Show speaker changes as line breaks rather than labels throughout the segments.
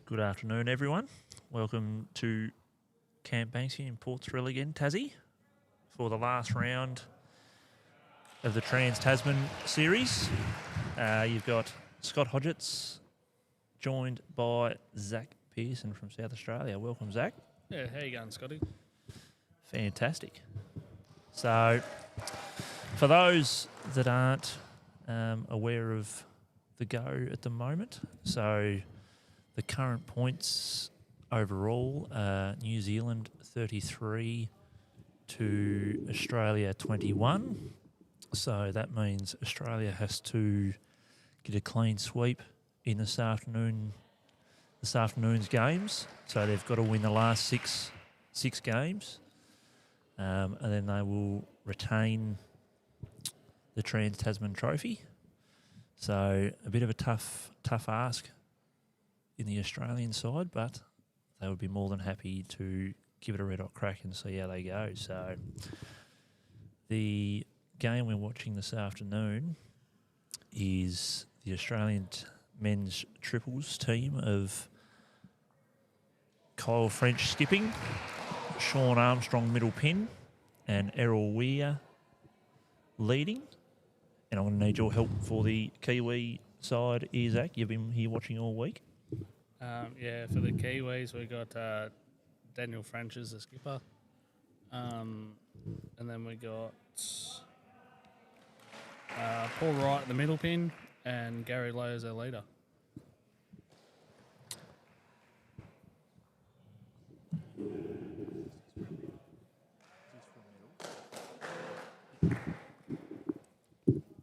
Good afternoon, everyone. Welcome to Camp Banksy in Port Thrill again, Tassie, for the last round of the Trans-Tasman series. You've got Scott Hodgetts, joined by Zach Pearson from South Australia. Welcome, Zach.
Yeah, how you going, Scotty?
Fantastic. So, for those that aren't aware of the go at the moment, so the current points overall are New Zealand 33 to Australia 21. So that means Australia has to get a clean sweep in this afternoon's games. So they've got to win the last six games, and then they will retain the Trans-Tasman Trophy. So a bit of a tough ask in the Australian side, but they would be more than happy to give it a red hot crack and see how they go. So the game we're watching this afternoon is the Australian men's triples team of Kyle French skipping, Sean Armstrong middle pin, and Errol Weir leading. And I'm going to need your help for the Kiwi side, Zach. You've been here watching all week.
For the Kiwis, we got Daniel French as the skipper. And then we got Paul Wright at the middle pin and Gary Lowe as our leader.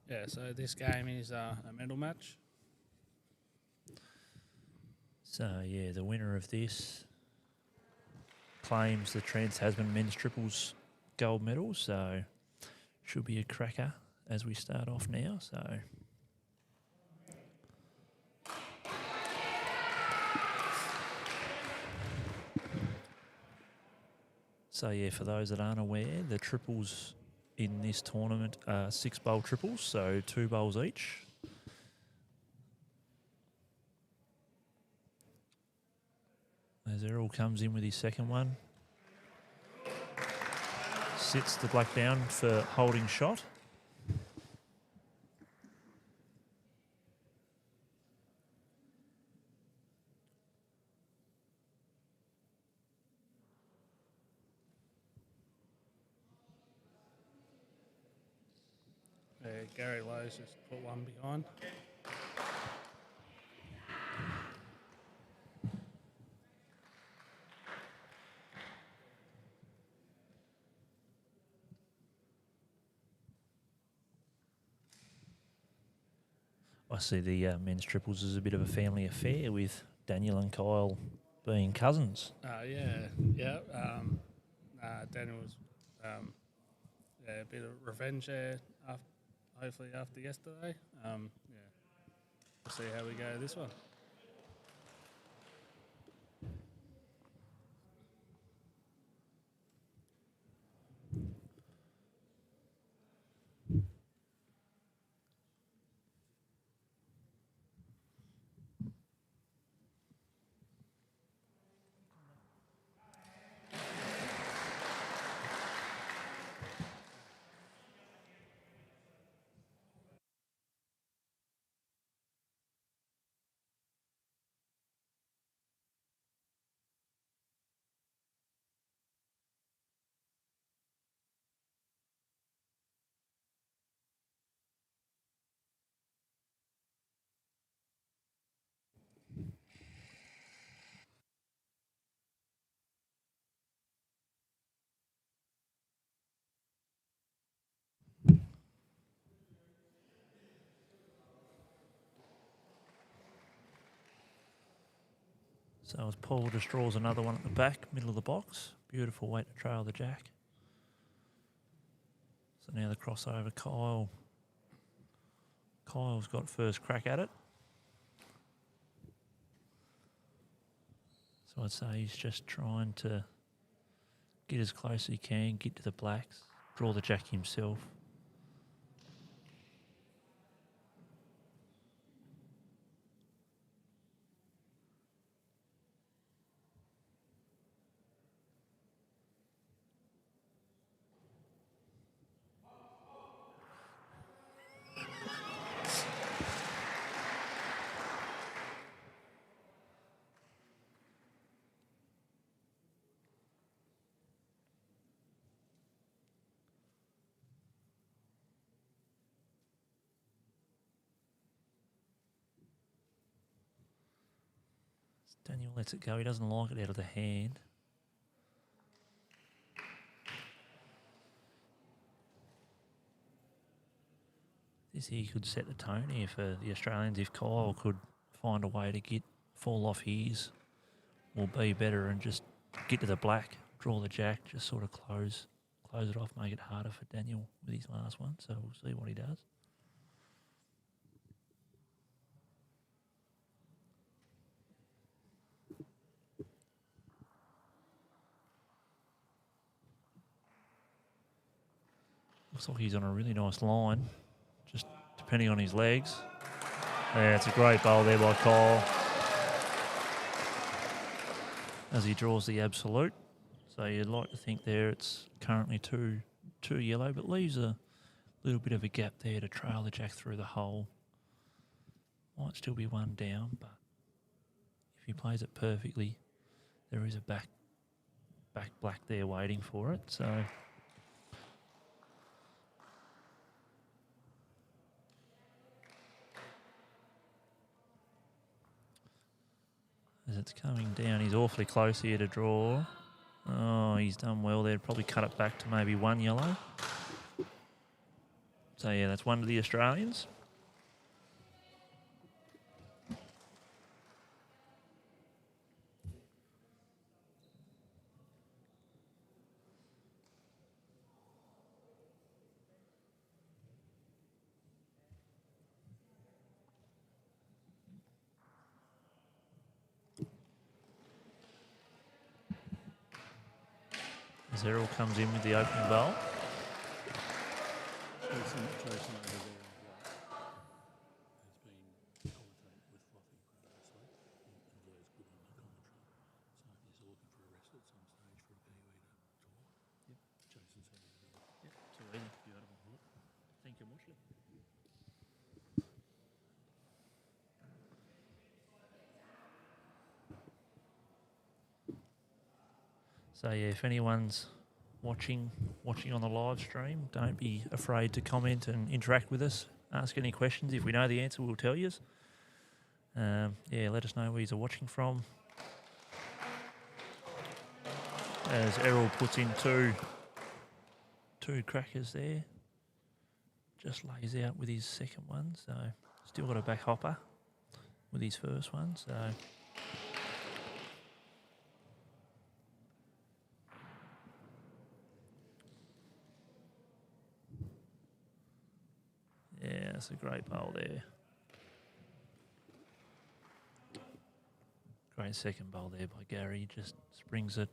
Yeah, so this game is a medal match.
So, the winner of this claims the Trans-Tasman men's triples gold medal. So, should be a cracker as we start off now. So, for those that aren't aware, the triples in this tournament are 6-bowl triples, so 2 bowls each. As Errol comes in with his second one. Sits the black down for holding shot.
Gary Lowe's just put one behind.
I see the men's triples as a bit of a family affair with Daniel and Kyle being cousins.
Daniel was a bit of revenge there. Hopefully after yesterday. We'll see how we go this one.
So as Paul just draws another one at the back, middle of the box. Beautiful way to trail the jack. So now the crossover, Kyle. Kyle's got first crack at it. So I'd say he's just trying to get as close as he can, get to the blacks, draw the jack himself. Daniel lets it go. He doesn't like it out of the hand. This here could set the tone here for the Australians if Kyle could find a way to fall off his or be better and just get to the black, draw the jack, just sort of close it off, make it harder for Daniel with his last one. So we'll see what he does. Looks like he's on a really nice line, just depending on his legs. Yeah, it's a great bowl there by Kyle as he draws the absolute. So you'd like to think there it's currently two yellow, but leaves a little bit of a gap there to trail the jack through the hole. Might still be one down, but if he plays it perfectly, there is a back black there waiting for it. So as it's coming down, he's awfully close here to draw. Oh, he's done well there. Probably cut it back to maybe one yellow. So, yeah, that's one to the Australians. As Errol comes in with the opening bowl. So, yeah, if anyone's watching on the live stream, don't be afraid to comment and interact with us. Ask any questions. If we know the answer, we'll tell you. Yeah, let us know where you're watching from. As Errol puts in two crackers there. Just lays out with his second one. So, still got a back hopper with his first one. So... yeah, it's a great bowl there. Great second bowl there by Gary. Just springs it,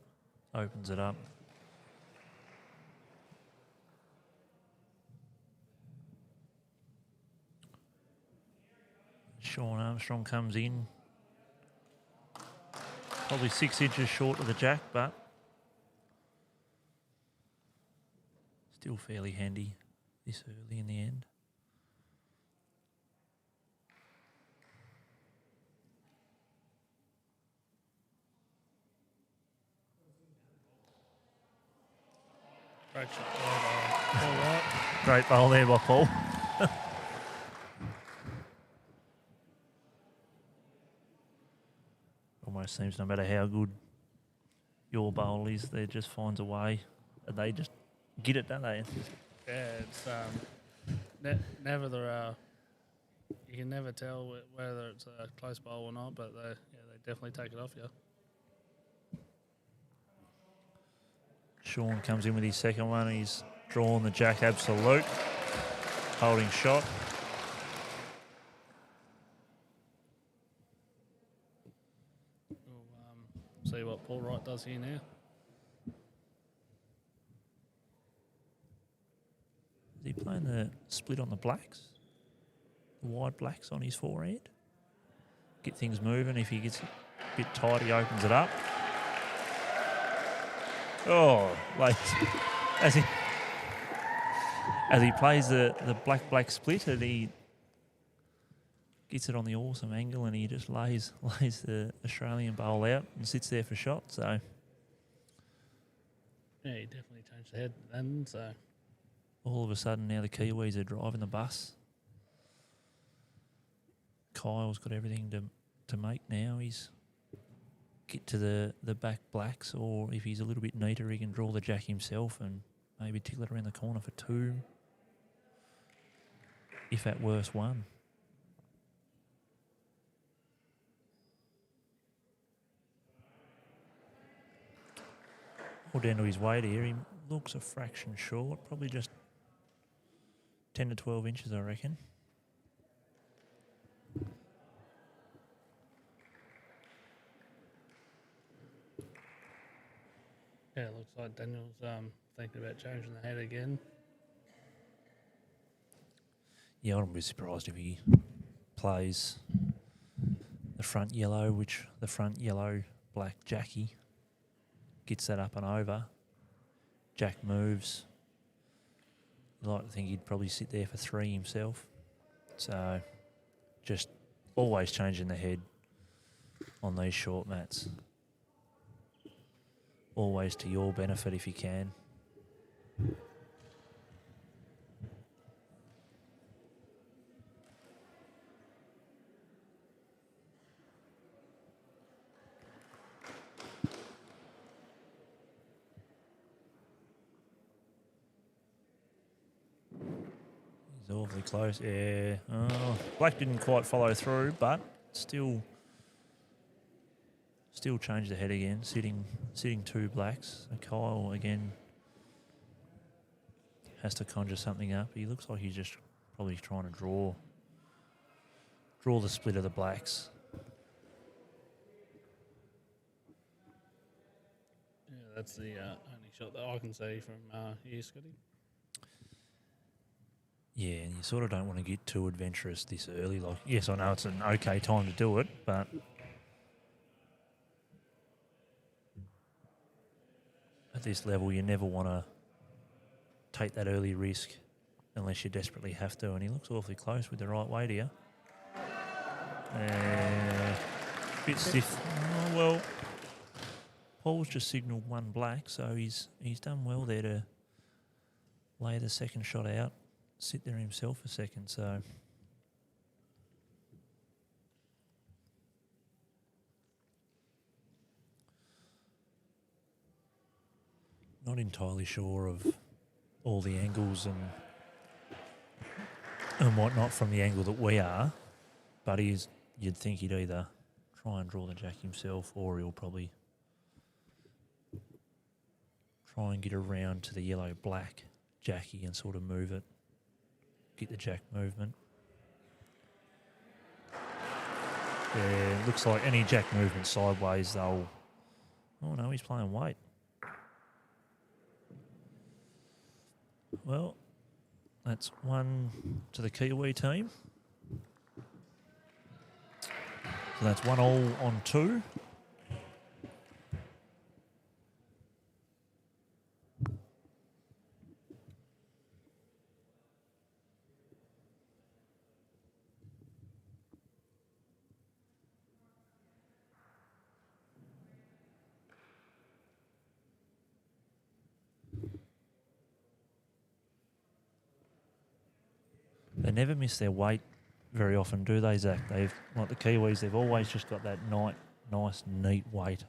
opens it up. Sean Armstrong comes in. Probably 6 inches short of the jack, but still fairly handy this early in the end.
Great shot. All right.
Great bowl there by Paul. Almost seems no matter how good your bowl is, they just finds a way. They just get it, don't they?
Yeah, it's never you can never tell whether it's a close bowl or not, but they definitely take it off you.
Sean comes in with his second one. He's drawn the jack absolute. Holding shot.
We'll see what Paul Wright does here now.
Is he playing the split on the blacks? The wide blacks on his forehand? Get things moving. If he gets a bit tight, he opens it up. Oh, like as he plays the black split, and he gets it on the awesome angle, and he just lays the Australian bowl out and sits there for shot. So
yeah, he definitely changed the head then. So
all of a sudden now the Kiwis are driving the bus. Kyle's got everything to make now. He's get to the back blacks, or if he's a little bit neater, he can draw the jack himself and maybe tickle it around the corner for 2. If at worst 1. All down to his weight here. He looks a fraction short, probably just 10 to 12 inches, I reckon.
Yeah, it looks like Daniel's thinking about changing the head again.
Yeah, I wouldn't be surprised if he plays the front yellow, which the front yellow black Jackie gets that up and over. Jack moves. I'd like to think he'd probably sit there for 3 himself. So just always changing the head on these short mats. Always to your benefit if you can. He's awfully close. Yeah. Oh, black didn't quite follow through, but still changed the head again, sitting 2 blacks. So Kyle again has to conjure something up. He looks like he's just probably trying to draw the split of the blacks.
Yeah, that's the only shot that I can see from here, Scotty.
Yeah, and you sort of don't want to get too adventurous this early. Like, yes, I know it's an okay time to do it, but at this level, you never want to take that early risk unless you desperately have to. And he looks awfully close with the right weight here. Bit stiff. Oh, well, Paul's just signalled 1 black, so he's done well there to lay the second shot out, sit there himself a second. So not entirely sure of all the angles and whatnot from the angle that we are, but you'd think he'd either try and draw the jack himself, or he'll probably try and get around to the yellow-black Jackie and sort of move it, get the jack movement. Yeah, it looks like any jack movement sideways, they'll... Oh, no, he's playing weight. Well, that's 1 to the Kiwi team. So that's 1 all on 2. They never miss their weight very often, do they, Zach? Like the Kiwis, they've always just got that nice, neat weight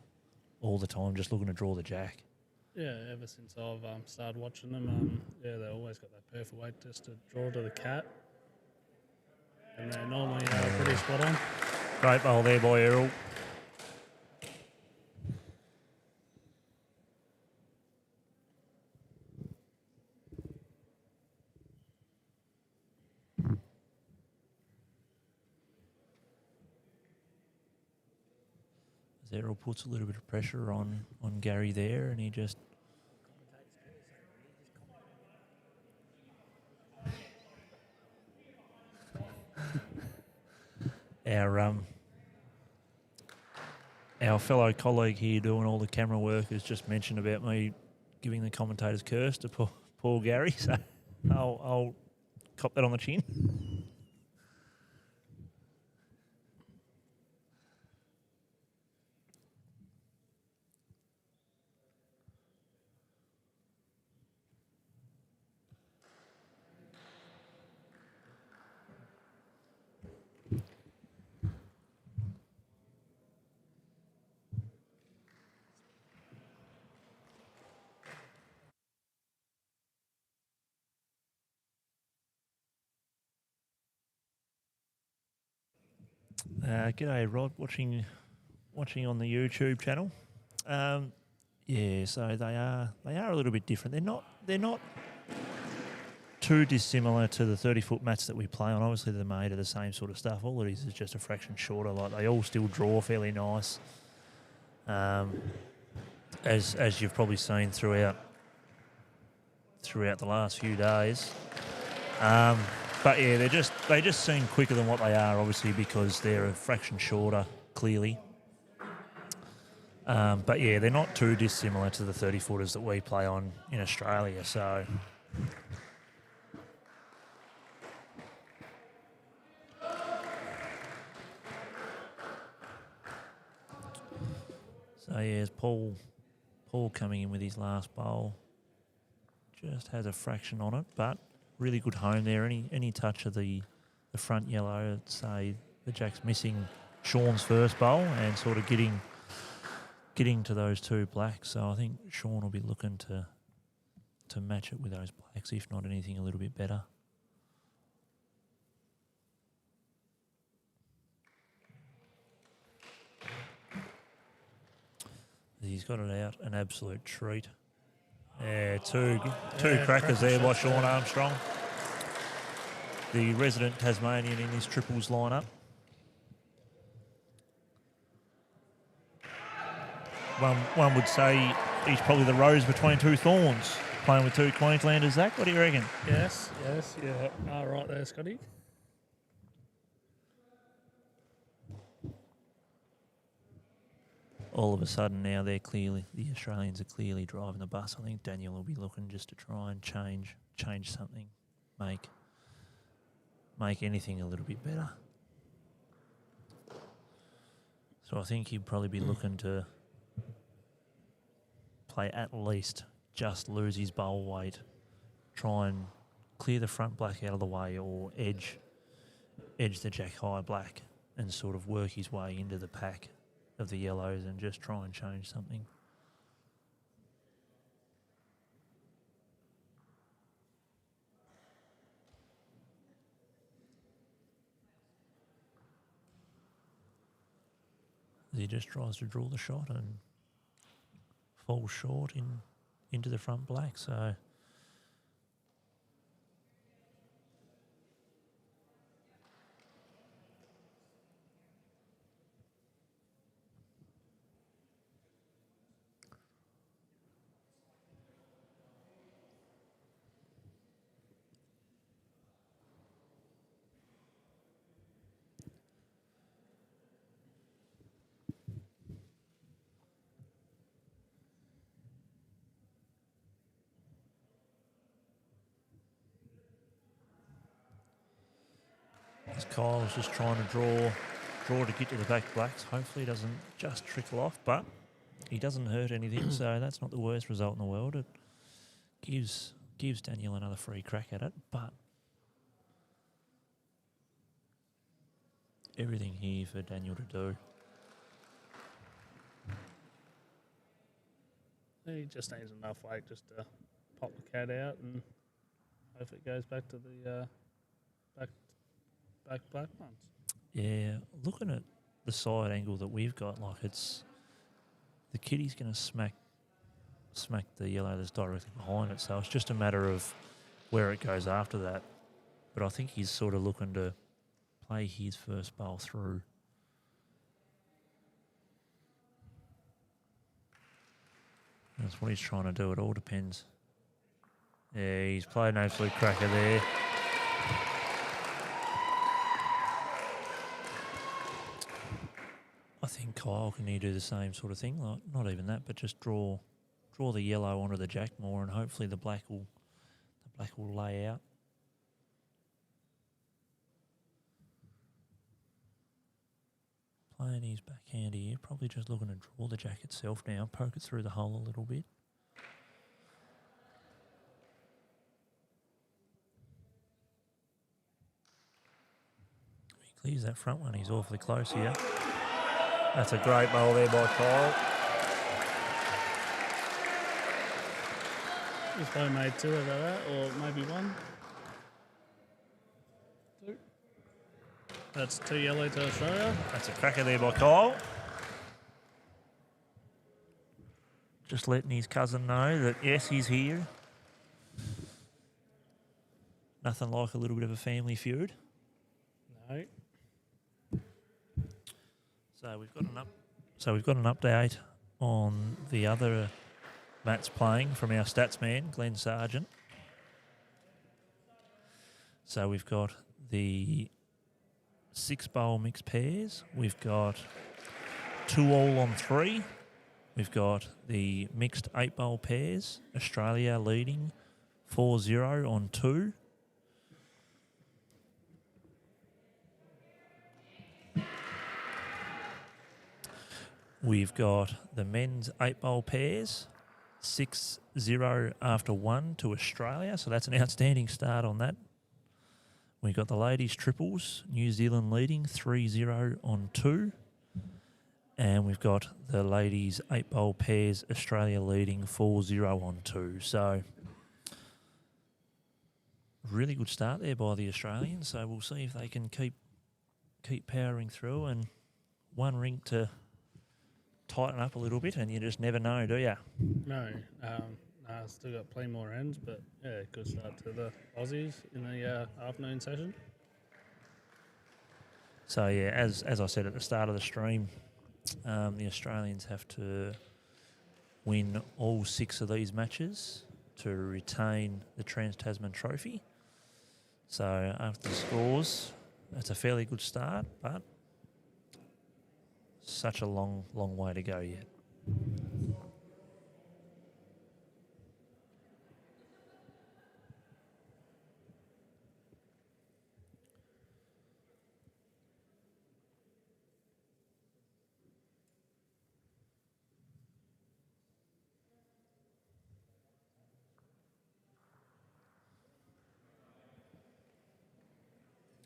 all the time, just looking to draw the jack.
Yeah, ever since I've started watching them, yeah, they always got that perfect weight just to draw to the cat. And they're normally pretty spot on.
Great bowl there by Errol. Errol puts a little bit of pressure on Gary there, and he just... Our fellow colleague here doing all the camera work has just mentioned about me giving the commentator's curse to poor Gary, so I'll cop that on the chin. G'day, Rod. Watching on the YouTube channel. Yeah, so they are a little bit different. They're not too dissimilar to the 30-foot mats that we play on. Obviously, they're made of the same sort of stuff. All it is just a fraction shorter. Like, they all still draw fairly nice. As you've probably seen throughout the last few days. But yeah, they just seem quicker than what they are, obviously, because they're a fraction shorter, clearly. But yeah, they're not too dissimilar to the 30-footers that we play on in Australia. So yeah, it's Paul coming in with his last bowl. Just has a fraction on it, but really good home there. Any touch of the front yellow, I'd say the Jack's missing Sean's first bowl and sort of getting to those two blacks. So I think Sean will be looking to match it with those blacks, if not anything a little bit better. He's got it out, an absolute treat. Yeah, two crackers there by Sean Armstrong. The resident Tasmanian in his triples lineup. One would say he's probably the rose between two thorns, playing with two Queenslanders. Zach, what do you reckon?
Yes, yeah. Right there, Scotty.
All of a sudden now the Australians are clearly driving the bus. I think Daniel will be looking just to try and change something, make anything a little bit better. So I think he'd probably be looking to play at least just lose his bowl weight, try and clear the front black out of the way, or edge the Jack high black and sort of work his way into the pack of the yellows and just try and change something. He just tries to draw the shot and falls short into the front black. So Kyle's just trying to draw to get to the back blacks. Hopefully he doesn't just trickle off, but he doesn't hurt anything, so that's not the worst result in the world. It gives Daniel another free crack at it, but everything here for Daniel to do.
He just needs enough weight just to pop the cat out, and hope it goes back to the back black ones.
Yeah, looking at the side angle that we've got, like, it's the kitty's going to smack the yellow that's directly behind it. So it's just a matter of where it goes after that. But I think he's sort of looking to play his first bowl through. That's what he's trying to do. It all depends. Yeah, he's played an absolute cracker there. I think Kyle can do the same sort of thing. Like, not even that, but just draw the yellow onto the Jack more, and hopefully the black will lay out. Playing his backhand here, probably just looking to draw the Jack itself now, poke it through the hole a little bit. He clears that front one, he's awfully close here. That's a great bowl there by Kyle.
He's probably made two of that, or maybe one. Two. That's 2 yellow to Australia.
That's a cracker there by Kyle. Just letting his cousin know that, yes, he's here. Nothing like a little bit of a family feud.
No.
So we've got an update on the other mats playing from our stats man, Glenn Sargent. So we've got the 6-bowl mixed pairs. We've got 2 all on 3. We've got the mixed 8-bowl pairs. Australia leading 4-0 on 2. We've got the men's 8-bowl pairs, 6-0 after 1 to Australia. So that's an outstanding start on that. We've got the ladies' triples, New Zealand leading 3-0 on 2. And we've got the ladies' 8-bowl pairs, Australia leading 4-0 on 2. So really good start there by the Australians. So we'll see if they can keep powering through, and one rink to tighten up a little bit, and you just never know, do you?
No. Still got plenty more ends, but yeah, good start to the Aussies in the afternoon session.
So yeah, as I said at the start of the stream, the Australians have to win all 6 of these matches to retain the Trans-Tasman Trophy. So after the scores, that's a fairly good start, but such a long way to go yet.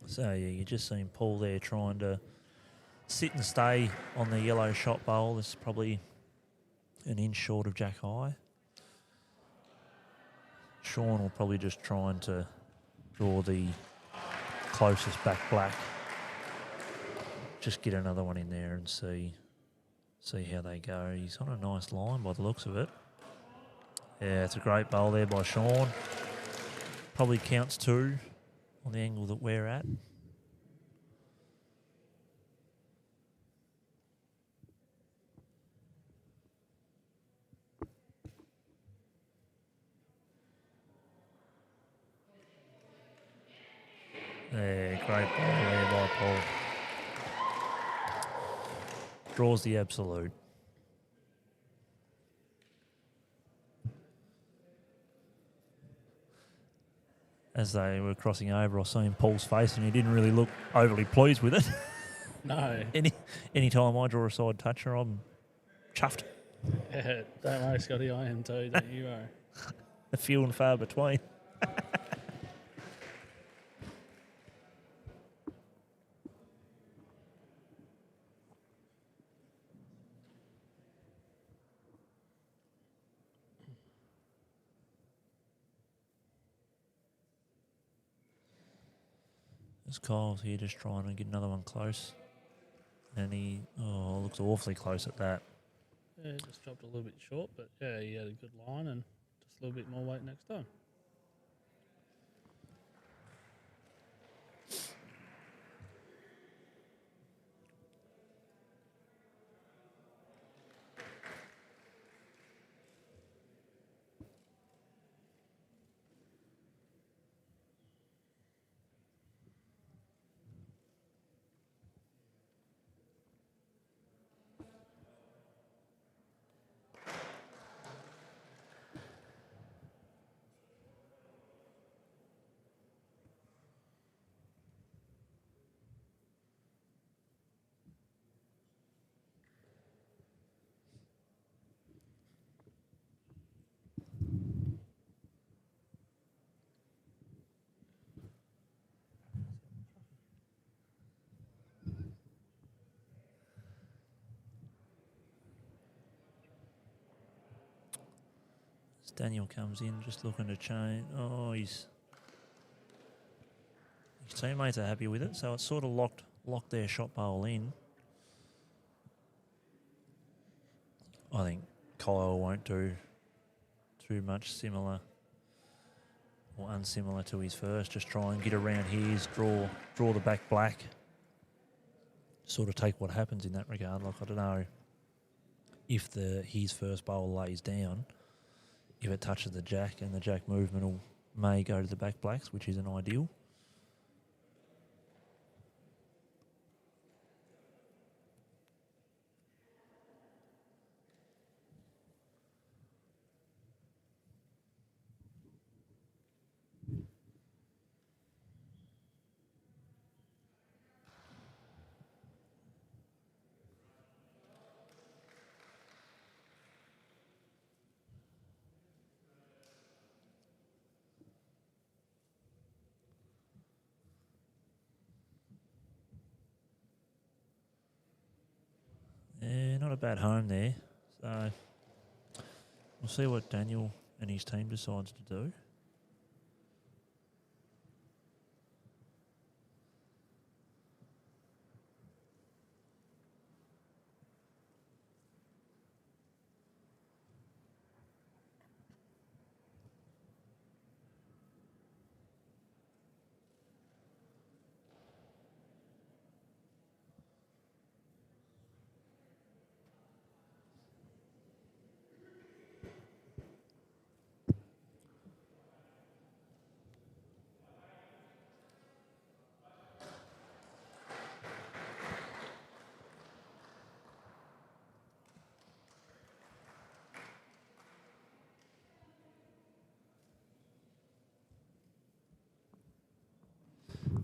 So, yeah, you're just seeing Paul there trying to sit and stay on the yellow shot bowl. It's probably an inch short of Jack High. Sean will probably just trying to draw the closest back black. Just get another one in there and see how they go. He's on a nice line by the looks of it. Yeah, it's a great bowl there by Sean. Probably counts 2 on the angle that we're at. Yeah, great ball there by Paul. Draws the absolute. As they were crossing over, I saw in Paul's face, and he didn't really look overly pleased with it.
No.
Any time I draw a side toucher, I'm chuffed.
Yeah, don't worry, Scotty, I am too, don't you are.
A few and far between. As Kyle's here just trying to get another one close. And he looks awfully close at that.
Yeah, just dropped a little bit short, but yeah, he had a good line and just a little bit more weight next time.
As Daniel comes in just looking to change. Oh, his teammates are happy with it, so it's sort of locked lock their shot bowl in, I think Kyle won't do too much similar or unsimilar to his first. Just try and get around his, draw the back black. Sort of take what happens in that regard. Like, I don't know if his first bowl lays down, if it touches the jack, and the jack movement may go to the back blacks, which isn't ideal. Yeah, not a bad home there. So we'll see what Daniel and his team decides to do.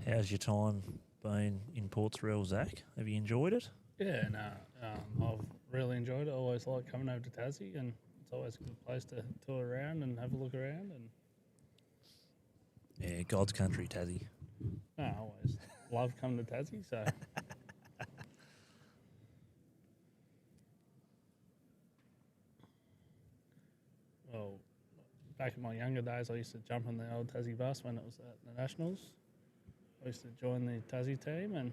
How's your time been in Portsreal, Zach? Have you enjoyed it?
Yeah, no, I've really enjoyed it. I always like coming over to Tassie, and it's always a good place to tour around and have a look around. And
Yeah, God's country, Tassie.
no, I always love coming to Tassie. So well, back in my younger days, I used to jump on the old Tassie bus when it was at the Nationals. I used to join the Tassie team, and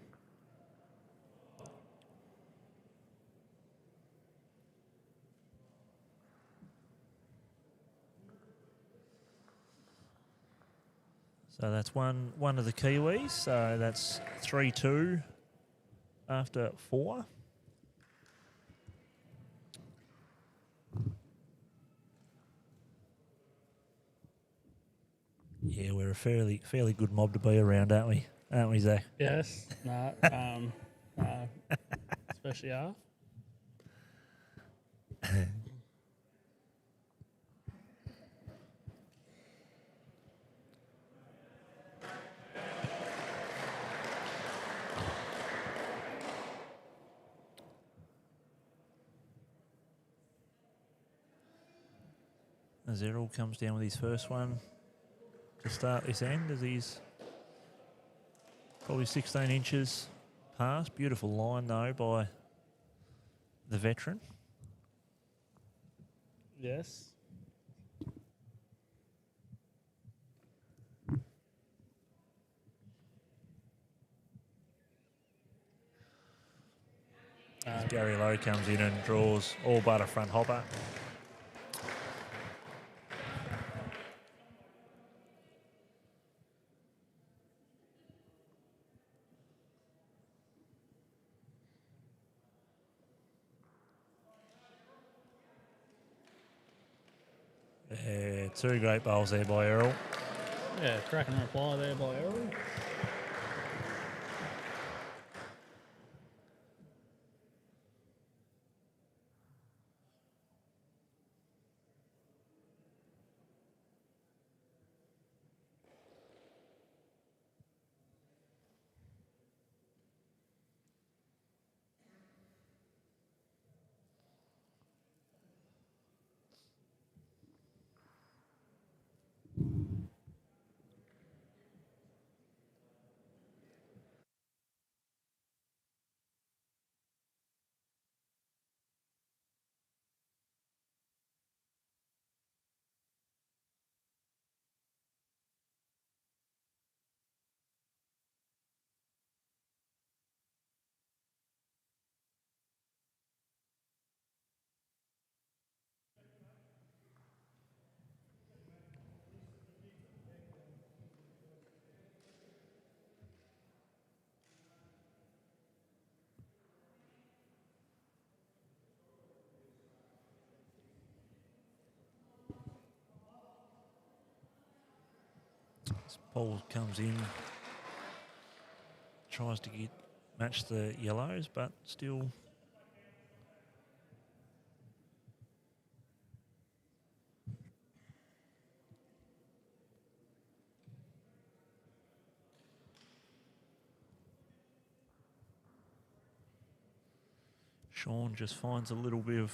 So that's one of the Kiwis. So that's 3-2 after 4. Yeah, we're a fairly good mob to be around, aren't we, Zach?
yes, no, especially half.
As Errol comes down with his first one to start this end, as he's probably 16 inches past. Beautiful line, though, by the veteran.
Yes.
As Gary Lowe comes in and draws all but a front hopper. Yeah, 2 great bowls there by Errol.
Yeah, cracking reply there by Errol.
This Paul comes in, tries to match the yellows, but still. Sean just finds a little bit of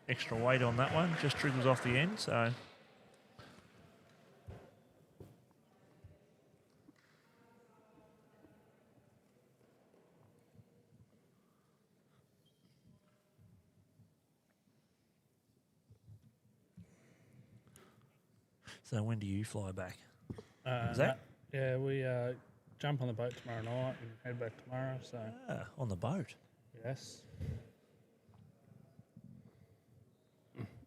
extra weight on that one, just triggers off the end, so. So when do you fly back? Zach?
Yeah, we jump on the boat tomorrow night and head back tomorrow. So
On the boat?
Yes.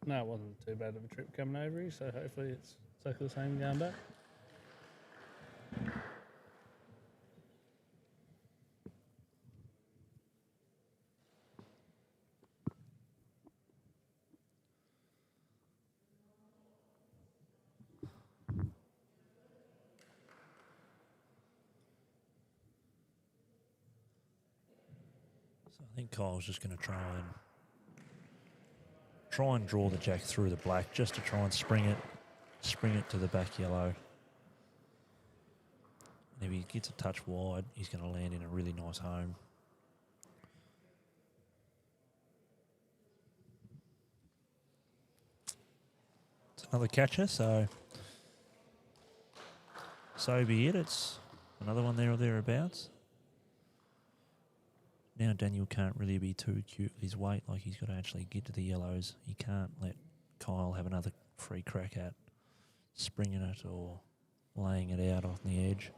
No, it wasn't too bad of a trip coming over here, so hopefully it's exactly the same going back.
So I think Kyle's just going to try and draw the jack through the black, just to try and spring it to the back yellow. And if he gets a touch wide, he's going to land in a really nice home. It's another catcher, so be it. It's another one there or thereabouts. Now Daniel can't really be too cute with his weight, like he's got to actually get to the yellows. He can't let Kyle have another free crack at springing it or laying it out on the edge.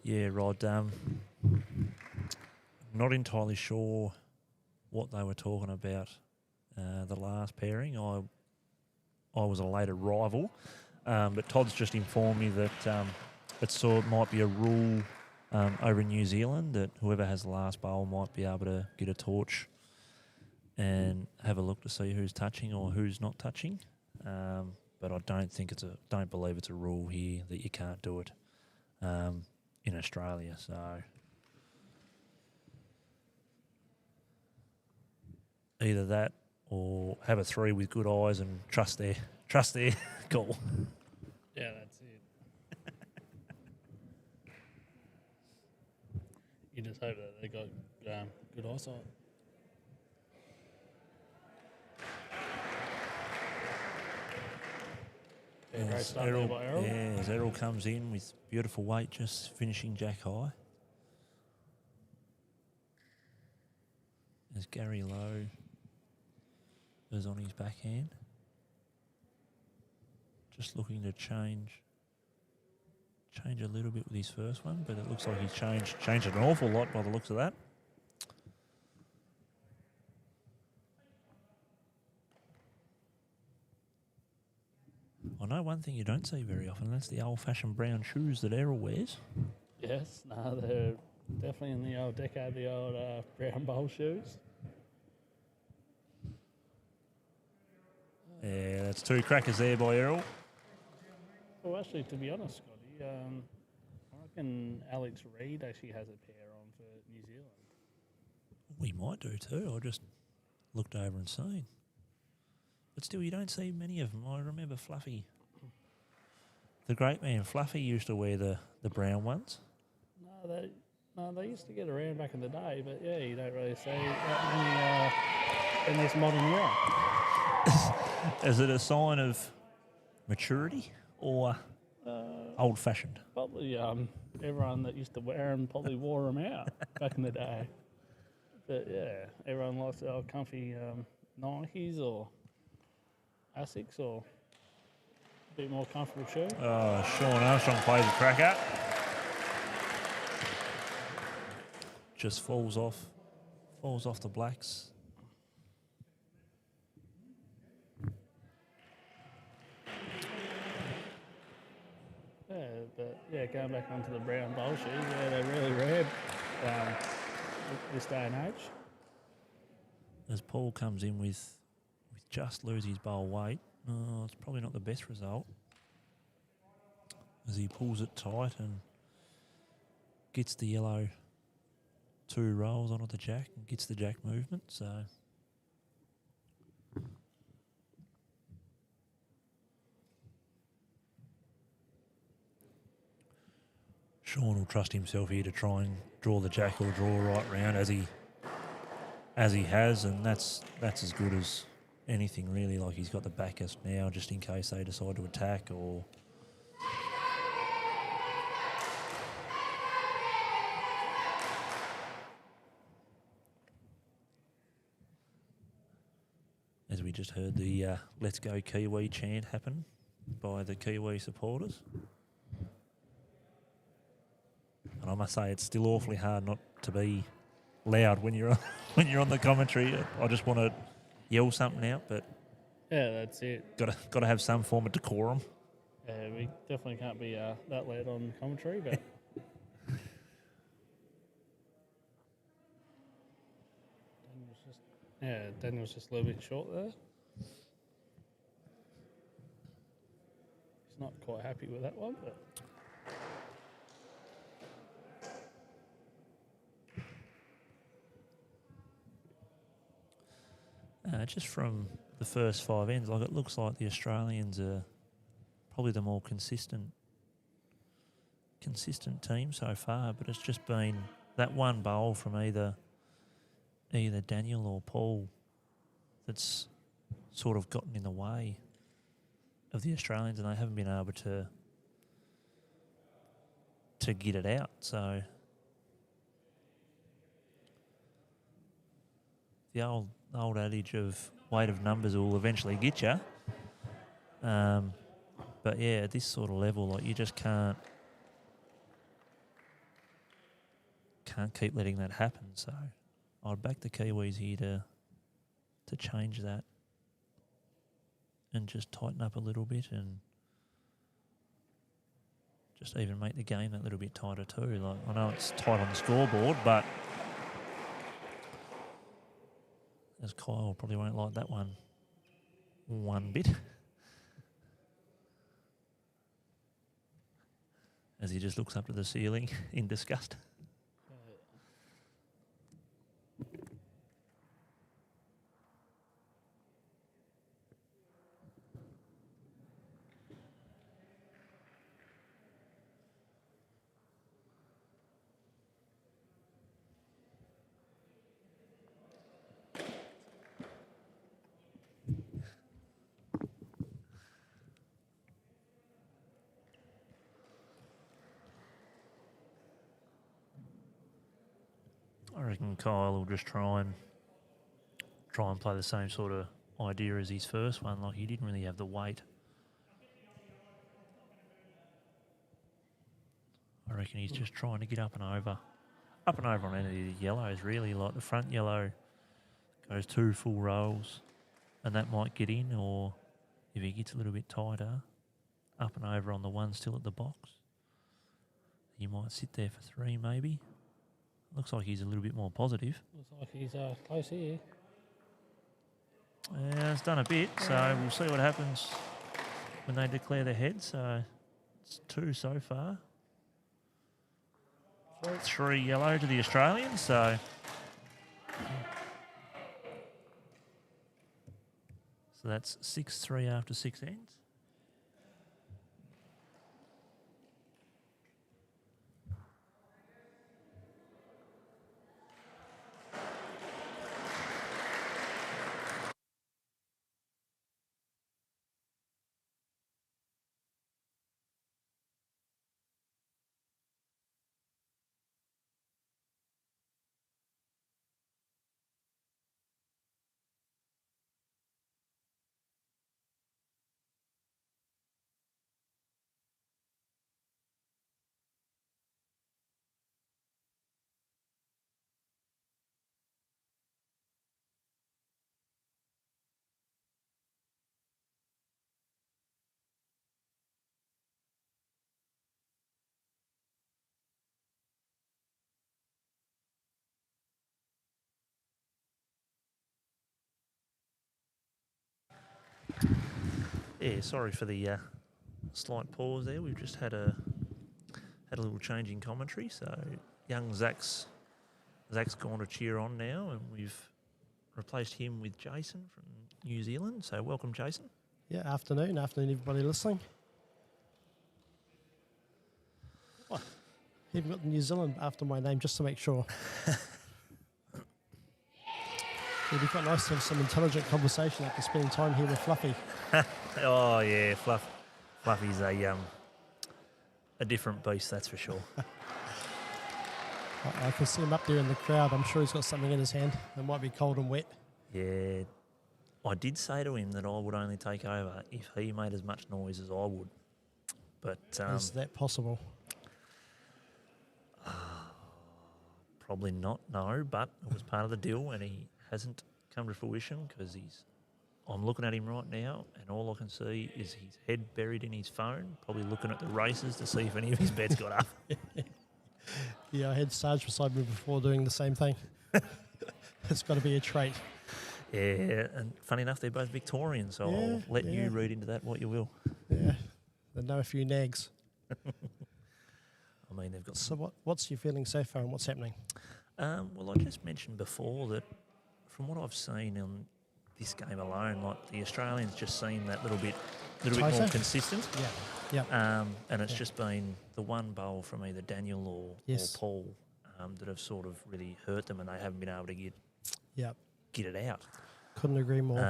Yeah, Rod. Not entirely sure what they were talking about the last pairing. I was a late arrival, but Todd's just informed me that it might be a rule over in New Zealand that whoever has the last bowl might be able to get a torch and have a look to see who's touching or who's not touching. But I don't believe it's a rule here that you can't do it in Australia. So either that or have a three with good eyes and trust their call.
Yeah, that's it. You just hope that they got good eyesight. Yeah, great start there by Errol.
Yeah, as Errol comes in with beautiful weight, just finishing jack high. As Gary Lowe is on his backhand. Just looking to change a little bit with his first one, but it looks like he's changed an awful lot by the looks of that. I know one thing you don't see very often, and that's the old-fashioned brown shoes that Errol wears.
Yes, no, they're definitely in the old decade, the old brown bowl shoes.
Yeah, that's two crackers there by Errol.
Well, actually, to be honest, Scotty, I reckon Alex Reid actually has a pair on for New Zealand.
We might do too. I just looked over and seen. But still, you don't see many of them. I remember Fluffy. The great man Fluffy used to wear the brown ones.
No, they used to get around back in the day, but yeah, you don't really see that many in this modern era.
Is it a sign of maturity or?
I
Old-fashioned.
Probably everyone that used to wear them probably wore them out back in the day. But yeah, everyone likes the old comfy Nikes or Asics or a bit more comfortable shoe.
Sean Armstrong plays a cracker. Just falls off the blacks.
Yeah, but yeah, going back onto the brown bowl shoes, yeah, they're really rare this day and age.
As Paul comes in with just lose his bowl weight, it's probably not the best result. As he pulls it tight and gets the yellow 2 rolls onto the jack and gets the jack movement, so... Sean will trust himself here to try and draw the jack or draw right round as he has, and that's as good as anything really. Like, he's got the backers now just in case they decide to attack or... As we just heard the Let's Go Kiwi chant happen by the Kiwi supporters. And I must say, it's still awfully hard not to be loud when you're on the commentary. I just want to yell something out, but
Yeah, that's it.
got to have some form of decorum.
Yeah, we definitely can't be that loud on commentary, but Daniel's just a little bit short there. He's not quite happy with that one, but
just from the first 5 ends, like, it looks like the Australians are probably the more consistent team so far, but it's just been that one bowl from either Daniel or Paul that's sort of gotten in the way of the Australians, and they haven't been able to get it out. So the old adage of weight of numbers will eventually get you. But yeah, at this sort of level, like, you just can't keep letting that happen. So I'd back the Kiwis here to change that and just tighten up a little bit and just even make the game that little bit tighter too. Like, I know it's tight on the scoreboard, but as Kyle probably won't like that one bit. As he just looks up to the ceiling in disgust. I reckon Kyle will just try and play the same sort of idea as his first one. Like, he didn't really have the weight. I reckon he's just trying to get up and over on any of the yellows, really. Like, the front yellow goes 2 full rolls, and that might get in, or if he gets a little bit tighter, up and over on the one still at the box. He might sit there for 3 maybe. Looks like he's a little bit more positive.
looks like he's close here.
Yeah, it's done a bit, so we'll see what happens when they declare their head. So it's 2 so far. 3 yellow to the Australians, so that's 6-3 after 6 ends. Yeah, sorry for the slight pause there. We've just had a little change in commentary. So young Zach's gone to cheer on now, and we've replaced him with Jason from New Zealand. So welcome, Jason.
Yeah, afternoon, everybody listening. What? Even got New Zealand after my name just to make sure. It'd be quite nice to have some intelligent conversation after spending time here with Fluffy.
Oh yeah, Fluffy's a different beast, that's for sure.
I can see him up there in the crowd. I'm sure he's got something in his hand. It might be cold and wet.
Yeah, I did say to him that I would only take over if he made as much noise as I would. But
Is that possible?
Probably not, no, but it was part of the deal, and he hasn't come to fruition because I'm looking at him right now, and all I can see is his head buried in his phone, probably looking at the races to see if any of his bets got up.
Yeah, I had Sarge beside me before doing the same thing. It's got to be a trait.
Yeah, and funny enough, they're both Victorians, so I'll let you read into that what you will.
Yeah, they know a few nags.
I mean, they've got...
So what's your feeling so far and what's happening?
Well, I just mentioned before that from what I've seen in this game alone, like the Australians just seem that little bit more consistent.
Yeah.
And it's just been the one bowl from either Daniel or Paul that have sort of really hurt them, and they haven't been able to get it out.
Couldn't agree more.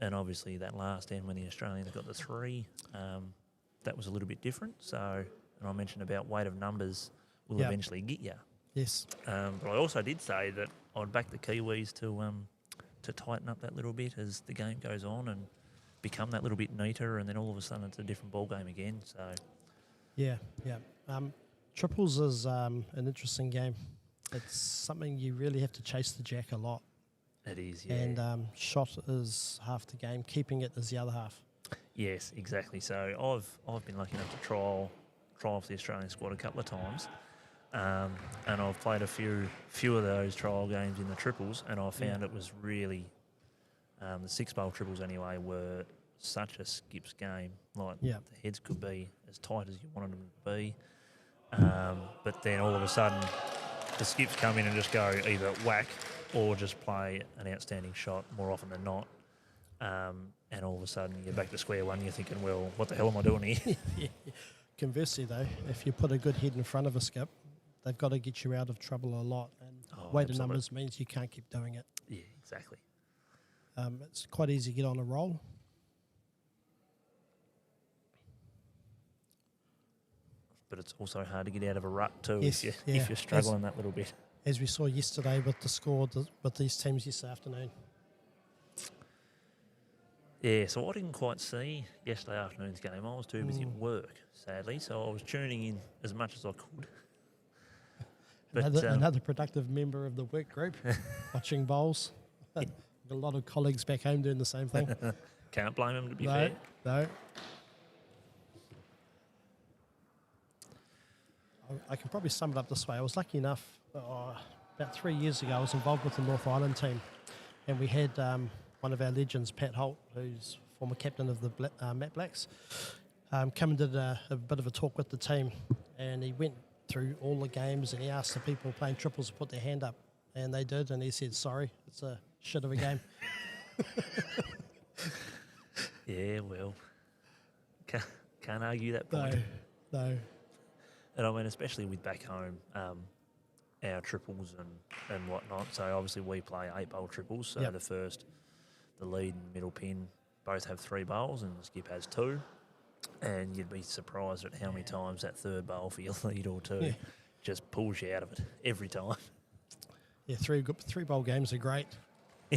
And obviously that last end when the Australians got the 3, that was a little bit different. So, and I mentioned about weight of numbers will eventually get you.
Yes.
But I also did say that I'd back the Kiwis to tighten up that little bit as the game goes on and become that little bit neater, and then all of a sudden it's a different ball game again. So,
yeah. Triples is an interesting game. It's something you really have to chase the jack a lot.
It is, yeah.
And shot is half the game. Keeping it is the other half.
Yes, exactly. So I've been lucky enough to trial for the Australian squad a couple of times. And I've played a few of those trial games in the triples, and I found it was really the 6-bowl triples anyway were such a skips game. Like the heads could be as tight as you wanted them to be, but then all of a sudden the skips come in and just go either whack or just play an outstanding shot more often than not. And all of a sudden you're back to square one. You're thinking, well, what the hell am I doing here?
Conversely, though, if you put a good head in front of a skip, they've got to get you out of trouble a lot. And weight of numbers means you can't keep doing it.
Yeah, exactly.
It's quite easy to get on a roll.
But it's also hard to get out of a rut too
Yes,
if you're struggling that little bit.
As we saw yesterday with the score with these teams this afternoon.
Yeah, so I didn't quite see yesterday afternoon's game. I was too busy at work, sadly, so I was tuning in as much as I could. But,
another productive member of the work group, watching bowls. Got a lot of colleagues back home doing the same thing.
Can't blame them, to be fair.
No. I can probably sum it up this way. I was lucky enough, about 3 years ago, I was involved with the North Island team, and we had one of our legends, Pat Holt, who's former captain of the Matt Blacks, come and did a bit of a talk with the team, and he went through all the games and he asked the people playing triples to put their hand up, and they did, and he said, sorry, it's a shit of a game.
Yeah, well, can't argue that point.
No.
And I mean, especially with back home, our triples and whatnot. So obviously we play 8-bowl triples. So the lead and middle pin both have 3 bowls, and the skip has 2. And you'd be surprised at how many times that 3rd bowl for your lead or 2 just pulls you out of it every time.
Yeah, 3-bowl games are great. I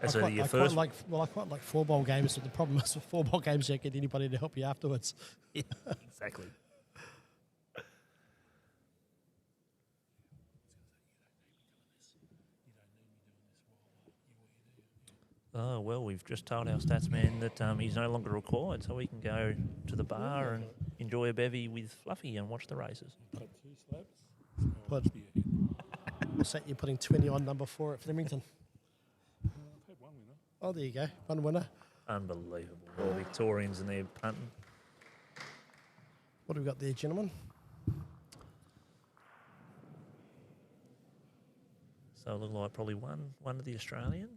quite like 4-bowl games, but the problem is with 4-bowl games, you don't get anybody to help you afterwards.
Yeah, exactly. Oh, well, we've just told our stats man that he's no longer required, so we can go to the bar and enjoy a bevy with Fluffy and watch the races.
Put 2 slabs.
What's that? You're putting 20 on number 4 at Flemington.
I've had 1 winner.
Oh, there you go. 1 winner.
Unbelievable. All the Victorians and their punting.
What have we got there, gentlemen?
So it looked like probably one of the Australians.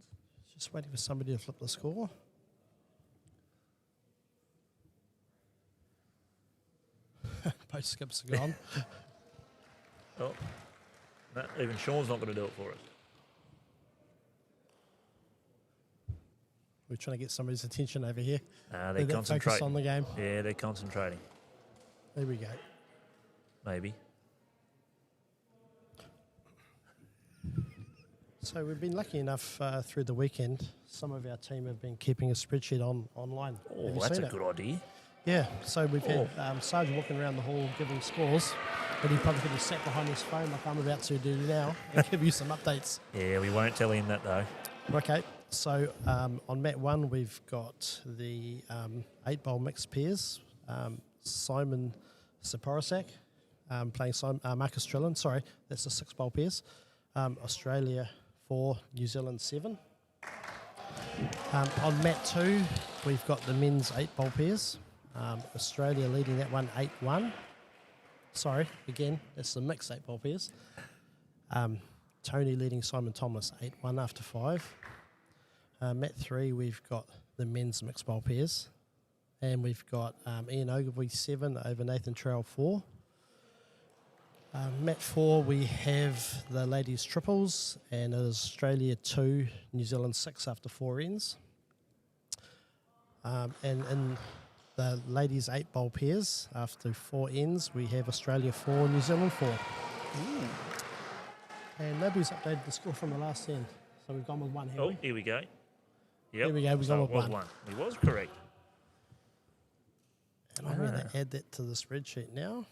Just waiting for somebody to flip the score. Both skips are gone.
Oh, no, even Sean's not going to do it for us.
We're trying to get somebody's attention over here.
They're
Focus
concentrating.
on the game.
Yeah, they're concentrating.
There we go.
Maybe.
So we've been lucky enough through the weekend. Some of our team have been keeping a spreadsheet online.
Oh,
Have you
that's
seen
a
it?
good idea.
Yeah. So we've had Sarge walking around the hall giving scores, but he probably could have sat behind his phone like I'm about to do now and give you some updates.
Yeah, we won't tell him that though.
Okay. So on mat 1, we've got the 8-bowl mixed pairs. Simon Saporosak playing Marcus Trillin. Sorry, that's the 6-bowl pairs. Australia 4, New Zealand 7. On mat 2, we've got the men's 8-bowl pairs. Australia leading that one 8-1. Sorry, again, that's the mixed 8-bowl pairs. Tony leading Simon Thomas 8-1 after 5. Mat 3, we've got the men's mixed bowl pairs. And we've got Ian Ogilvie 7 over Nathan Trowell 4. Mat 4, we have the ladies' triples, and it is Australia 2, New Zealand 6 after 4 ends. And in the ladies' 8-bowl pairs, after 4 ends, we have Australia 4, New Zealand 4. Ooh. And nobody's updated the score from the last end, so we've gone with 1 here.
Oh, here we go. Yep.
Here we go, we've gone with
it was
1.
one. He was correct.
And I'm going to add that to the spreadsheet now.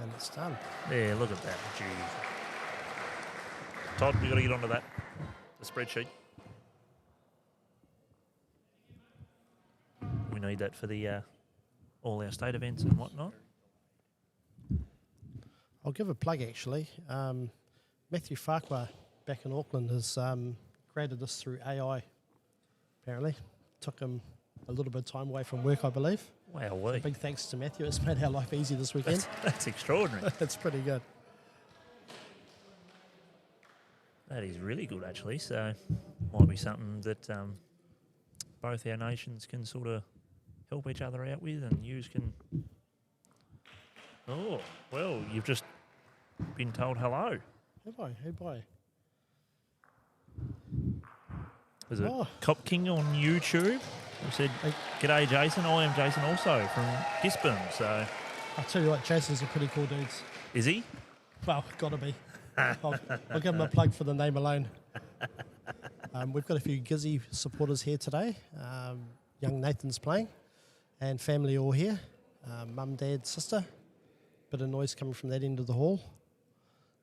And it's done.
Yeah, look at that. Jeez. Todd, we've got to get onto that, the spreadsheet. We need that for the all our state events and whatnot.
I'll give a plug, actually. Matthew Farquhar back in Auckland has created this through AI, apparently. Took him a little bit of time away from work, I believe.
Wow,
So big thanks to Matthew. It's made our life easy this weekend.
That's extraordinary.
It's pretty good.
That is really good, actually. So might be something that both our nations can sort of help each other out with, and you can... Oh, well, you've just been told hello.
Have I? Who by?
There's a
Oh.
Cop King on YouTube who said, "G'day, Jason. I am Jason also from Gisborne." So,
I'll tell you what, Jason's a pretty cool dude.
is he?
Well, gotta be. I'll give him a plug for the name alone. We've got a few Gizzy supporters here today. Young Nathan's playing, and family all here. Mum, dad, sister. Bit of noise coming from that end of the hall.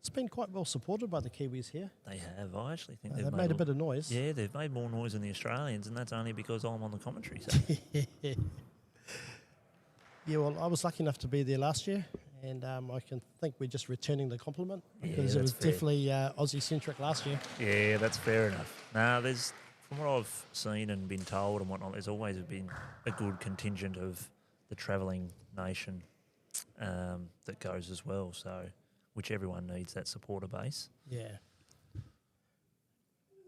It's been quite well supported by the Kiwis here.
They have. I actually think
They've made a bit of noise.
Yeah, they've made more noise than the Australians, and that's only because I'm on the commentary. So.
Yeah, well, I was lucky enough to be there last year, and I can think we're just returning the compliment
Yeah,
because it was
that's fair.
definitely Aussie-centric last year.
Yeah, that's fair enough. Now, there's, from what I've seen and been told and whatnot, there's always been a good contingent of the travelling nation that goes as well. So, which everyone needs that supporter base.
Yeah.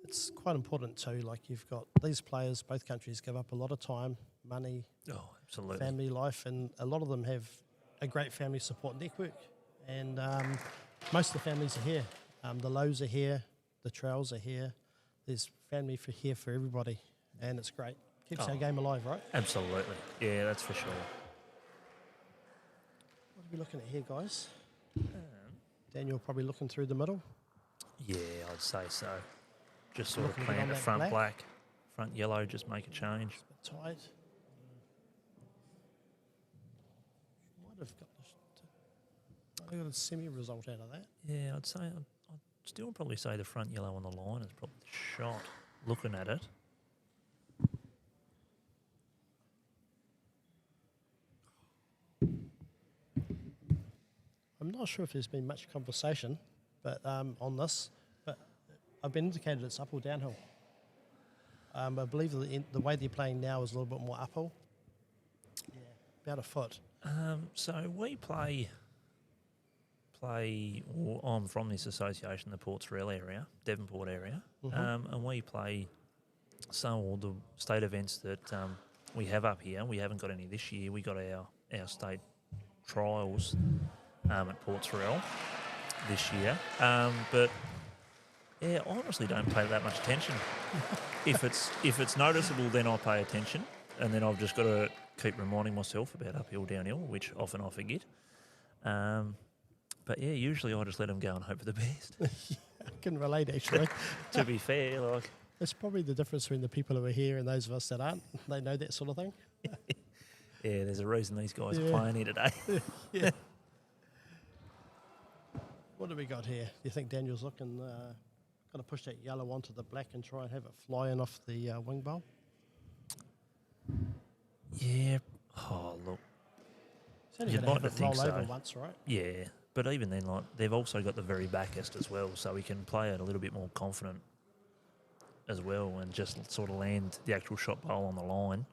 It's quite important too. Like, you've got these players, both countries give up a lot of time, money,
Oh, absolutely.
family life, and a lot of them have a great family support network. And most of the families are here. The Lows are here, the Trails are here. There's family here for everybody, and it's great. Keeps our game alive, right?
Absolutely. Yeah, that's for sure.
What are we looking at here, guys? Daniel probably looking through the middle.
Yeah, I'd say so. Just sort of
Looking to get on
plant a
that
front
black.
black, front yellow, just make a change.
A bit tight. Might have got a semi result out of that.
Yeah, I'd say, I'd still probably say the front yellow on the line is probably the shot, looking at it.
I'm not sure if there's been much conversation, but on this, but I've been indicated it's up or downhill. I believe the way they're playing now is a little bit more uphill. Yeah, about a foot.
So we play. Well, I'm from this association, the Portsreal area, Devonport area, and we play some of the state events that we have up here. We haven't got any this year. We got our state trials at Portsreal this year, but yeah, I honestly don't pay that much attention. If it's noticeable, then I pay attention, and then I've just got to keep reminding myself about uphill, downhill, which often I forget. But yeah, usually I just let them go and hope for the best.
I can relate, actually.
To be fair, like
It's probably the difference between the people who are here and those of us that aren't. They know that sort of thing.
yeah, there's a reason these guys are
Yeah.
playing here today.
Yeah. What do we got here? Do you think Daniel's looking, got to push that yellow onto the black and try and have it fly in off the wing bowl?
Yeah. Oh look.
It's only
You'd
going
like
to
to
have it
think
roll over
so.
once, right?
Yeah, but even then, like they've also got the very backest as well, so we can play it a little bit more confident as well, and just sort of land the actual shot bowl on the line.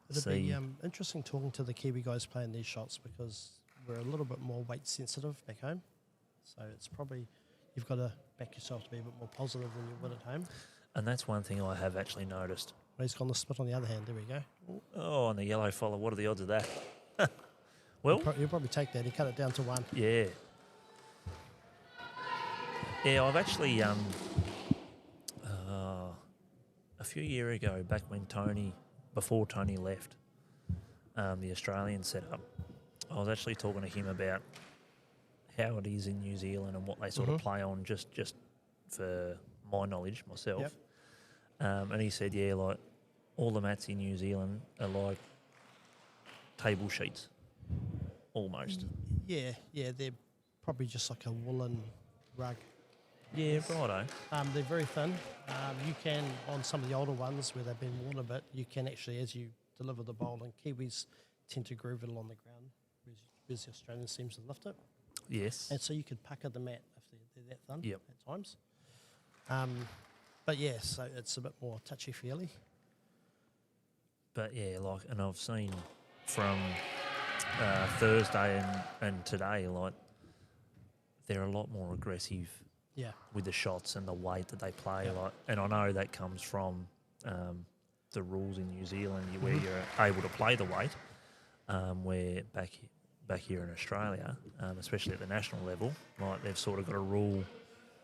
It'd be interesting talking to the Kiwi guys playing these shots because we're a little bit more weight sensitive back home. So it's probably, you've got to back yourself to be a bit more positive than you would at home.
And that's one thing I have actually noticed.
Well, he's gone the split on the other hand. There we go.
Oh, and the yellow follow. What are the odds of that? Well,
You'll probably take that. He cut it down to 1.
yeah. Yeah, I've actually, a few years ago, back when before Tony left the Australian setup, I was actually talking to him about how it is in New Zealand and what they sort of play on, just for my knowledge myself.
Yep.
And he said, yeah, like all the mats in New Zealand are like table sheets, almost.
Yeah, they're probably just like a woolen rug.
Yeah, righto.
They're very thin. You can, on some of the older ones where they've been worn a bit, you can actually, as you deliver the bowl, and Kiwis tend to groove it along the ground, whereas the Australian seems to lift it.
Yes.
And so you could pucker the mat if they're that thin
Yep.
at times. But yeah, so it's a bit more touchy-feely.
But yeah, like, and I've seen from Thursday and today, like, they're a lot more aggressive
Yeah.
with the shots and the weight that they play. Like, and I know that comes from the rules in New Zealand where you're able to play the weight, where back here in Australia, especially at the national level, like they've sort of got a rule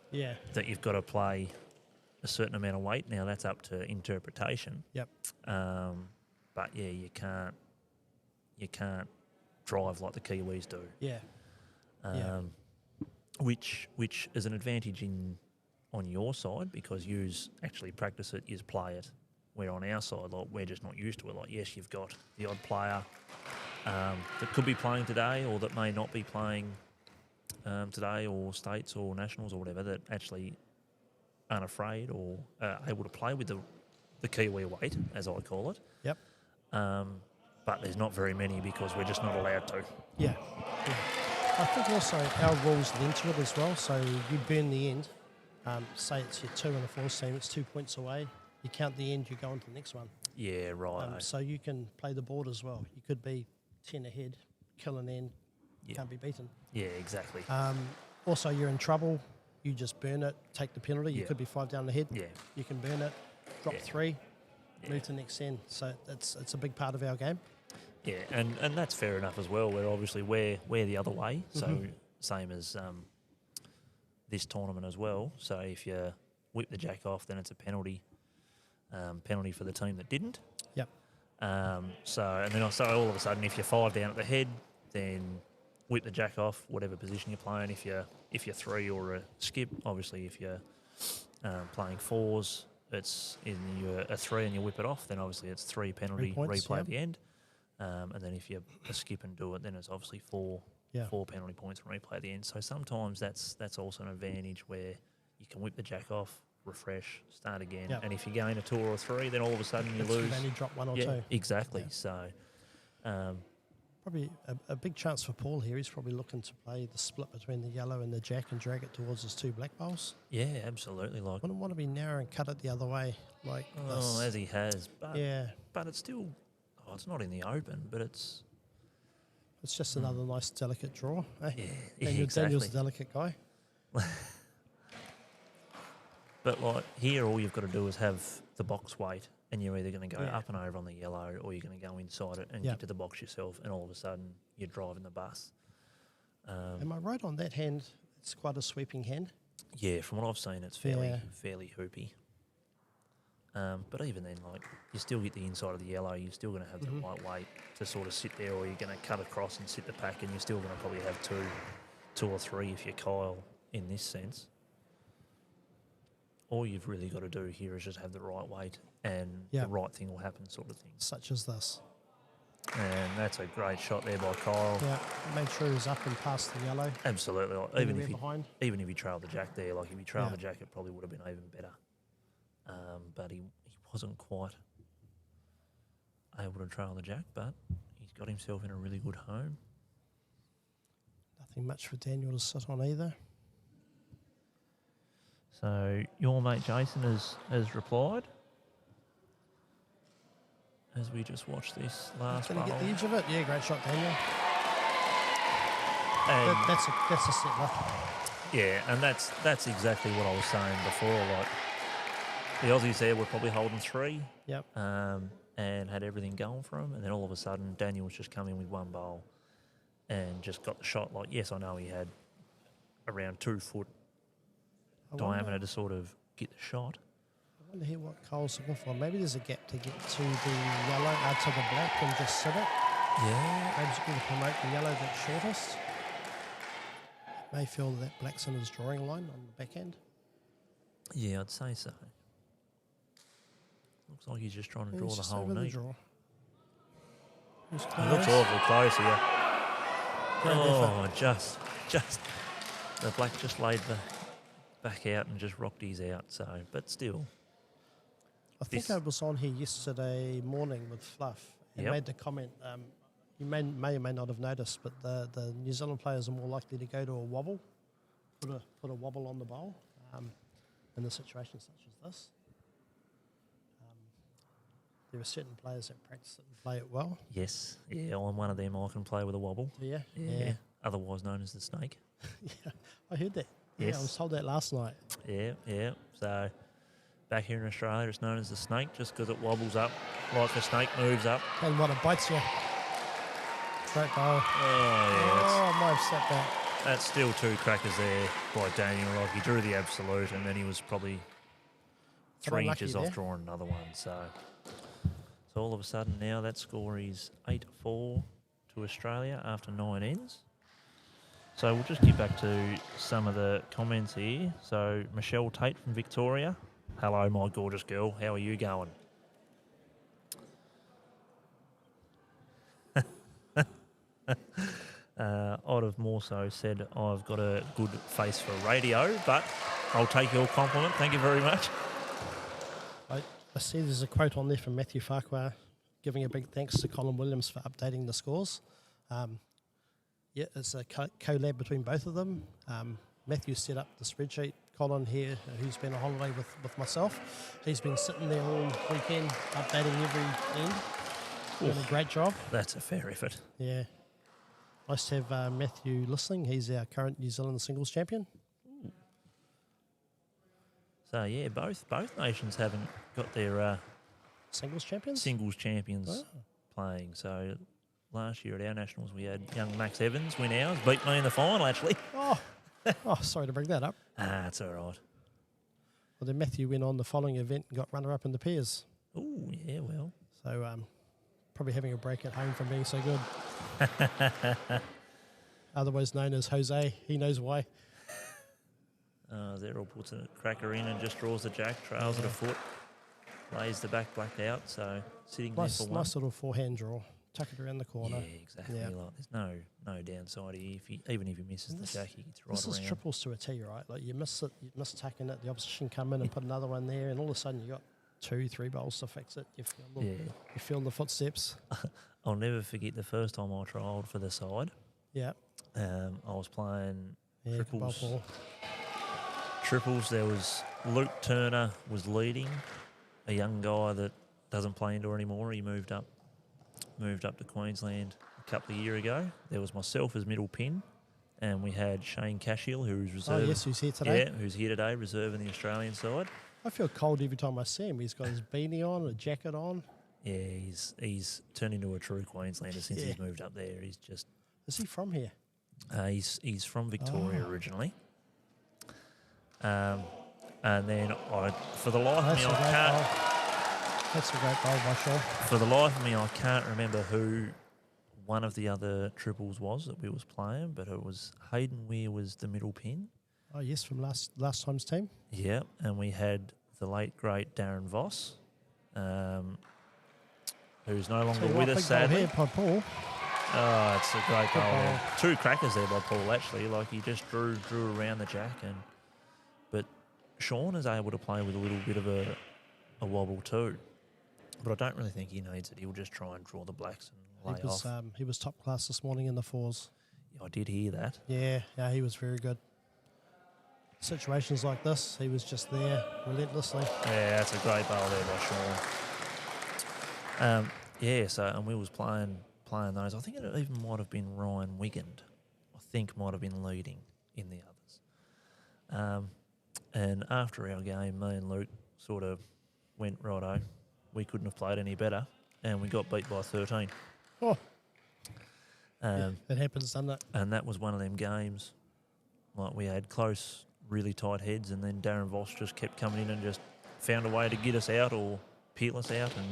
Yeah.
that you've got to play a certain amount of weight. Now that's up to interpretation.
Yep.
But yeah, you can't drive like the Kiwis do.
Yeah.
Which is an advantage on your side because yous actually practice it, yous play it. Where on our side, like we're just not used to it. Like yes, you've got the odd player that could be playing today or that may not be playing today, or states or nationals or whatever, that actually aren't afraid or able to play with the Kiwi weight, as I call it.
Yep.
But there's not very many because we're just not allowed to.
Yeah. I think also our rules lend to it as well. So you burn the end. Say it's your 2 and a 4 team, it's 2 points away. You count the end, you go on to the next one.
Yeah, right.
So you can play the board as well. You could be 10 ahead, kill an end, can't be beaten.
Yeah, exactly.
Also, you're in trouble. You just burn it, take the penalty. You
Yeah.
could be 5 down the head.
Yeah.
You can burn it, drop 3, move to the next end. So it's a big part of our game.
Yeah, and that's fair enough as well. We're obviously we're the other way, so same as this tournament as well. So if you whip the jack off, then it's a penalty for the team that didn't.
Yep.
So all of a sudden, if you're 5 down at the head, then whip the jack off, whatever position you're playing. If you're 3 or a skip, obviously if you're playing 4s, it's you're a 3 and you whip it off, then obviously it's 3 penalty,
3 points,
replay
yeah.
at the end. And then if you skip and do it, then it's obviously 4 penalty points and replay at the end. So sometimes that's also an advantage where you can whip the jack off, refresh, start again.
Yep.
And if you gain a 2 or a 3, then all of a sudden you
It's
lose.
only drop 1 or
Yeah,
2.
exactly.
Yeah.
So,
Probably a big chance for Paul here. He's probably looking to play the split between the yellow and the jack and drag it towards his 2 black bowls.
Yeah, absolutely. Like,
Wouldn't want to be narrow and cut it the other way like
oh,
this.
as he has. But,
Yeah,
but it's still, it's not in the open, but it's,
it's just another nice delicate draw. Eh?
yeah,
Daniel's
exactly.
a delicate guy.
But like here, all you've got to do is have the box weight, and you're either going to go
Yeah.
up and over on the yellow, or you're going to go inside it and
Yeah.
get to the box yourself, and all of a sudden you're driving the bus.
Am I right on that hand? It's quite a sweeping hand.
Yeah, from what I've seen, it's
Yeah.
fairly hoopy. But even then, like, you still get the inside of the yellow, you're still going to have the right weight to sort of sit there, or you're going to cut across and sit the pack, and you're still going to probably have two or three if you're Kyle in this sense. All you've really got to do here is just have the right weight, and
Yeah.
the right thing will happen, sort of thing.
Such as this.
And that's a great shot there by Kyle.
Yeah, made sure he was up and past the yellow.
Absolutely. Like,
Anywhere behind.
even if he trailed the jack there, like if he trailed
Yeah.
the jack, it probably would have been even better. But he wasn't quite able to trail the jack, but he's got himself in a really good home.
Nothing much for Daniel to sit on either.
So your mate Jason has replied as we just watched this last
Going to
bowl.
get the edge of it. Yeah, great shot, Daniel.
And
That's a settler.
yeah, and that's exactly what I was saying before. Like the Aussies there were probably holding 3.
Yep.
And had everything going for him, and then all of a sudden Daniel was just coming with 1 bowl and just got the shot. Like, yes, I know he had around 2 foot diameter to sort of get the shot.
I wonder here what Cole's looking for. Maybe there's a gap to get to the yellow, to the black, and just sit it.
Yeah.
Maybe he's going to promote the yellow that's shortest. May feel that black's in his drawing line on the back end.
Yeah, I'd say so. Looks like he's just trying to draw
He's
the
just
whole
over the
knee.
draw. He's
It
close.
looks awfully close here.
Great
Oh, just the black just laid the back out and just rocked his out. So, but still,
I think
this-
I was on here yesterday morning with Fluff and
Yep.
made the comment. You may or may not have noticed, but the New Zealand players are more likely to go to a wobble, put a wobble on the bowl in a situation such as this. There are certain players that practice it and play it well.
yes, yeah, I'm one of them. I can play with a wobble.
Yeah,
Yeah, otherwise known as the snake.
yeah. I heard that. Yeah,
Yes.
I was told that last night.
Yeah. So back here in Australia, it's known as the snake just because it wobbles up like a snake moves up.
And what, it bites you. Great bowl.
Oh,
I might have set that.
yeah, that's still 2 crackers there by Daniel. Like, he drew the absolute, and then he was probably 3
unlucky
inches
there.
off drawing another one. So all of a sudden now that score is 8-4 to Australia after 9 ends. So we'll just get back to some of the comments here. So Michelle Tate from Victoria. Hello, my gorgeous girl. How are you going? I'd have more so said I've got a good face for radio, but I'll take your compliment. Thank you very much.
I see there's a quote on there from Matthew Farquhar giving a big thanks to Colin Williams for updating the scores. Yeah, it's a collab between both of them. Matthew set up the spreadsheet. Colin here, who's been on holiday with myself, he's been sitting there all weekend updating every end. Doing a great job.
That's a fair effort.
Yeah. Nice to have Matthew listening. He's our current New Zealand singles champion.
So yeah, both nations haven't got their
Singles champions?
singles champions playing. So last year at our nationals, we had young Max Evans win ours, beat me in the final actually.
Oh, sorry to bring that up.
That's all right.
Well, then Matthew went on the following event and got runner-up in the pairs.
Oh yeah, well.
So probably having a break at home from being so good. Otherwise known as Jose. He knows why.
Zerrell puts a cracker in and just draws the jack, trails it a foot, lays the back black out, so sitting there for one.
Nice little forehand draw. Tuck it around the corner.
Yeah, exactly.
Yeah.
Like, there's no downside here. Even if he misses the jack, he gets right
This
around.
is triples to a T, right? Like you miss it, you miss tucking it, the opposition come in and put another one there, and all of a sudden you got 2-3 bowls to fix it. You feel the footsteps.
I'll never forget the first time I trialled for the side.
Yeah.
I was playing
Yeah, good bowl,
triples.
Paul.
Triples. There was Luke Turner was leading, a young guy that doesn't play indoor anymore. He moved up to Queensland a couple of years ago. There was myself as middle pin, and we had Shane Cashill, who's reserve.
Oh, yes, who's here today.
Yeah, who's here today, reserving the Australian side.
I feel cold every time I see him. He's got his beanie on, a jacket on.
Yeah, he's turned into a true Queenslander since he's moved up there. He's just.
Is he from here?
He's from Victoria
Oh.
originally. And then for the life of
That's
me,
a
I
great
can't.
bowl. That's a great bowl by Sean.
For the life of me, I can't remember who one of the other triples was that we was playing, but it was Hayden Weir was the middle pin.
Oh, yes, from last time's team.
Yeah, and we had the late great Darren Voss, who's no longer with us, sadly.
Here, by Paul.
Oh, it's a great
Good
goal.
bowl.
There. 2 crackers there by Paul, actually. Like, he just drew around the jack. But Sean is able to play with a little bit of a wobble too. But I don't really think he needs it. He'll just try and draw the blacks and lay off.
He was top class this morning in the fours.
I did hear that.
Yeah, he was very good. Situations like this, he was just there relentlessly.
Yeah, that's a great bowl there by Sean. And we was playing those. I think it even might have been Ryan Wigand. I think might have been leading in the others. And after our game, me and Luke sort of went, righto, we couldn't have played any better, and we got beat by 13.
Oh, it happens, doesn't it?
And that was one of them games, like we had close, really tight heads, and then Darren Voss just kept coming in and just found a way to get us out or peel us out, and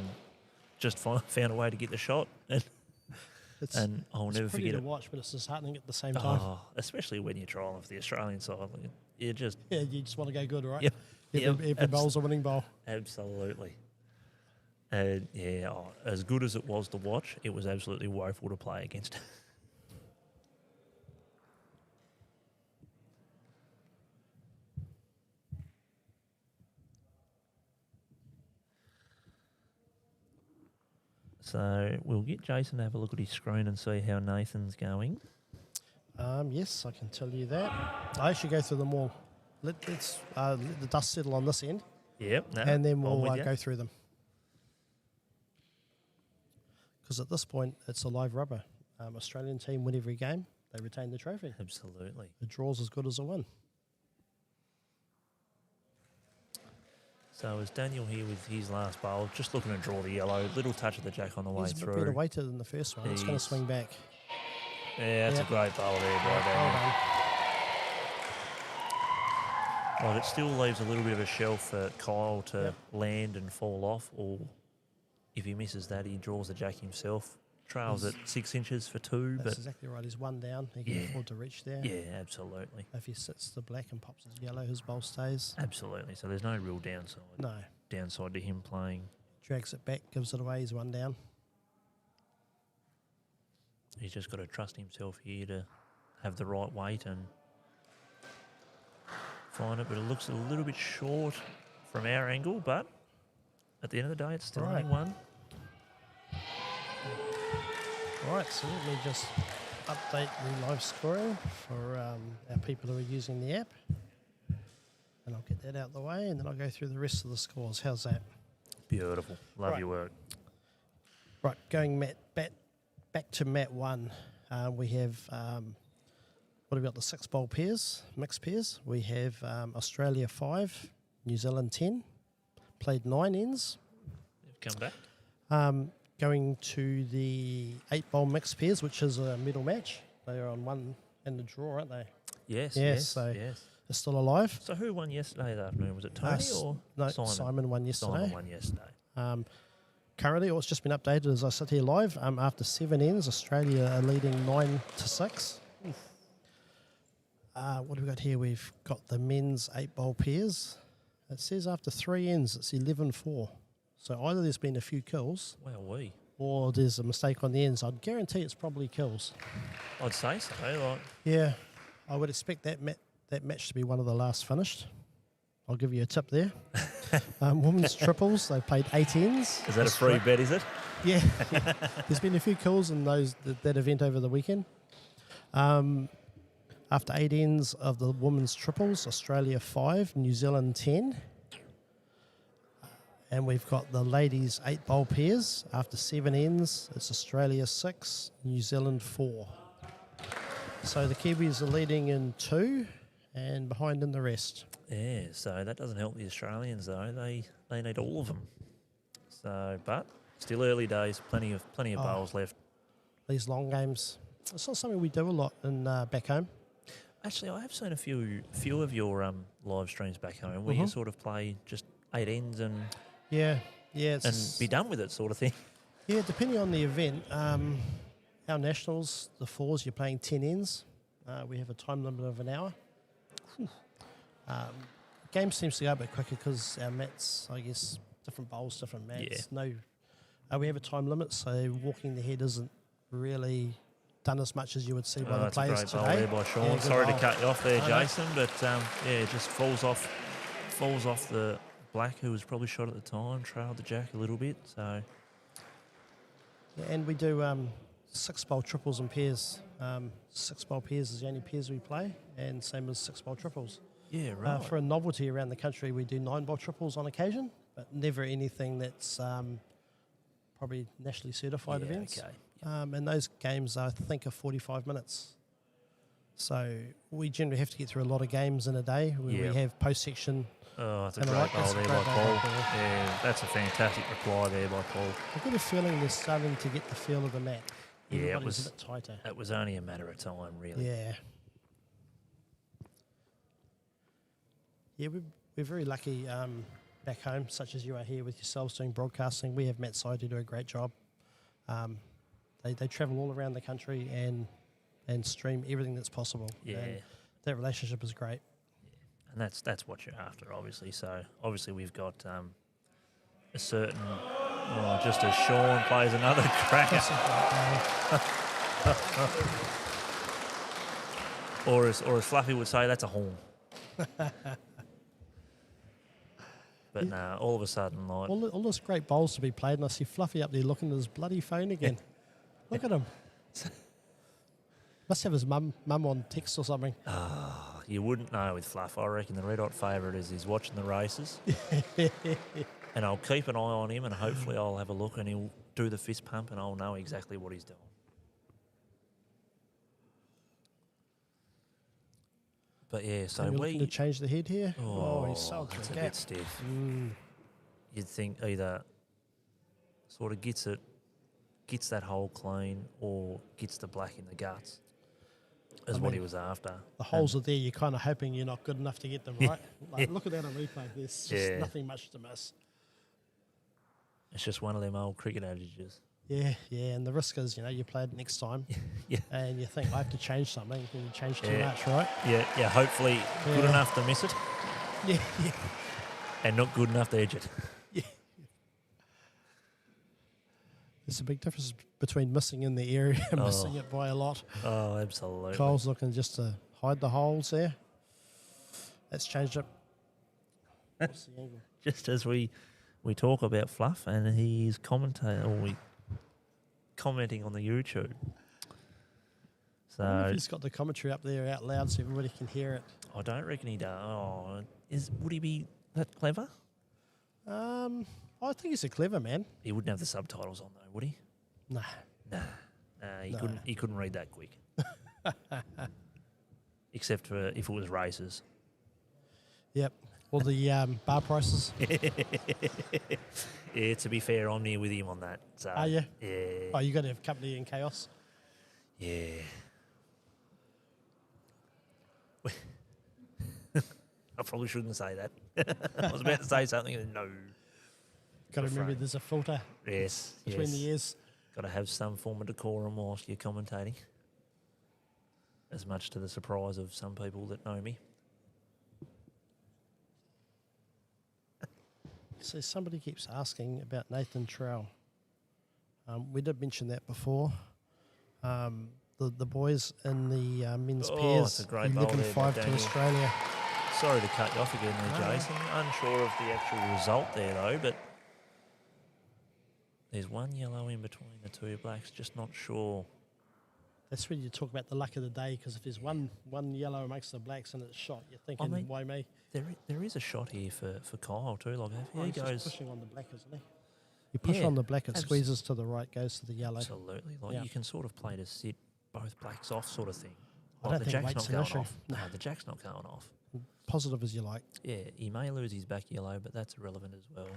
just found a way to get the shot. And I'll never forget
to
it.
watch, but it's disheartening at the same time.
Oh, especially when you're trialling for the Australian side. Like, you just...
Yeah, you just want to go good, right?
Yep.
Every bowl's a winning bowl.
Absolutely. As good as it was to watch, it was absolutely woeful to play against. So we'll get Jason to have a look at his screen and see how Nathan's going.
Yes, I can tell you that. I actually go through them all. Let's let the dust settle on this end,
Yep. No,
and then
I'm
we'll
with you.
go through them. Because at this point, it's a live rubber. Australian team win every game. They retain the trophy.
Absolutely.
A draw's as good as a win.
So is Daniel here with his last bowl, just looking to draw the yellow, little touch of the jack on the way
He's a bit
through.
better weighted than the first one. It's going to swing back.
Yeah, that's a great bowl there, by
Well
Daniel.
done.
Like, it still leaves a little bit of a shelf for Kyle to land and fall off, or if he misses that, he draws the jack himself. Trails at 6 inches for 2,
That's
but
exactly right. He's one down. He can afford to reach there.
yeah, absolutely.
If he sits the black and pops his yellow, his bowl stays.
Absolutely. So there's no real downside.
No.
Downside to him playing.
Drags it back, gives it away. He's one down.
He's just got to trust himself here to have the right weight and find it. But it looks a little bit short from our angle, but at the end of the day, it's still only one.
All right, so let me just update the live scoring for our people who are using the app. And I'll get that out of the way, and then I'll go through the rest of the scores. How's that?
Beautiful. Love
Right.
your work.
Right, going back to mat 1. We have, what have we got, the 6 bowl pairs, mixed pairs. We have Australia 5, New Zealand 10, played 9 ends.
You've come back.
Going to the 8 bowl mixed pairs, which is a medal match. They are on one in the draw, aren't they?
Yes,
Yeah,
yes,
so
yes.
they're still alive.
So who won yesterday afternoon? Was it Tony or
No,
Simon?
Simon won yesterday.
Simon won yesterday.
Currently, it's just been updated as I sit here live. After 7 ends, Australia are leading 9-6. What have we got here? We've got the men's 8 bowl pairs. It says after 3 ends, it's 11-4. So either there's been a few kills, or there's a mistake on the ends. I'd guarantee it's probably kills.
I'd say so. Like,
Yeah, I would expect that match to be one of the last finished. I'll give you a tip there. Women's triples, they played 18s.
Is that a free bet, is it?
Yeah. There's been a few calls in that event over the weekend. After 8 ends of the women's triples, Australia 5, New Zealand 10. And we've got the ladies' 8 bowl pairs. After 7 ends, it's Australia 6, New Zealand 4. So the Kiwis are leading in 2 and behind in the rest.
Yeah, so that doesn't help the Australians though. They need all of them. So, but still early days. Plenty of bowls left.
These long games, it's not something we do a lot in back home.
Actually, I have seen a few of your live streams back home where you sort of play just 8 ends and
it's
be done with it, sort of thing.
Yeah, depending on the event. Our nationals, the 4s, you're playing 10 ends. We have a time limit of an hour. Game seems to go a bit quicker because our mats, I guess, different bowls, different mats.
Yeah.
We have a time limit, so walking the head isn't really done as much as you would see by the
That's a
players
great
today.
bowl there by Sean.
Yeah, good
Sorry to
bowl.
cut you off there,
I know.
Jason, but it just falls off the black who was probably shot at the time, trailed the jack a little bit. So
Yeah, and we do 6 bowl triples and pairs. 6 bowl pairs is the only pairs we play, and same as 6 bowl triples.
yeah, right.
For a novelty around the country, we do 9 bowl triples on occasion, but never anything that's probably nationally certified events.
Okay.
And those games, I think, are 45 minutes. So we generally have to get through a lot of games in a day where
Yep.
we have post-section.
Oh, that's a
And I
great
like-
bowl
that's a
there
great
by
bowl
Paul.
by Paul.
Yeah, that's a fantastic reply there by Paul.
I've got a feeling they're starting to get the feel of the mat.
Yeah, it
Everybody's
was-
a bit tighter.
It was only a matter of time, really.
Yeah. Yeah, we're very lucky back home, such as you are here with yourselves doing broadcasting. We have Matt Side who do a great job. They travel all around the country and stream everything that's possible.
Yeah.
And that relationship is great.
And that's what you're after, obviously. So obviously we've got a certain, just as Sean plays another cracker,
That's a great goal.
or as Fluffy would say, that's a horn. But nah, all of a sudden, like,
All this great bowls to be played, and I see Fluffy up there looking at his bloody phone again. Look at him. Must have his mum on text or something.
you wouldn't know with Fluff. I reckon the red hot favourite is he's watching the races. And I'll keep an eye on him, and hopefully I'll have a look, and he'll do the fist pump, and I'll know exactly what he's doing. But yeah, so
Are you looking to change the head here? He's so
that's
through
a
a
bit
gap.
stiff. You'd think either sort of gets that hole clean or gets the black in the guts is what he was after.
The holes are there. You're kind of hoping you're not good enough to get them right. Look at that on replay. There's just nothing much to miss.
It's just one of them old cricket adages.
Yeah, and the risk is, you play it next time, and you think I have to change something, and you change too much, right?
Yeah. Hopefully, good enough to miss it,
Yeah.
and not good enough to edge it.
There's a big difference between missing in the area and missing it by a lot.
Oh, absolutely.
Cole's looking just to hide the holes there. That's changed it. What's the angle?
Just as we talk about Fluff, and he's commenting on the YouTube.
I wonder
So
if he's got the commentary up there out loud so everybody can hear it.
I don't reckon he does. Oh, would he be that clever?
I think he's a clever man.
He wouldn't have the subtitles on though, would he?
Nah.
He couldn't read that quick. Except for if it was races.
Yep. Or the bar prices.
Yeah, to be fair, I'm near with him on that. So,
Are you?
Yeah.
Oh, you got to have company in chaos.
Yeah. I probably shouldn't say that. I was about to say something and no.
Got to remember
Refrain.
there's a filter
Yes.
between the ears.
Got to have some form of decorum whilst you're commentating. As much to the surprise of some people that know me.
So somebody keeps asking about Nathan Trowell. We did mention that before. The boys in the men's
Oh,
pairs,
it's a great bowl there by
11-5 to
Daniel.
Australia.
sorry to cut you off again there,
No.
Jason. Unsure of the actual result there, though, but there's one yellow in between the two blacks. Just not sure.
That's when you talk about the luck of the day, because if there's one yellow amongst the blacks and it's shot, you're thinking, why me?
There is a shot here for Kyle, too. Like,
Oh,
he
he's
goes...
just pushing on the black, isn't he? You push
Yeah,
on the black, it squeezes to the right, goes to the yellow.
Absolutely. Like,
Yeah.
you can sort of play to sit both blacks off sort of thing.
I
Like,
don't
the
think
jack's
weight's
not
an
going
issue.
off. No, the jack's not going off.
Positive as you like.
Yeah, he may lose his back yellow, but that's irrelevant as well.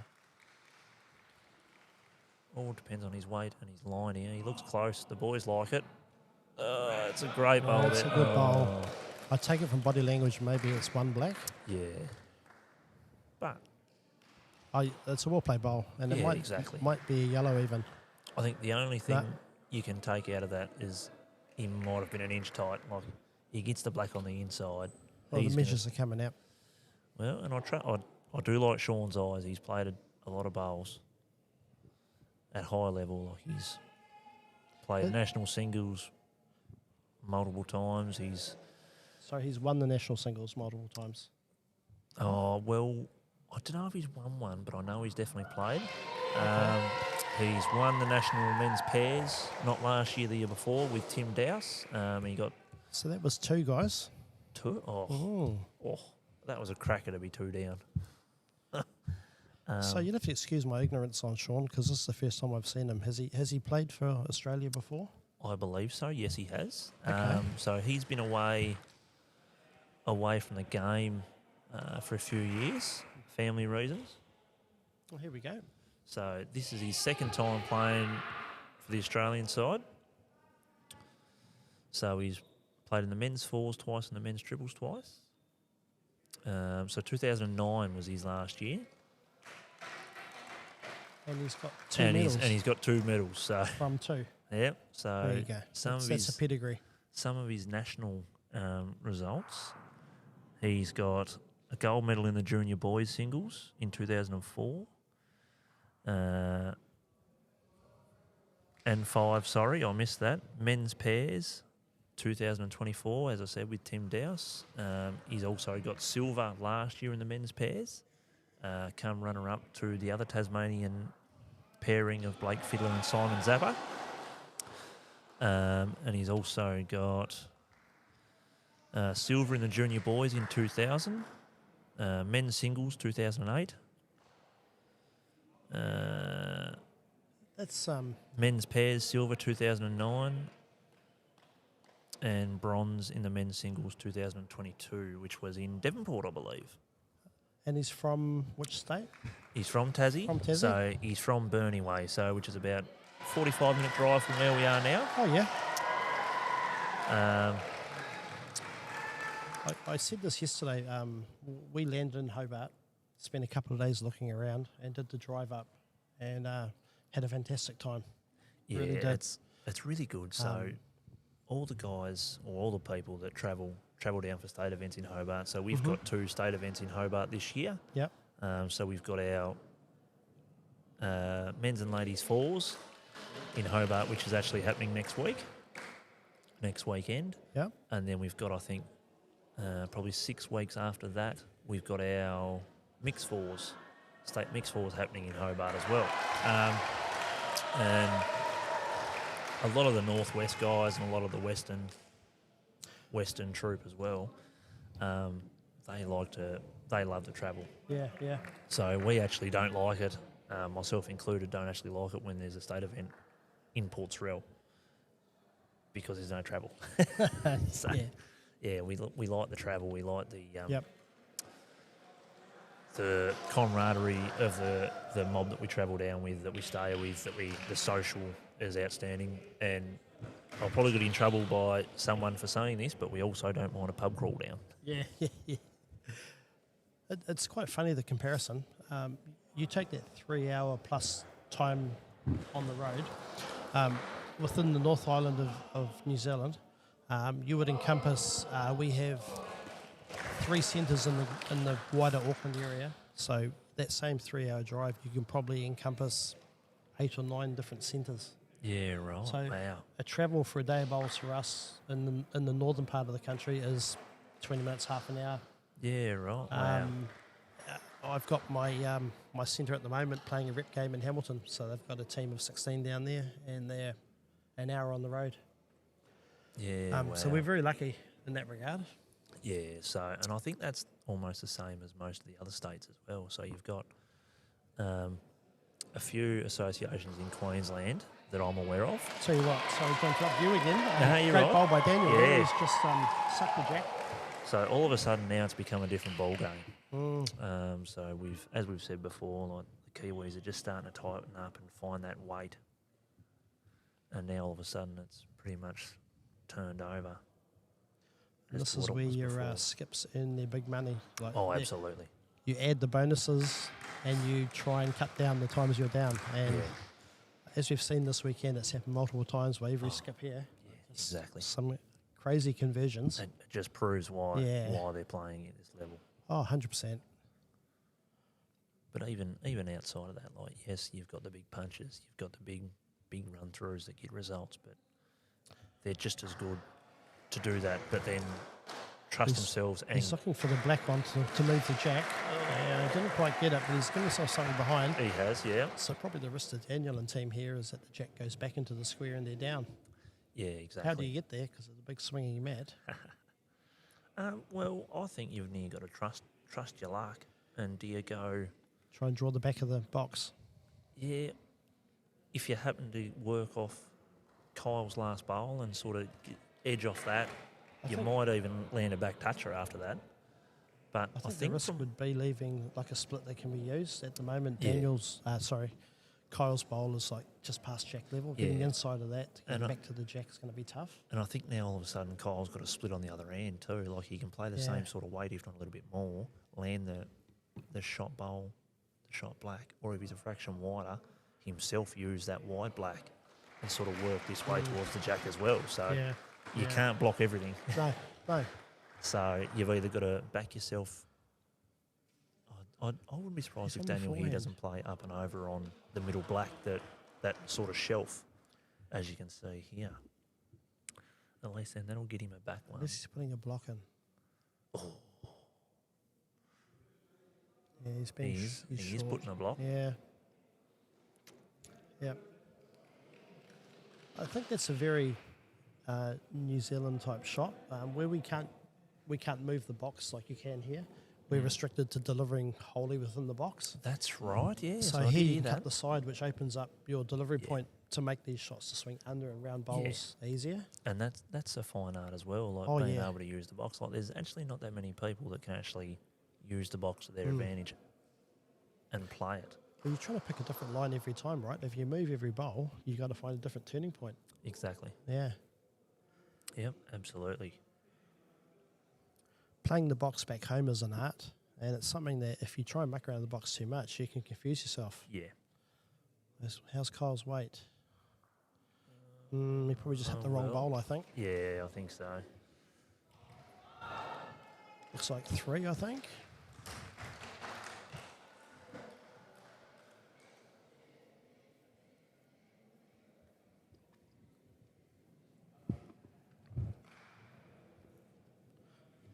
All depends on his weight and his line here. He looks close. The boys like it. It's a great bowl.
It's a
there.
good bowl. I take it from body language, maybe it's one black.
Yeah. But
It's a well-played bowl, and it
Yeah,
might
exactly.
might be a yellow even.
I think the only thing
No.
you can take out of that is he might have been an inch tight. Like, he gets the black on the inside.
Well,
He's
the
gonna-
measures are coming out.
Well, and I do like Sean's eyes. He's played a lot of bowls at high level. Like, he's played
But-
national singles multiple times. He's
He's won the national singles multiple times.
well, I don't know if he's won one, but I know he's definitely played. He's won the national men's pairs, not last year, the year before, with Tim Dowse. He got
So that was two guys.
two. That was a cracker to be two down.
So you'd have to excuse my ignorance on Sean, because this is the first time I've seen him. Has he played for Australia before?
I believe so. Yes, he has.
Okay.
So he's been away from the game for a few years, family reasons.
Well, here we go.
So this is his second time playing for the Australian side. So he's played in the men's fours twice and the men's triples twice. So 2009 was his last year.
And he's got two
And
medals
he's got two medals. So
from two.
yep. So
There you go. That's a pedigree.
some of his national results. He's got a gold medal in the junior boys singles in 2004. And five, sorry, I missed that. Men's pairs, 2024, as I said, with Tim Dowse. He's also got silver last year in the men's pairs. Come runner-up to the other Tasmanian pairing of Blake Fiddler and Simon Zappa. And he's also got silver in the junior boys in 2000, men's singles 2008,
That's
men's pairs silver 2009, and bronze in the men's singles 2022, which was in Devonport, I believe.
and he's from which state?
He's from Tassie,
From Tassie?
so he's from Burnie Way, which is about 45-minute drive from where we are now.
Oh yeah.
Um,
I said this yesterday. We landed in Hobart, spent a couple of days looking around, and did the drive up, and had a fantastic time.
Yeah,
Really did.
it's really good. So all the guys or all the people that travel down for state events in Hobart. So we've got two state events in Hobart this year.
Yep.
So we've got our men's and ladies fours in Hobart, which is actually happening next weekend.
Yep.
And then we've got, I think, probably 6 weeks after that, we've got our mixed fours, state mixed fours happening in Hobart as well. And a lot of the northwest guys and a lot of the western troop as well, they love to travel.
Yeah. Yeah.
So we actually don't like it, myself included, don't actually like it when there's a state event in Port Sorell because there's no travel. So, yeah, we like the travel. We like the
Yep.
the camaraderie of the mob that we travel down with, that we stay with, the social is outstanding. And I'll probably get in trouble by someone for saying this, but we also don't mind a pub crawl down.
Yeah. It's quite funny, the comparison. You take that 3 hour plus time on the road within the North Island of New Zealand. You would encompass. We have 3 centres in the wider Auckland area. So that same 3 hour drive, you can probably encompass 8 or 9 different centres.
Yeah, right.
So
wow.
a travel for a day of bowls for us in the northern part of the country is 20 minutes, half an hour.
Yeah, right. Wow.
I've got my centre at the moment playing a rep game in Hamilton, so they've got a team of 16 down there, and they're an hour on the road.
Yeah, wow.
So we're very lucky in that regard.
Yeah, so, and I think that's almost the same as most of the other states as well. So you've got a few associations in Queensland that I'm aware of.
Tell you what, sorry to interrupt you again.
No, you're
great
right.
bowl by Daniel.
Yeah.
He's just sucked the jack.
So all of a sudden now it's become a different ball game. So as we've said before, like the Kiwis are just starting to tighten up and find that weight, and now all of a sudden it's pretty much turned over.
And this is where your skips earn their big money. Like
Absolutely.
You add the bonuses and you try and cut down the times you're down. And as we've seen this weekend, it's happened multiple times where every skip here.
Yeah, exactly.
Some crazy conversions.
It just proves why they're playing at this level.
Oh, 100%.
But even outside of that, like, yes, you've got the big punches, you've got the big run-throughs that get results, but they're just as good to do that, but then trust themselves. And
he's looking for the black one to move the jack. Didn't quite get it, but he's given himself something behind.
He has, yeah.
So probably the risk of Daniel and team here is that the jack goes back into the square and they're down.
Yeah, exactly.
How do you get there? Because of the big swinging mat.
Well, I think you've nearly got to trust your luck. And do you go...
Try and draw the back of the box.
Yeah. If you happen to work off Kyle's last bowl and sort of edge off that, you might even land a back toucher after that. But
I think the risk would be leaving like a split that can be used. At the moment, Kyle's bowl is like just past jack level. Getting inside of that to get back to the jack is going to be tough.
And I think now all of a sudden Kyle's got a split on the other end too. Like he can play the same sort of weight, if not a little bit more, land the shot bowl, the shot black, or if he's a fraction wider, himself use that wide black and sort of work this way towards the jack as well. So you can't block everything.
No.
So you've either got to back yourself. I wouldn't be surprised if Daniel here doesn't play up and over on the middle black, that sort of shelf, as you can see here. At least then that'll get him a back one.
This is putting a block in. Oh. Yeah, he's
putting a block.
Yeah. Yep. I think that's a very New Zealand type shot where we can't move the box like you can here. We're restricted to delivering wholly within the box.
That's right, yeah.
So here you cut the side, which opens up your delivery point to make these shots to swing under and round bowls easier.
And that's a fine art as well, like being able to use the box. Like there's actually not that many people that can actually use the box to their advantage and play it.
Well, you're trying to pick a different line every time, right? If you move every bowl, you got to find a different turning point.
Exactly.
Yeah.
Yep, absolutely.
Playing the box back home is an art, and it's something that if you try and muck around the box too much, you can confuse yourself.
Yeah.
How's Kyle's weight? He probably just hit the wrong bowl, I think.
Yeah, I think so.
Looks like 3, I think.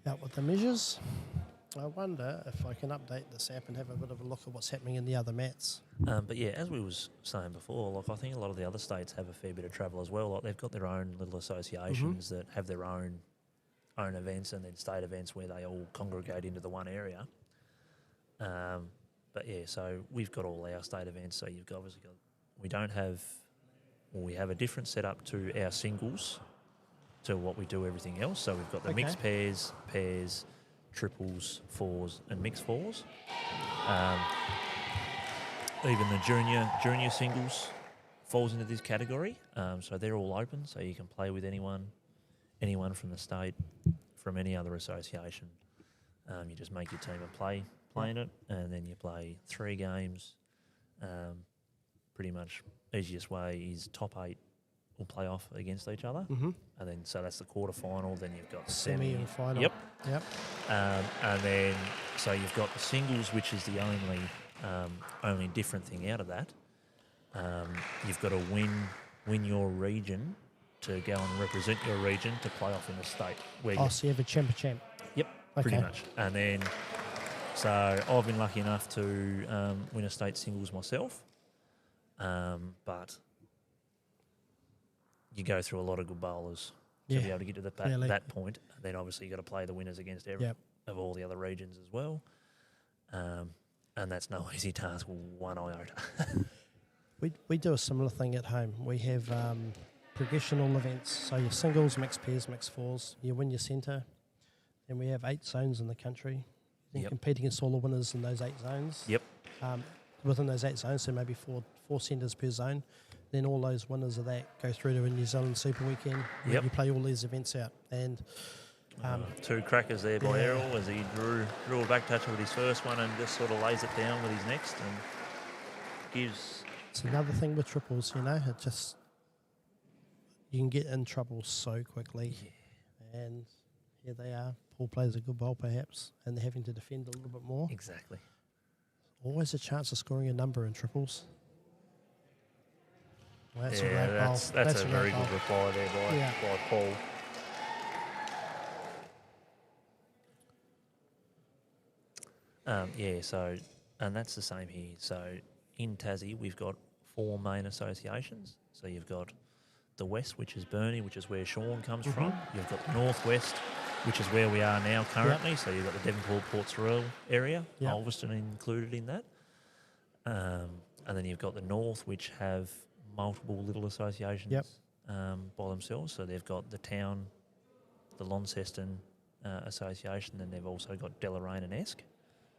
Out with the measures. I wonder if I can update this app and have a bit of a look at what's happening in the other mats.
But yeah, as we was saying before, like I think a lot of the other states have a fair bit of travel as well. Like they've got their own little associations that have their own events and then state events where they all congregate into the one area. But yeah, so we've got all our state events. So you've obviously got we have a different setup to our singles to what we do everything else. So we've got the mixed pairs, triples, fours, and mixed fours. Even the junior singles falls into this category. So they're all open, so you can play with anyone from the state, from any other association. You just make your team and play in it, and then you play 3 games. Pretty much easiest way is top 8 will play off against each other, and then so that's the quarterfinal. Then you've got
semi and final.
Yep.
And
then so you've got the singles, which is the only different thing out of that. You've got to win your region to go and represent your region to play off in the state.
So you have a champ.
Yep. pretty
Okay.
much. And then, so I've been lucky enough to win a state singles myself, but you go through a lot of good bowlers to
Yeah,
be able to get to
clearly.
that point. And then obviously you got to play the winners against
Yep.
of all the other regions as well. And that's no easy task, one iota.
We do a similar thing at home. We have progressional events. So your singles, mixed pairs, mixed fours. You win your centre. And we have 8 zones in the country. You
Yep.
compete against all the winners in those 8 zones.
Yep.
Within those 8 zones, so maybe four centres per zone. Then all those winners of that go through to a New Zealand Super Weekend. Where
Yep.
you play all these events out. And
2 crackers there by
yeah.
Errol as he drew a back touch with his first one and just sort of lays it down with his next and gives.
it's another thing with triples, you know. It just, you can get in trouble so quickly.
Yeah.
And here they are. Paul plays a good bowl perhaps, and they're having to defend a little bit more.
Exactly.
Always a chance of scoring a number in triples. Well, that's a
Yeah,
great bowl.
that's a
great
very
bowl.
good reply there by Paul. And that's the same here. So in Tassie, we've got 4 main associations. So you've got the West, which is Burnie, which is where Sean comes from. You've got the Northwest, which is where we are now currently. So you've got the Devonport, Port Sorell area,
Yep.
Ulverston included in that. And then you've got the North, which have multiple little associations
Yep.
by themselves. So they've got the town, the Launceston Association, and they've also got Deloraine and Esk.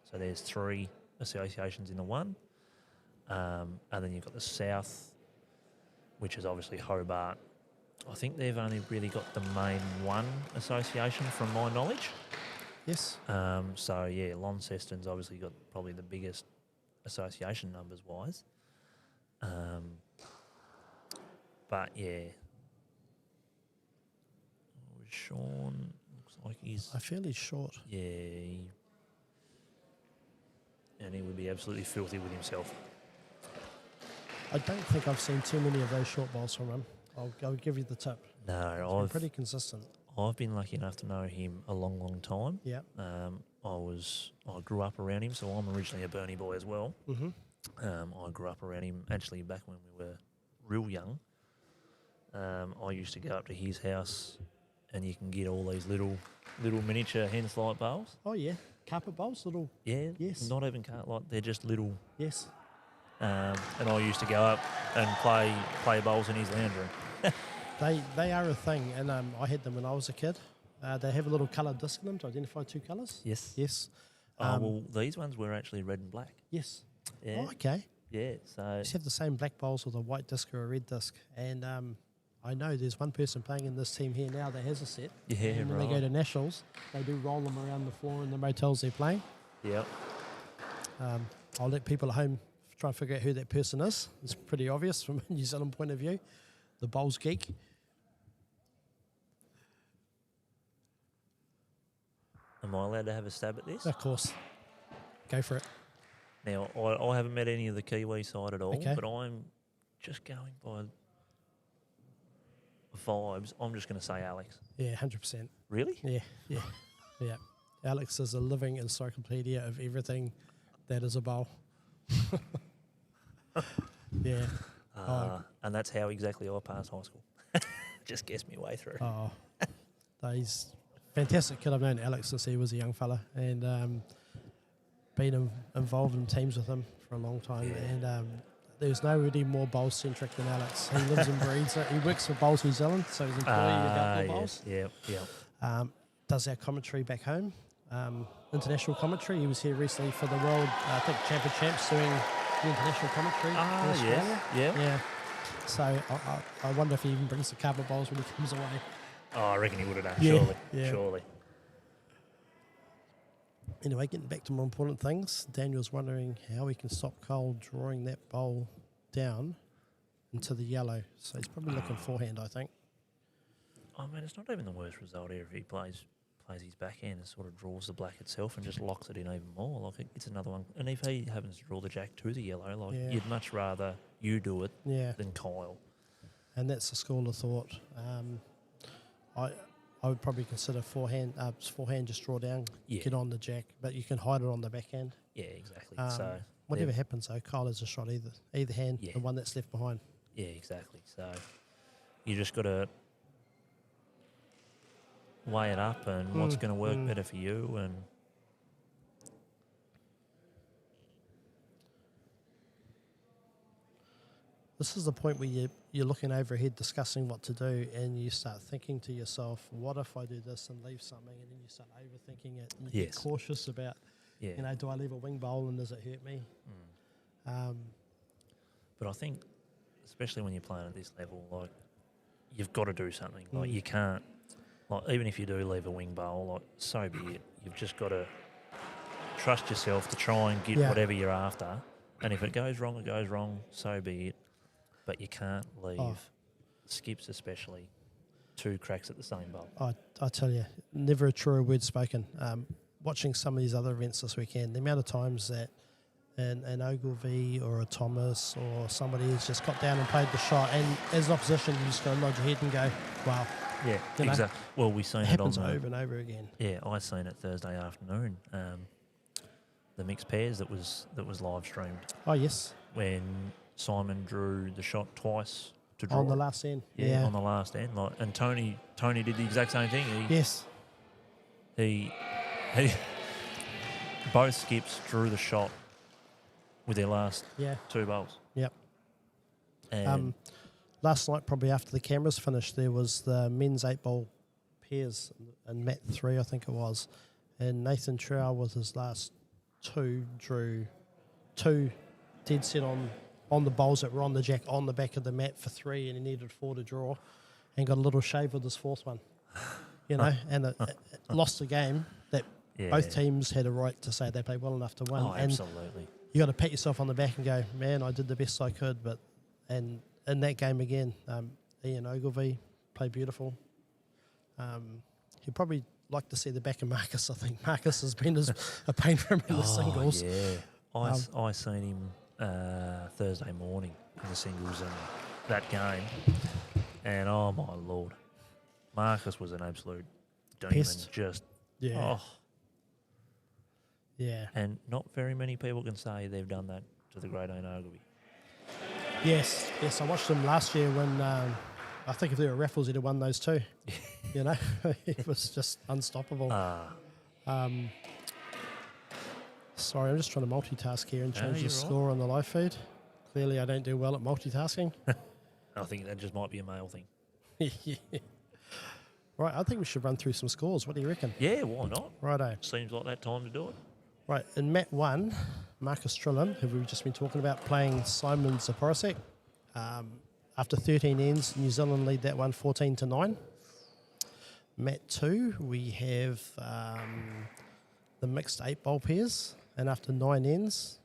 So there's 3 associations in the one. And then you've got the South, which is obviously Hobart. I think they've only really got the main one association from my knowledge.
Yes.
So, yeah, Launceston's obviously got probably the biggest association numbers-wise. But, yeah. Sean looks like he's...
I feel he's short.
Yeah. And he would be absolutely filthy with himself.
I don't think I've seen too many of those short bowls from him. I'll give you the tip.
No,
He's been pretty consistent.
I've been lucky enough to know him a long, long time.
Yeah.
I grew up around him, so I'm originally a Burnie boy as well.
Mm-hmm.
I grew up around him actually back when we were real young. I used to go up to his house, and you can get all these little miniature hen-flight bowls.
Oh, yeah. Carpet bowls, little.
Yeah,
Yes.
not even they're just little.
Yes.
And I used to go up and play bowls in his lounge room.
They are a thing, and I had them when I was a kid. They have a little coloured disc in them to identify 2 colours.
Yes.
Yes.
Well, these ones were actually red and black.
Yes.
Yeah.
Oh, okay.
Yeah. So
Just have the same black bowls with a white disc or a red disc. And I know there's one person playing in this team here now that has a set.
yeah,
And when
right.
they go to nationals, they do roll them around the floor in the motels they're playing.
Yep.
I'll let people at home try and figure out who that person is. It's pretty obvious from a New Zealand point of view. The bowls geek.
Am I allowed to have a stab at this?
Of course. Go for it.
Now, I haven't met any of the Kiwi side at all,
Okay.
but I'm just going by vibes. I'm just going to say Alex.
Yeah, 100%.
Really?
Yeah. Alex is a living encyclopedia of everything that is a bowl. Yeah.
And that's how exactly I passed high school. Just guessed me way through.
Oh, he's a fantastic kid. I've known Alex since he was a young fella, and been involved in teams with him for a long time.
Yeah.
And there's nobody more bowl-centric than Alex. He lives and breathes it. He works for Bowls New Zealand, so he's employee of Outdoor Bowls.
Yes. Yep.
Does our commentary back home, international commentary. He was here recently for the World, I think, Champs doing the international commentary in Australia. Yeah. So I wonder if he even brings the carpet bowls when he comes away.
Oh, I reckon he would have done,
Yeah,
surely.
yeah.
Surely.
Anyway, getting back to more important things, Daniel's wondering how we can stop Cole drawing that bowl down into the yellow. So he's probably looking forehand, I think.
I mean, it's not even the worst result here if he plays his backhand and sort of draws the black itself and just locks it in even more. Like, it's another one. And if he happens to draw the jack to the yellow, like,
Yeah.
you'd much rather you do it
Yeah,
than Kyle.
and that's the school of thought. I would probably consider forehand, just draw down,
Yeah.
get on the jack, but you can hide it on the backhand.
Yeah, exactly.
Whatever
they've-
happens, though, Kyle has a shot either hand,
Yeah.
the one that's left behind.
Yeah, exactly. So you just got to weigh it up and what's going to work better for you. And
this is the point where you're looking overhead discussing what to do, and you start thinking to yourself, what if I do this and leave something, and then you start overthinking it, and you get cautious about,
yeah,
do I leave a wing bowl and does it hurt me?
But I think, especially when you're playing at this level, like, you've got to do something. Like, you can't, like, even if you do leave a wing bowl, like, so be it. You've just got to trust yourself to try and get whatever you're after. And if it goes wrong, it goes wrong, so be it. But you can't leave, skips especially, 2 cracks at the same bowl.
I tell you, never a truer word spoken. Watching some of these other events this weekend, the amount of times that an Ogilvy or a Thomas or somebody has just got down and played the shot, and as an opposition, you just go nod your head and go, wow.
Yeah, exactly. Well, we seen
It
it
happens
on
over and over again.
Yeah, I seen it Thursday afternoon. The mixed pairs that was live streamed
Oh, yes.
when Simon drew the shot twice to draw
On the last end.
Yeah, on the last end. Like, and Tony did the exact same thing.
Yes.
He both skips drew the shot with their last 2 bowls.
Yep.
And
Last night, probably after the cameras finished, there was the men's 8-ball pairs, and Mat 3, I think it was. And Nathan Trow with his last 2 drew 2 dead set on the bowls that were on the jack on the back of the mat for 3, and he needed 4 to draw, and got a little shave with his 4th one. And it lost the game that both teams had a right to say they played well enough to win.
Oh, absolutely.
You got to pat yourself on the back and go, man, I did the best I could. And in that game again, Ian Ogilvy played beautiful. He'd probably like to see the back of Marcus. I think Marcus has been a pain for him in the singles.
Yeah, I seen him Thursday morning in the singles and that game, and oh my Lord, Marcus was an absolute demon.
Pest.
Just
Yeah. Yeah.
And not very many people can say they've done that to the great Ian Ogilvy.
Yes. I watched him last year when I think if there were raffles, he'd have won those too. It was just unstoppable. Sorry, I'm just trying to multitask here and change the score on the live feed. Clearly, I don't do well at multitasking.
I think that just might be a male thing.
Yeah. Right, I think we should run through some scores. What do you reckon?
Yeah, why not?
Righto.
Seems like that time to do it.
Right, in Mat 1, Marcus Trillin, who we've just been talking about, playing Simon Zaporosek. After 13 ends, New Zealand lead that one 14-9. Mat 2, we have the mixed 8-bowl pairs, and after 9 ends,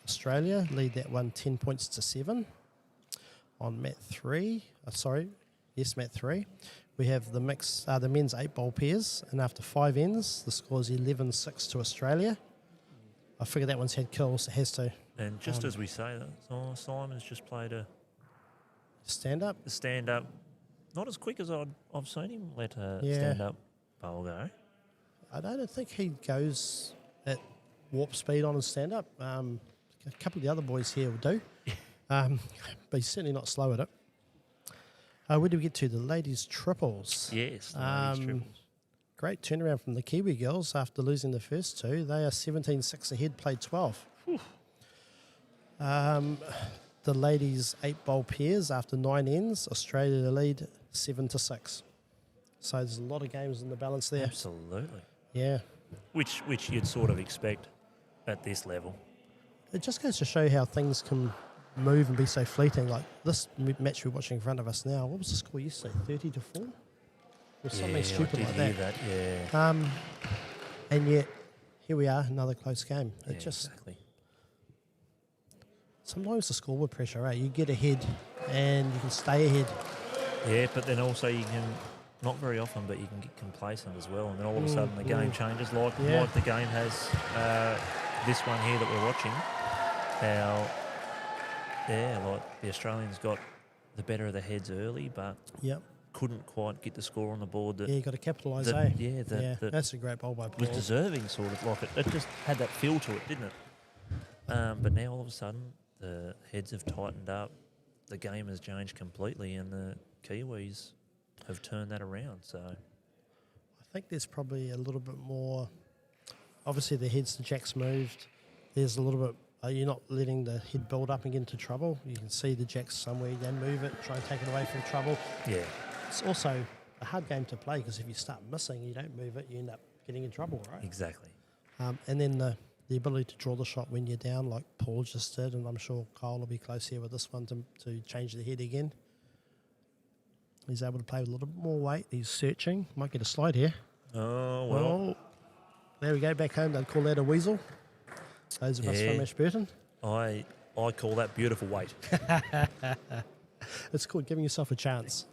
Australia lead that one 10 points to 7. On Mat 3, Mat 3, we have the men's 8-bowl pairs, and after 5 ends, the score is 11-6 to Australia. I figure that one's had kills, it has to.
And just as we say that, Simon's just played a
stand-up.
Stand-up, not as quick as I've seen him let a stand-up bowl go.
I don't think he goes at warp speed on his stand-up. A couple of the other boys here will do, but he's certainly not slow at it. Where do we get to? The ladies' triples.
Yes, the ladies' triples.
Great turnaround from the Kiwi girls after losing the first 2. They are 17-6 ahead, played 12. The ladies' 8-bowl pairs after 9 ends, Australia lead 7-6. So there's a lot of games in the balance there.
Absolutely.
Yeah.
Which you'd sort of expect at this level.
It just goes to show how things can move and be so fleeting. Like this match we're watching in front of us now, what was the score yesterday? 30-4? Or something stupid
I did
like
hear
that.
Yeah.
And yet, here we are, another close game.
Exactly.
Sometimes the scoreboard pressure, right? You get ahead and you can stay ahead.
Yeah, but then also you can, not very often, but you can get complacent as well. And then all of a sudden the game changes like the game has this one here that we're watching. How, like the Australians got the better of the heads early, but couldn't quite get the score on the board that
Yeah, you got to capitalise,
that-
eh?
yeah, that
that's a great bowl by
was
Paul.
deserving, sort of like it just had that feel to it, didn't it? But now all of a sudden the heads have tightened up, the game has changed completely, and the Kiwis have turned that around. So
I think there's probably a little bit more. Obviously, the heads, the jacks moved. There's a little bit. You're not letting the head build up and get into trouble. You can see the jacks somewhere. You then move it, try and take it away from trouble.
yeah,
It's also a hard game to play because if you start missing, you don't move it, you end up getting in trouble, right?
exactly.
And then the ability to draw the shot when you're down, like Paul just did, and I'm sure Kyle will be close here with this one to change the head again. He's able to play with a little bit more weight. He's searching. Might get a slide here.
Oh well,
Oh, there we go. Back home, they'd call that a weasel. Those of us
Yeah.
from Ashburton.
I call that beautiful weight.
It's called giving yourself a chance.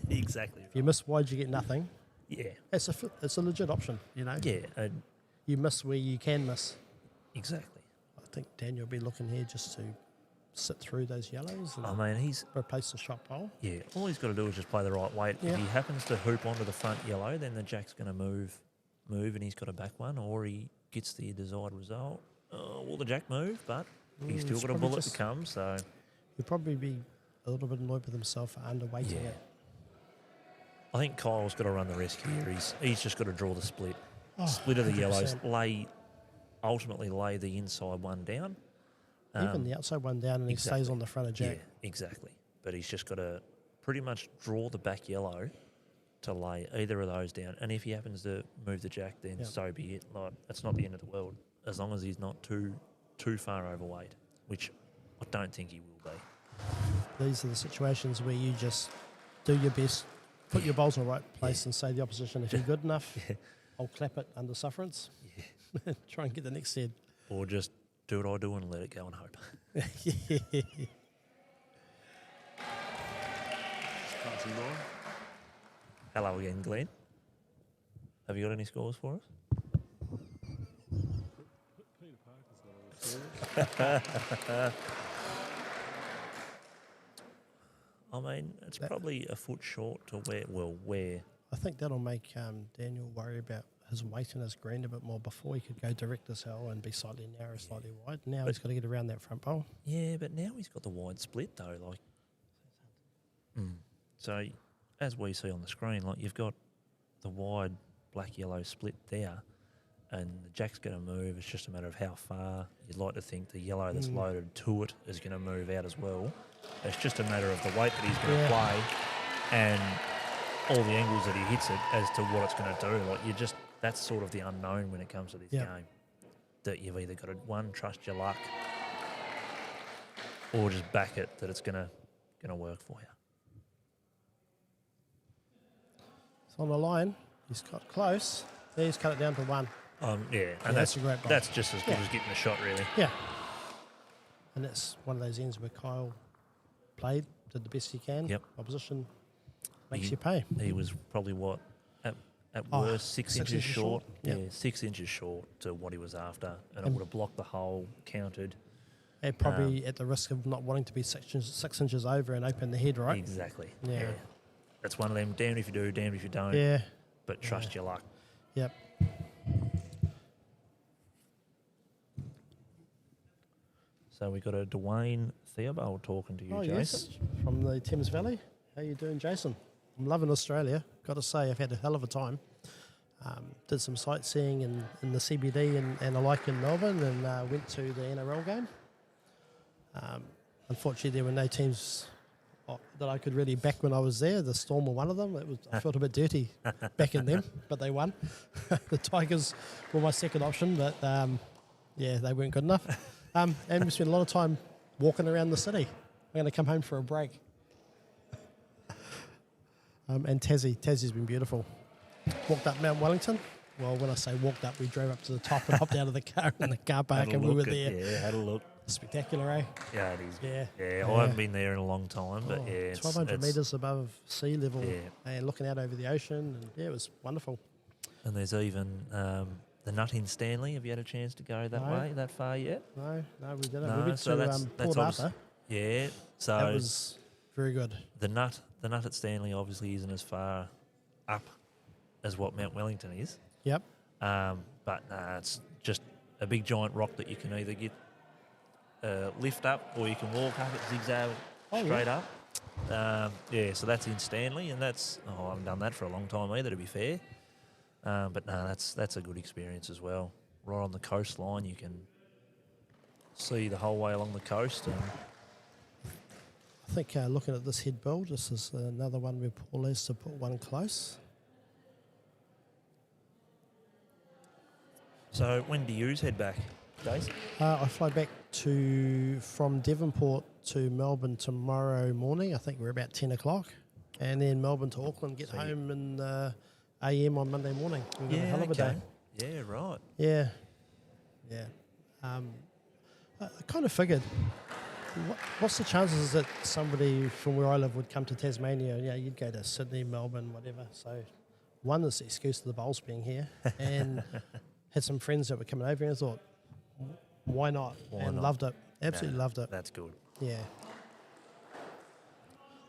Exactly.
If you miss wide, you get nothing.
Yeah,
It's a legit option, you know.
yeah, and
You miss where you can miss.
exactly.
I think Daniel will be looking here just to sit through those yellows and
I mean, he's
replace the shot pole.
yeah. All he's got to do is just play the right weight.
Yeah.
If he happens to hoop onto the front yellow, then the jack's going to move, and he's got a back one, or he gets the desired result. Will the jack move? But he's still
it's
got a
probably
bullet
just-
to come. So
He'll probably be a little bit annoyed with himself for underweighting
Yeah.
it.
I think Kyle's got to run the risk here. He's just got to draw the split.
Oh,
Split of the yellows,
100%.
ultimately lay the inside one down.
Even the outside one down and he stays
exactly.
on the front of jack.
Yeah, exactly. But he's just got to pretty much draw the back yellow to lay either of those down. And if he happens to move the jack, then
Yep.
so be it. Like, it's not the end of the world, as long as he's not too far overweight, which I don't think he will be.
These are the situations where you just do your best, put your bowls in the right place and say to the opposition, if you're good enough, I'll clap it under sufferance.
Yeah.
Try and get the next head.
Or just do what I do and let it go and hope.
Passing line.
Hello again, Glenn. Have you got any scores for us?
Peter Parker's got all the scores.
I mean, it's
That-
probably a foot short to where.
I think that'll make Daniel worry about his weight in his green a bit more. Before he could go direct as hell and be slightly narrow, slightly wide. Now he's got to get around that front bowl.
Yeah, but now he's got the wide split though. Like, so as we see on the screen, like you've got the wide black-yellow split there, and the jack's going to move. It's just a matter of how far. You'd like to think the yellow that's loaded to it is going to move out as well. It's just a matter of the weight that he's going to play and all the angles that he hits it as to what it's going to do. Like that's sort of the unknown when it comes to this
Yeah.
game. That you've either got to trust your luck, or just back it that it's going to work for you.
It's on the line. He's got close. There he's cut it down to one.
Yeah, and
that's a great bowl.
that's just as good
Yeah.
as getting a shot, really.
Yeah. And that's one of those ends where Kyle played, did the best he can.
Yep.
Opposition makes
He-
you pay.
He was probably at
Oh,
worst 6
6
inches
inches
short.
short. Yep.
Yeah, 6 inches short to what he was after, and it
And-
would have blocked the hole, counted.
And probably at the risk of not wanting to be 6 inches over and open the head, right?
Exactly.
Yeah.
That's one of them. Damned if you do, damned if you don't.
Yeah.
But trust your luck.
Yep.
So we got a Dwayne Theobald talking to you,
Oh,
Jason.
yes. From the Thames Valley. How you doing, Jason? I'm loving Australia. Got to say, I've had a hell of a time. Did some sightseeing in the CBD and alike in Melbourne, and went to the NRL game. Unfortunately, there were no teams that I could really back when I was there. The Storm were one of them. I felt a bit dirty backing them, but they won. The Tigers were my second option, but yeah, they weren't good enough. And we spent a lot of time walking around the city. I'm going to come home for a break. And Tassie's been beautiful. Walked up Mount Wellington. Well, when I say walked up, we drove up to the top and hopped out of the car in the car park,
Had a
and we were
look
there.
Yeah, had a look.
Spectacular, eh?
Yeah, it is.
Yeah.
Yeah, I haven't been there in a long time, but yeah, it's
1,200 metres above sea level,
Yeah.
and looking out over the ocean, and yeah, it was wonderful.
And there's even the Nut in Stanley. Have you had a chance to go that
No.
way, that far yet?
No, we didn't.
No,
we went
so
to
that's
Port
obvious-
Arthur.
Yeah. So
That was very good.
the Nut the nut at Stanley obviously isn't as far up as what Mount Wellington is.
Yep.
But it's just a big giant rock that you can either get lift up or you can walk up it zigzag straight up. So that's in Stanley, and I haven't done that for a long time either, to be fair. But that's a good experience as well. Right on the coastline, you can see the whole way along the coast. And
I think looking at this head build, this is another one where Paul has to put one close.
so when do you head back, Jason?
I fly back from Devonport to Melbourne tomorrow morning. I think we're about 10 o'clock. And then Melbourne to Auckland, get home in AM on Monday morning. We've got a hell of a day.
Yeah, right.
Yeah. I kind of figured, what's the chances that somebody from where I live would come to Tasmania? Yeah, you'd go to Sydney, Melbourne, whatever. So one is the excuse of the bowls being here. And had some friends that were coming over and I thought, why not? Loved it. Absolutely loved it.
That's good.
Yeah.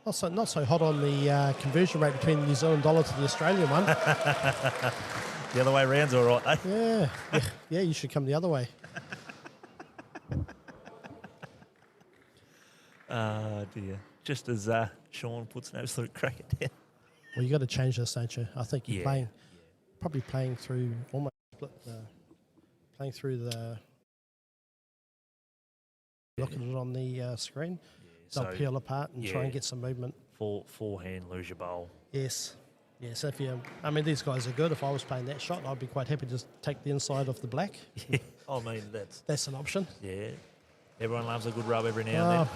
Also, not so hot on the conversion rate between the New Zealand dollar to the Australian one.
The other way round's all right, eh?
Yeah, you should come the other way.
Oh, dear. Just as Sean puts an absolute crack at it.
Well, you got to change this, don't you? I think you're
Yeah.
probably playing through almost playing through the. Look at it on the screen. They'll peel apart and try and get some movement.
Forehand, lose your bowl.
Yes. Yes, these guys are good. If I was playing that shot, I'd be quite happy to just take the inside off the black.
Yeah. I mean,
That's an option.
Yeah. Everyone loves a good rub every now and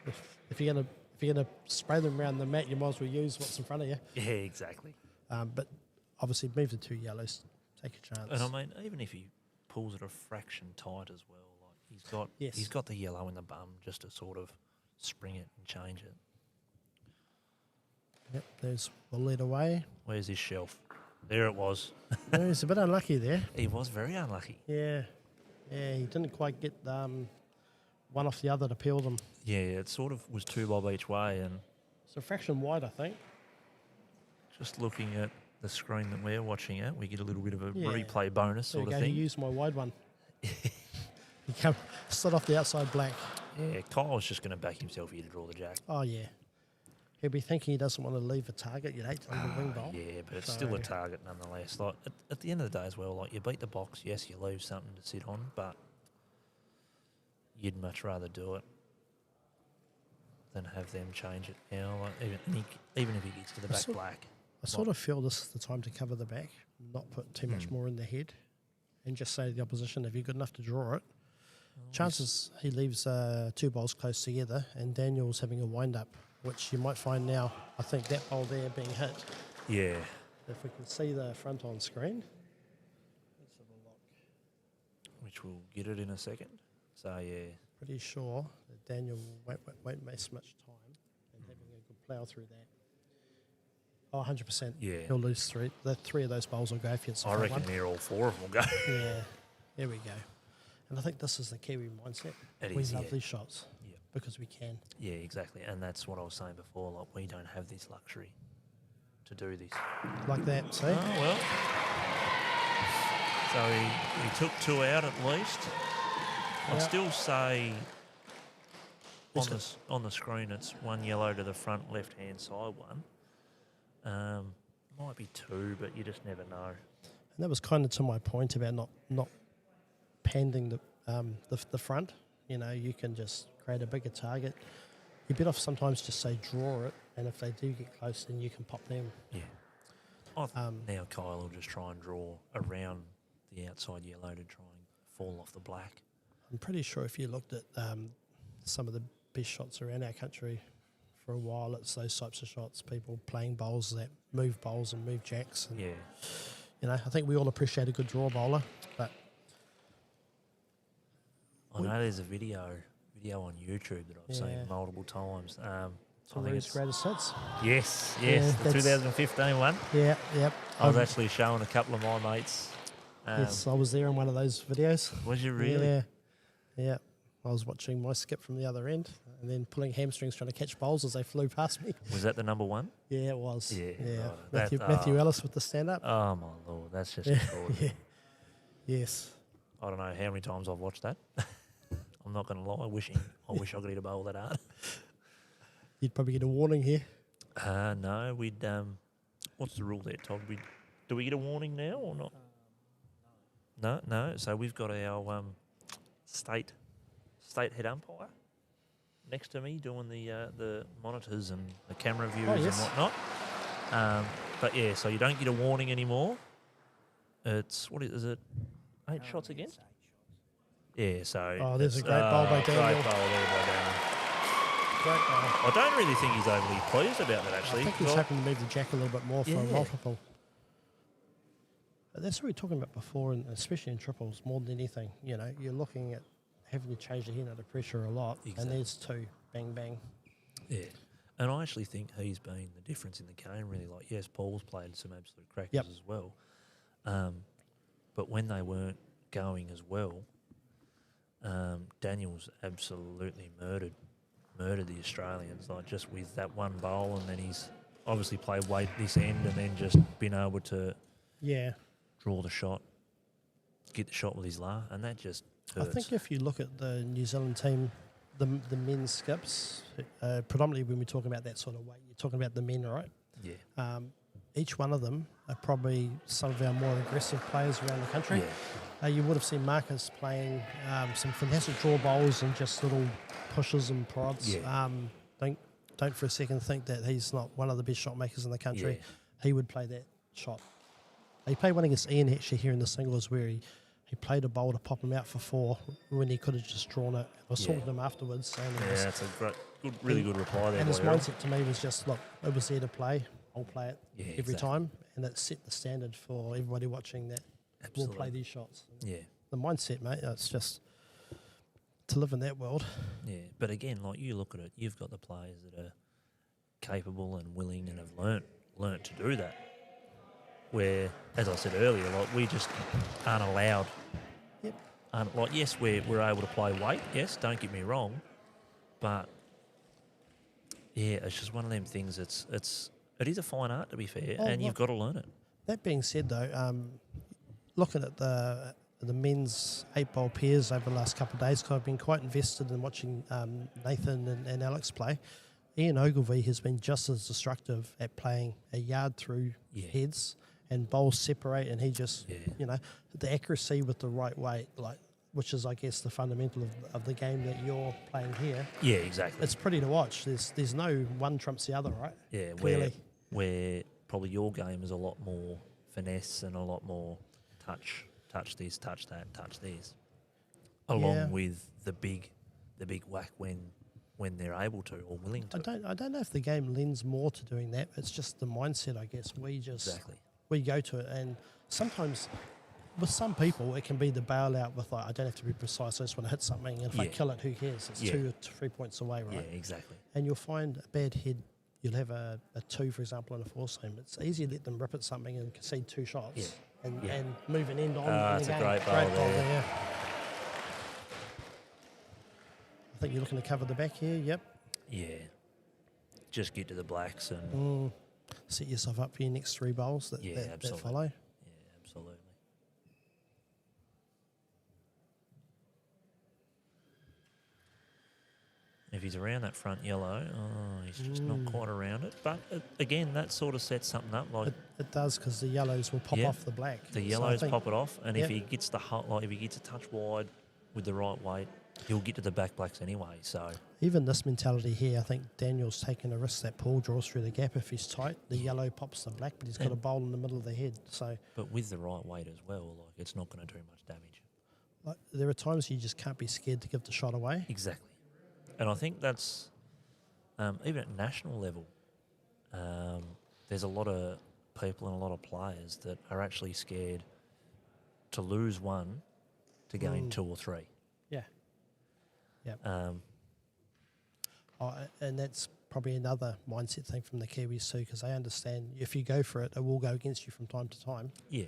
then.
If you're gonna spray them around the mat, you might as well use what's in front of you.
Yeah, exactly.
But obviously, move the 2 yellows. Take a chance.
And I mean, even if he pulls it a fraction tight as well, like he's got the yellow in the bum just to sort of spring it and change it.
Yep, there's the lead away.
Where's his shelf? There it was.
No, he's a bit unlucky there.
He was very unlucky.
Yeah, he didn't quite get one off the other to peel them.
Yeah, it sort of was 2 bob each way, and
It's a fraction wide, I think.
just looking at the screen that we're watching at, we get a little bit of a
Yeah.
replay bonus
There
sort
you
of
go. He
thing.
used my wide one. He slid off the outside black.
Yeah, Kyle's just going to back himself here to draw the jack.
Oh yeah. He'll be thinking he doesn't want to leave a target. You'd hate to leave a wing bowl.
Yeah, but it's still a target nonetheless. Like at the end of the day as well, like you beat the box, yes, you leave something to sit on, but you'd much rather do it than have them change it now. Like even if he gets to the back black.
I sort of feel this is the time to cover the back, not put too much more in the head, and just say to the opposition, if you're good enough to draw it, chances he leaves 2 bowls close together, and Daniel's having a wind-up, which you might find now. I think that bowl there being hit.
Yeah.
If we can see the front on screen. Let's have a look.
Which we'll get it in a second. So, yeah.
Pretty sure that Daniel won't waste much time in having a good plough through that. Oh, 100%.
Yeah.
He'll lose 3. The 3 of those bowls will go if it's the
I
front
reckon
one.
near all 4 of them will go.
Yeah, there we go. And I think this is the Kiwi mindset.
It
We
is,
love
yeah.
these shots
Yeah.
because we can.
Yeah, exactly. And that's what I was saying before. Like, we don't have this luxury to do this.
Like that, see?
Oh, well. So he took 2 out at least. I'd still say on the screen it's 1 yellow to the front left-hand side one. Might be 2, but you just never know.
And that was kind of to my point about not panding the front. You know, you can just create a bigger target. You're better off sometimes just say draw it, and if they do get close, then you can pop them.
Yeah. Now Kyle will just try and draw around the outside yellow to try and fall off the black.
I'm pretty sure if you looked at some of the best shots around our country for a while, it's those types of shots, people playing bowls that move bowls and move jacks. And,
Yeah.
you know, I think we all appreciate a good draw bowler, but
I know there's a video on YouTube that I've seen multiple times. I think
Rue's greatest hits.
Yes,
Yeah,
the 2015 one.
Yeah, yep.
I was actually showing a couple of my mates.
Yes, I was there in one of those videos.
Was you really?
Yeah. I was watching my skip from the other end and then pulling hamstrings trying to catch bowls as they flew past me.
Was that the number one?
Yeah, it was.
Yeah, right.
Matthew Ellis with the stand-up.
Oh, my Lord. That's just
Yeah,
extraordinary.
yeah. Yes.
I don't know how many times I've watched that. I'm not going to lie. I wish I could eat a bowl that hard.
You'd probably get a warning here.
No, we'd... what's the rule there, Todd? Do we get a warning now or not? No. So we've got our state head umpire next to me doing the monitors and the camera views
yes.
and whatnot. But yeah, so you don't get a warning anymore. It's what is it? 8 shots against? Yeah. So.
Oh, there's a great bowl by Daniel.
Great bowl there by Daniel.
Great bowl.
I don't really think he's overly pleased about that actually.
I think he's hoping to move the jack a little bit more for a
Yeah.
multiple. But that's what we were talking about before, and especially in triples, more than anything. You know, you're looking at having to change the head under pressure a lot,
Exactly.
and there's 2, bang, bang.
Yeah. And I actually think he's been the difference in the game, really. Like, yes, Paul's played some absolute crackers
Yep.
as well. But when they weren't going as well, Daniel's absolutely murdered the Australians, like just with that one bowl, and then he's obviously played weight this end and then just been able to
Yeah.
draw the shot, get the shot with his and that just hurts.
I think if you look at the New Zealand team, the men's skips, predominantly when we're talking about that sort of weight, you're talking about the men, right?
Yeah.
Each one of them are probably some of our more aggressive players around the country.
Yeah.
You would have seen Marcus playing some fantastic draw bowls and just little pushes and prods.
Yeah.
Don't for a second think that he's not one of the best shot makers in the country.
Yeah.
He would play that shot. He played one against Ian actually here in the singles where he played a bowl to pop him out for 4 when he could have just drawn it. I was talking to him afterwards. And
Yeah, that's a really good reply there.
and his
by Errol.
mindset to me was just, look, it was there to play. I'll play it every
exactly.
time. And it set the standard for everybody watching that we'll play these shots.
Yeah.
The mindset, mate, it's just to live in that world.
Yeah, but again, like you look at it, you've got the players that are capable and willing and have learnt to do that. Where, as I said earlier, like we just aren't allowed.
Yep.
Like yes, we're able to play weight. Yes, don't get me wrong, but yeah, it's just one of them things. It is a fine art, to be fair, and you've got to learn it.
That being said, though, looking at the men's 8-bowl pairs over the last couple of days, because I've been quite invested in watching Nathan and Alex play. Ian Ogilvie has been just as destructive at playing a yard through heads and bowls separate, and he just, you know, the accuracy with the right weight, like, which is, I guess, the fundamental of the game that you're playing here.
Yeah, exactly.
It's pretty to watch. There's no one trumps the other, right?
Yeah,
clearly.
Where probably your game is a lot more finesse and a lot more touch this, touch that, touch this, along with the big whack when they're able to or willing to.
I don't know if the game lends more to doing that. It's just the mindset, I guess. We go to it, and sometimes with some people it can be the bailout with, like, I don't have to be precise, I just want to hit something, and if I kill it, who cares? It's 2 or 3 points away, right?
Yeah, exactly.
And you'll find a bad head, you'll have a 2, for example, in a 4-seam. It's easy to let them rip at something and concede 2 shots and move an end on in the
it's
game.
a great bowl there.
Yeah. I think you're looking to cover the back here, yep.
Yeah. Just get to the blacks and...
set yourself up for your next 3 bowls that follow.
Yeah, absolutely. If he's around that front yellow, he's just not quite around it. But again, that sort of sets something up. Like
it does, because the yellows will pop off the black.
The yellows pop it off, and if he gets if he gets a touch wide with the right weight, he'll get to the back blacks anyway. So
even this mentality here, I think Daniel's taking a risk that Paul draws through the gap. If he's tight, the yellow pops the black, but he's got a bowl in the middle of the head. So,
but with the right weight as well, like it's not going to do much damage.
Like, there are times you just can't be scared to give the shot away.
Exactly. And I think that's, even at national level, there's a lot of people and a lot of players that are actually scared to lose one to gain 2 or 3.
Yeah. Yeah. And that's probably another mindset thing from the Kiwis too, because they understand if you go for it, it will go against you from time to time.
Yeah.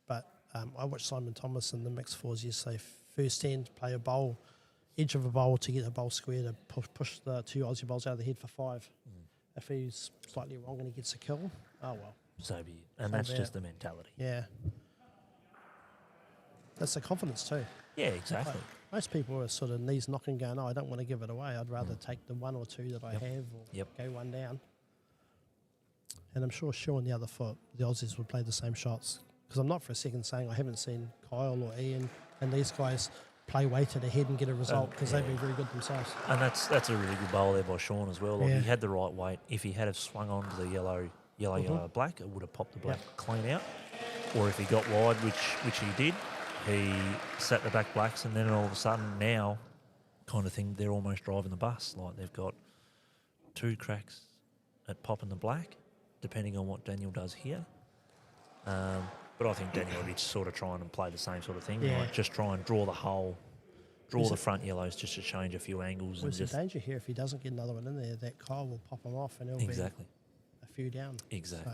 But I watched Simon Thomas in the mixed fours yesterday firsthand play a bowl. edge of a bowl to get the bowl square to push the 2 Aussie bowls out of the head for 5. If he's slightly wrong and he gets a kill, oh well.
So be it. And
So
that's
be it.
just the mentality.
Yeah. That's the confidence too.
Yeah, exactly.
Like, most people are sort of knees knocking going, oh, I don't want to give it away. I'd rather take the 1 or 2 that I
Yep.
have or
Yep.
go 1 down. And I'm sure on the other foot, the Aussies would play the same shots. Because I'm not for a second saying I haven't seen Kyle or Ian and these guys play weighted ahead and get a result because they've been very good themselves.
And that's a really good bowl there by Sean as well. Like
Yeah.
he had the right weight. If he had have swung on to the yellow, black, it would have popped the black clean out. Or if he got wide, which he did, he sat the back blacks, and then all of a sudden now, kind of thing, they're almost driving the bus. Like they've got 2 cracks at popping the black, depending on what Daniel does here. But I think Daniel will be sort of trying to play the same sort of thing.
Yeah.
Like just try and draw the hole, draw
Is
the
it-
front yellows just to change a few angles.
There's a
and just
danger here if he doesn't get another one in there, that Kyle will pop him off and he'll
exactly,
be a few down.
exactly.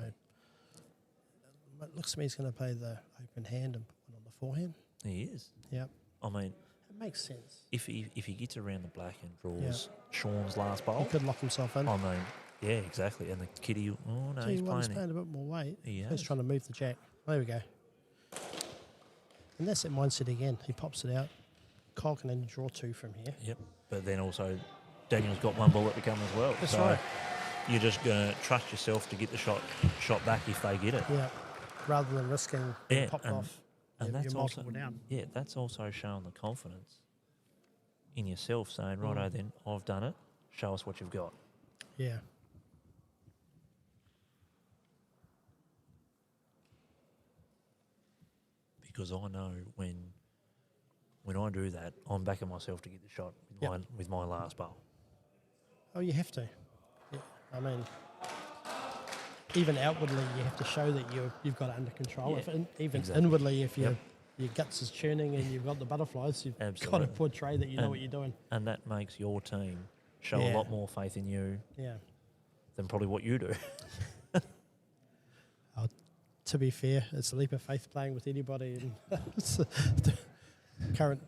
So it looks to me he's going to play the open hand and put one on the forehand.
He is.
Yep.
I mean,
It makes sense.
if he gets around the black and draws Sean's last bowl,
He could lock himself in.
I mean, yeah, exactly. And the kitty, oh no,
Gee,
he's
well, he's
playing it.
playing a bit more weight.
He
He's
has.
trying to move the jack. There we go. And that's that mindset again. He pops it out. Kyle can only draw 2 from here.
Yep. But then also, Daniel's got 1 bullet to come as well.
That's
so
right.
You're just going to trust yourself to get the shot back if they get it.
Yeah. Rather than risking being
Yeah,
popped
and-
off.
And
you're
that's also
multiple down.
yeah, that's also showing the confidence in yourself, saying, "Righto, then I've done it. Show us what you've got."
Yeah.
Because I know when I do that, I'm backing myself to get the shot with my last bowl.
Oh, you have to. Yeah. I mean, even outwardly, you have to show that you've got it under control.
Yeah,
If even
exactly.
inwardly, if
Yep.
your guts is churning and you've got the butterflies, you've got to
Absolutely.
portray that you know
And-
what you're doing.
And that makes your team show a
Yeah.
lot more faith in you
Yeah.
than probably what you do.
To be fair, it's a leap of faith playing with anybody, and it's the current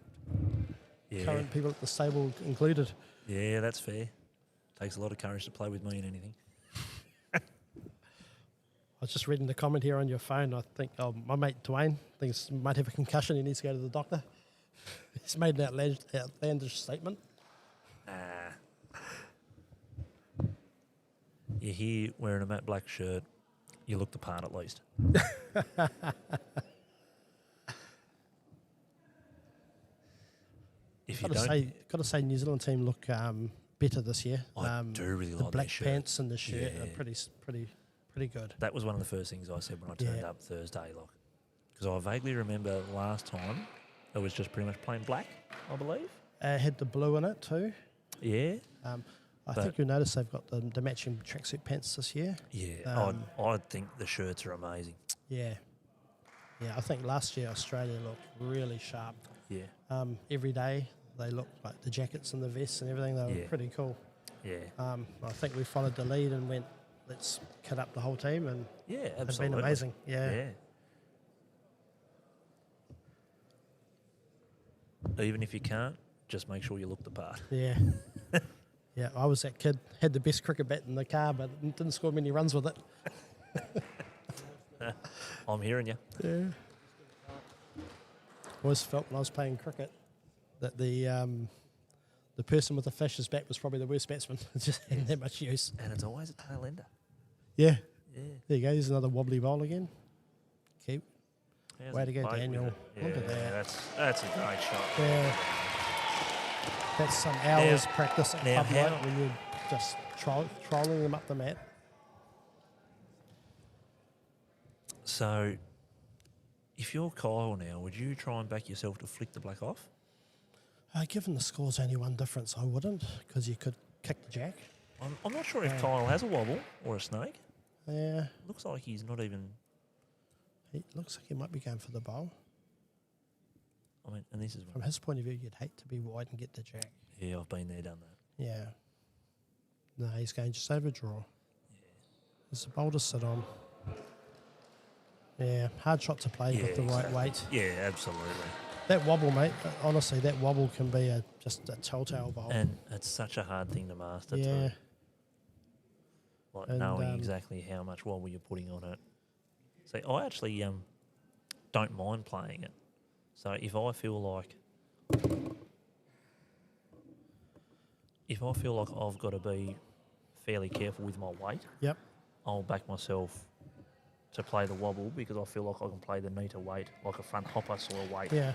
people at the stable included.
Yeah, that's fair. Takes a lot of courage to play with me in anything.
I was just reading the comment here on your phone. I think my mate Dwayne thinks he might have a concussion. He needs to go to the doctor. He's made an outlandish statement.
You're here wearing a matte black shirt. You look the part at least. If you don't,
Got to say, New Zealand team look better this year.
I do really
the
like
black
their shirt.
pants and the shirt are
Yeah.
pretty good.
That was one of the first things I said when I turned
Yeah.
up Thursday, because I vaguely remember last time it was just pretty much plain black, I believe.
Had the blue in it too.
Yeah,
I
But-
think you'll notice they've got the matching tracksuit pants this year.
yeah. I think the shirts are amazing.
Yeah. Yeah, I think last year Australia looked really sharp.
Yeah,
Every day they looked like the jackets and the vests and everything. They were
Yeah.
pretty cool.
yeah,
I think we followed the lead and went, let's cut up the whole team, and
yeah.
it's
Absolutely,
been amazing. Yeah.
Yeah. Even if you can't, just make sure you look the part.
Yeah. Yeah, I was that kid, had the best cricket bat in the car, but didn't score many runs with it.
I'm hearing you.
Yeah. Always felt when I was playing cricket that the person with the flashes bat was probably the worst batsman. It just hadn't that much use.
And it's always a tail ender.
Yeah.
Yeah.
There you go. There's another wobbly bowl again. Keep.
How's
Way
he
to go,
played with
Daniel.
it?
Look at
Yeah,
that.
That's a great shot.
Yeah. That's some hours practice at
now
club night
how-
when you're just trolling them up the mat.
So, if you're Kyle now, would you try and back yourself to flick the black off?
Given the score's only one difference, I wouldn't, because you could kick the jack.
I'm not sure if Kyle has a wobble or a snake.
Yeah.
Looks like he's not even.
It looks like he might be going for the bowl.
I mean, and this is
From his point of view, you'd hate to be wide and get the jack.
yeah, I've been there, done that.
Yeah. No, he's going just over draw. There's a bowl to sit on. Yeah, hard shot to play with the right weight.
Yeah, absolutely.
That wobble, mate. Honestly, that wobble can be just a telltale bowl.
And it's such a hard thing to master
Yeah.
too. Like
And,
knowing exactly how much wobble you're putting on it. So I actually don't mind playing it. So if I feel like I've got to be fairly careful with my weight,
Yep.
I'll back myself to play the wobble because I feel like I can play the neater weight, like a front hopper sort of weight.
Yeah.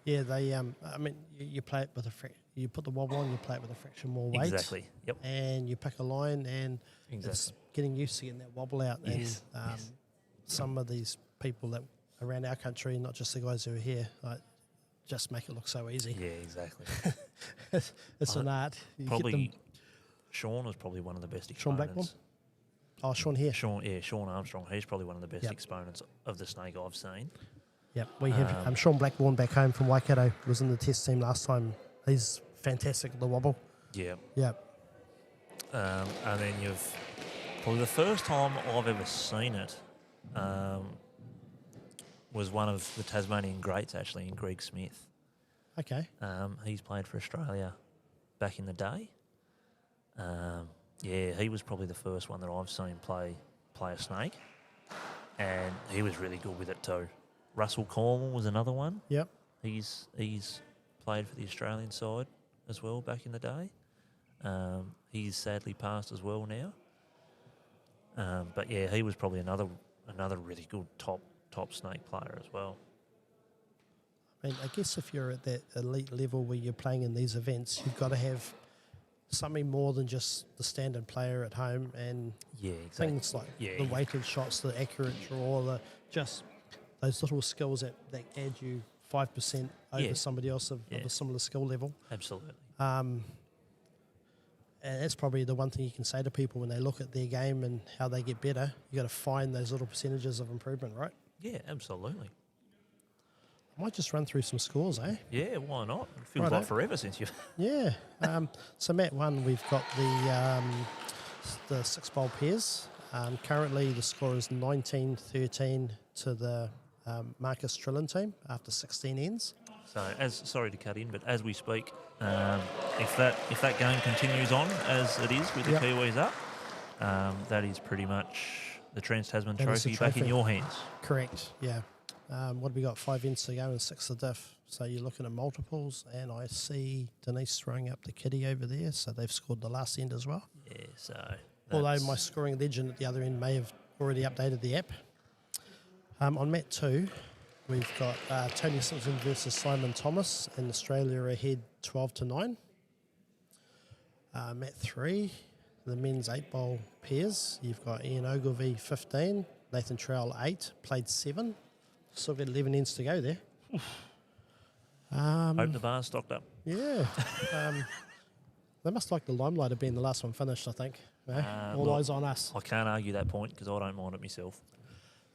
Yeah, they. I mean, you play it with you put the wobble on, you play it with a fraction more weight.
Exactly. Yep.
And you pick a line, and it's
Exactly.
getting used to getting that wobble out.
Yes,
And
yes.
some of these people that around our country, not just the guys who are here, like, just make it look so easy.
Yeah, exactly.
It's an art. You get
Probably
them-
Sean is probably one of the best
Sean
exponents.
Blackburn? Oh, Sean here.
Sean Armstrong. He's probably one of the best
Yep.
exponents of the snake I've seen.
Yep, we have Sean Blackburn back home from Waikato. Was in the test team last time. He's fantastic at the wobble.
Yeah.
Yep.
And then you've probably the first time I've ever seen it was one of the Tasmanian greats, actually, in Greg Smith.
Okay.
He's played for Australia back in the day. Yeah, he was probably the first one that I've seen play a snake, and he was really good with it too. Russell Cornwall was another one.
Yep.
He's played for the Australian side as well back in the day. He's sadly passed as well now. But yeah, he was probably another really good top snake player as well.
I mean, I guess if you're at that elite level where you're playing in these events, you've got to have something more than just the standard player at home, and
Yeah, exactly.
things like
Yeah,
the
yeah.
weighted shots, the accurate draw, just those little skills that add you 5% over
Yeah.
somebody else of
Yeah.
a similar skill level.
Absolutely.
And that's probably the one thing you can say to people when they look at their game and how they get better. You got to find those little percentages of improvement, right?
Yeah, absolutely.
I might just run through some scores, eh?
Yeah, why not? It feels
Righto.
like forever since you've...
Yeah. So Matt 1, we've got the 6 bowl pairs. Currently the score is 19-13 to the Marcus Trillin team after 16 ends.
So, sorry to cut in, but as we speak, if that game continues on as it is with the
Yep.
Kiwis up, that is pretty much the Trans-Tasman
That is the
trophy back in
trophy.
your hands.
Correct, yeah. What have we got? 5 ends to go and 6 the diff. So you're looking at multiples, and I see Denise throwing up the kitty over there, so they've scored the last end as well.
Yeah, so...
Although
that's-
my scoring legend at the other end may have already updated the app. On mat 2, we've got Tony Simpson versus Simon Thomas, and Australia ahead 12-9. Mat 3, the men's 8 bowl pairs. You've got Ian Ogilvie 15, Nathan Trowell 8, played 7. Still got 11 ends to go there.
Hope the bar's stocked up.
Yeah. They must like the limelight of being the last one finished, I think. All
look,
eyes on us.
I can't argue that point because I don't mind it myself.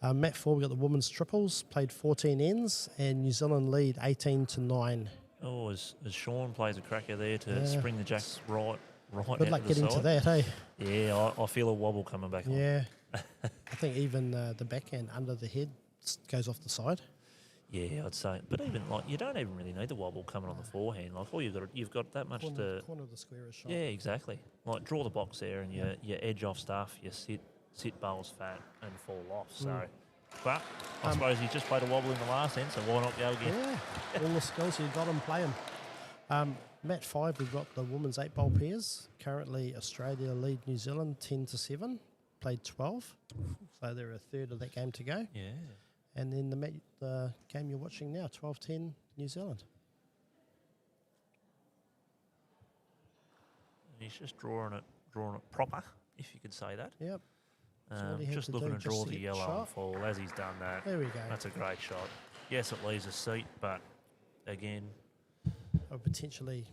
Mat 4, we've got the women's triples, played 14 ends, and New Zealand lead 18-9.
Oh, as Sean plays a cracker there to
Yeah.
spring the jacks right
Good
out
luck
to the
getting
side.
to that, hey?
Yeah, I feel a wobble coming back on.
Yeah. I think even the backhand under the head goes off the side.
Yeah, I'd say. But even like you don't even really need the wobble coming on the forehand. Like all you've got that much to.
Corner of the square is shot.
Yeah, exactly. Like draw the box there and you edge off stuff. You sit bowls fat and fall off. So, but I suppose you just played a wobble in the last end, so why not go again?
Yeah, all the skills you got them, play them. Mat 5, we've got the women's 8 bowl pairs. Currently, Australia lead New Zealand 10-7, played 12. So they're a third of that game to go.
Yeah.
And then the game you're watching now, 12-10 New Zealand.
He's just drawing it proper, if you could say that.
Yep. That's all he had
Just
to
looking
do
to
just
draw
to
the
get the
yellow
shot.
and fall as he's done that.
There we go.
That's a great shot. Yes, it leaves a seat, but again,
Potentially,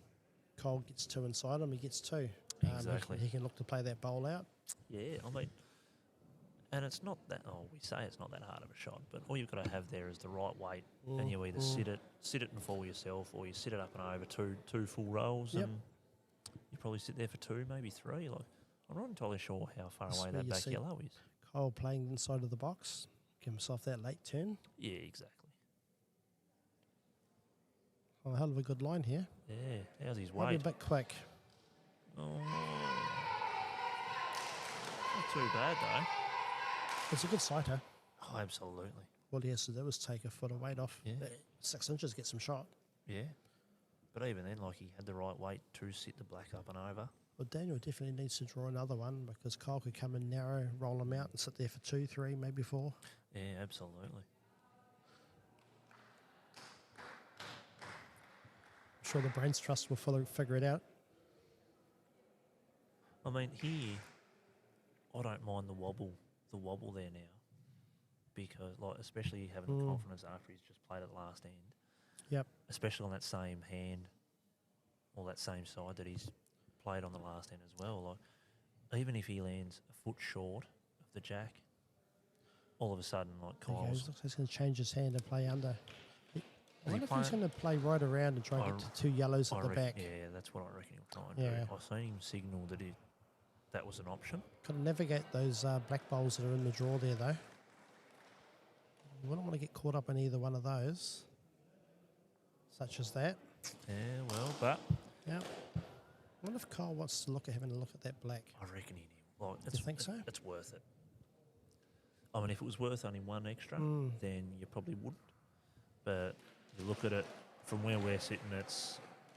Cole gets 2 inside him, he gets 2.
Exactly.
He can look to play that bowl out.
yeah, I mean, and it's not that. Oh, we say it's not that hard of a shot, but all you've got to have there is the right weight, and you either sit it and fall yourself, or you sit it up and over two full rolls,
Yep.
and you probably sit there for 2, maybe 3. Like I'm not entirely sure how far
That's
away
where
that
you
back
see-
yellow is.
Cole playing inside of the box, give himself that late turn.
Yeah, exactly.
Oh, a hell of a good line here.
Yeah, how's his
Might be a
weight?
bit quick.
Oh, not too bad though.
It's a good sighter.
Oh, absolutely.
All he has to do is take a foot of weight off.
Yeah.
6 inches gets him shot.
Yeah. But even then, like, he had the right weight to sit the black up and over.
Well, Daniel definitely needs to draw another one because Kyle could come in narrow, roll him out and sit there for 2, 3, maybe 4.
Yeah, absolutely.
I'm sure the Brains Trust will figure it out.
I mean, here, I don't mind the wobble there now, because, like, especially having the confidence after he's just played at last end.
Yep.
Especially on that same hand, or that same side that he's played on the last end as well. Like, even if he lands a foot short of the jack, all of a sudden, like,
There he
Kyle's
goes. Looks like he's going to change his hand and play under. I
he
wonder if he's
playing-
going to play right around and try and get to 2 yellows at the back.
Yeah, that's what I reckon he'll try and
Yeah.
do. I've seen him signal that was an option.
Got to navigate those black bowls that are in the draw there, though. You wouldn't want to get caught up in either one of those, such as that.
Yeah, well, but
Yeah. I wonder if Kyle wants to look at having a look at that black.
I reckon he will. Like, it's,
think so?
It's worth it. I mean, if it was worth only one extra, then you probably wouldn't. But you look at it from where we're sitting,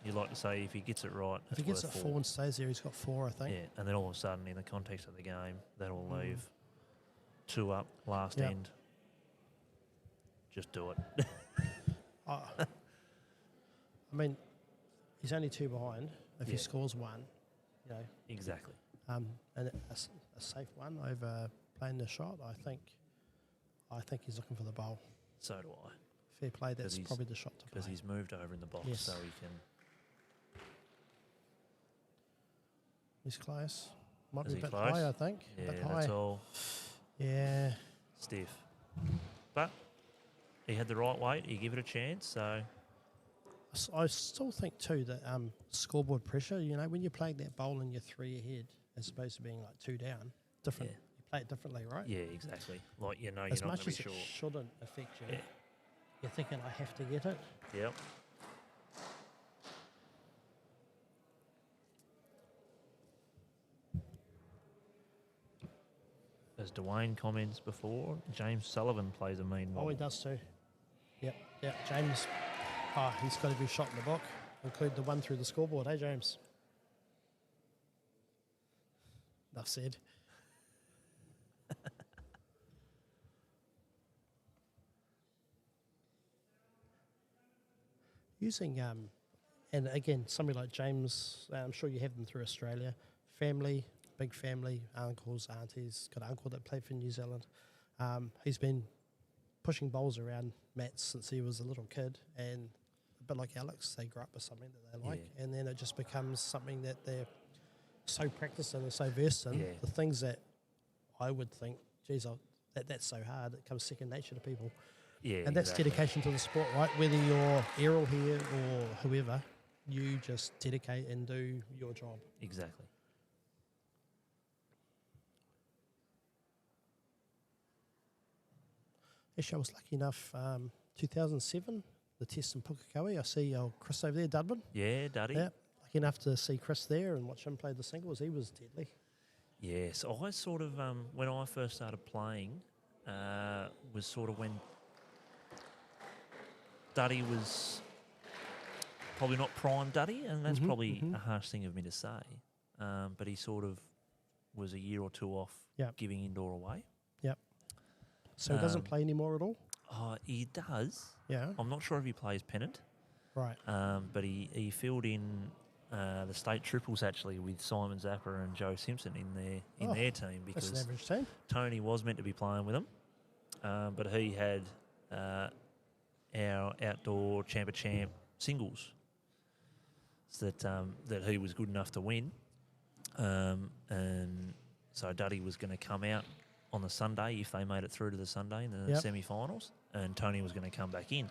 you like to say if he gets it right,
If he
it's
gets it
worth
4 and stays there, he's got 4, I think.
Yeah, and then all of a sudden, in the context of the game, that'll leave 2 up last
Yep.
end. Just do it.
I mean, he's only 2 behind. If he
Yeah.
scores 1, you know,
Exactly.
and a safe one over playing the shot, I think he's looking for the bowl.
So do I.
Fair play, that's
he's-
probably the shot to
Because
play.
he's moved over in the box,
Yes.
so he can.
He's close. Might
Is
be a
he
bit
close?
high, I think.
Yeah,
a bit
that's
high.
all
Yeah.
stiff. But he had the right weight. He gave it a chance. So
I still think too that scoreboard pressure, you know, when you're playing that bowl and you're 3 ahead as opposed to being like 2 down, different.
Yeah.
You play it differently, right?
yeah, exactly. Like you're
As
not
much
going
as
to be
it
sure.
shouldn't affect you,
Yeah.
you're thinking, I have to get it.
Yep. As Dwayne comments before, James Sullivan plays a mean
Oh,
wobble.
he does too. Yep. James, he's got every shot in the book, include the one through the scoreboard. Hey, James. Enough said. Using, and again, somebody like James, I'm sure you have them through Australia, family, big family, uncles, aunties, got an uncle that played for New Zealand. He's been pushing bowls around mats since he was a little kid, and a bit like Alex, they grow up with something that they like,
Yeah.
and then it just becomes something that they're so practiced in and so versed in.
Yeah.
The things that I would think, geez, that's so hard, it comes second nature to people.
Yeah,
And that's
exactly.
dedication to the sport, right? Whether you're Errol here or whoever, you just dedicate and do your job.
Exactly.
Actually, I was lucky enough, 2007, the test in Pukekohe. I see Chris over there, Dudman.
Yeah, Duddy.
Yeah, lucky enough to see Chris there and watch him play the singles. He was deadly.
Yeah, so I sort of, when I first started playing, was sort of when Duddy was probably not prime Duddy, and that's probably a harsh thing of me to say, but he sort of was a year or 2 off
Yep.
giving indoor away.
Yep. So he doesn't
Um,
play anymore at all?
Oh, he does.
Yeah.
I'm not sure if he plays pennant,
Right.
but he filled in the state triples actually with Simon Zappa and Joe Simpson in their team
That's an
because
average team.
Tony was meant to be playing with them, but he had our outdoor champ of champ singles that he was good enough to win, and so Duddy was going to come out on the Sunday if they made it through to the Sunday in the
Yep.
semi-finals, and Tony was going to come back in.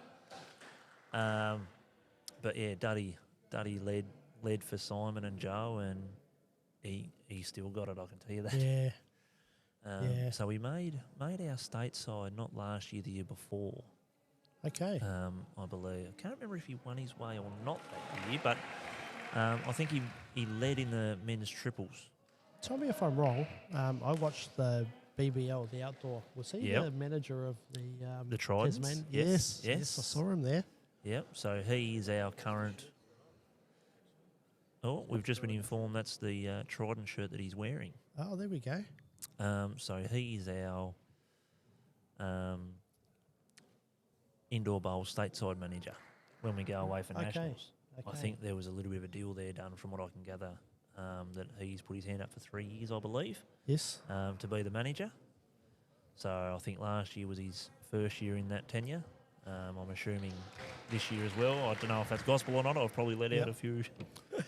But yeah, Duddy led for Simon and Joe, and he still got it. I can tell you that.
Yeah. Yeah.
So we made our state side not last year, the year before.
Okay.
I believe. I can't remember if he won his way or not that year, but I think he led in the men's triples.
Tell me if I'm wrong. I watched the BBL, the outdoor. Was he
Yep.
the manager of
The Tridents?
Tasman?
Yes,
Yes.
yes.
I saw him there.
Yep. So he is our current. Oh, we've just been informed that's the Trident shirt that he's wearing.
Oh, there we go.
So he is our indoor bowl stateside manager when we go away for
Okay.
nationals. I
Okay.
think there was a little bit of a deal there done, from what I can gather, that he's put his hand up for 3 years, I believe,
Yes.
to be the manager. So I think last year was his first year in that tenure. I'm assuming this year as well. I don't know if that's gospel or not. I've probably let out
Yep.
a few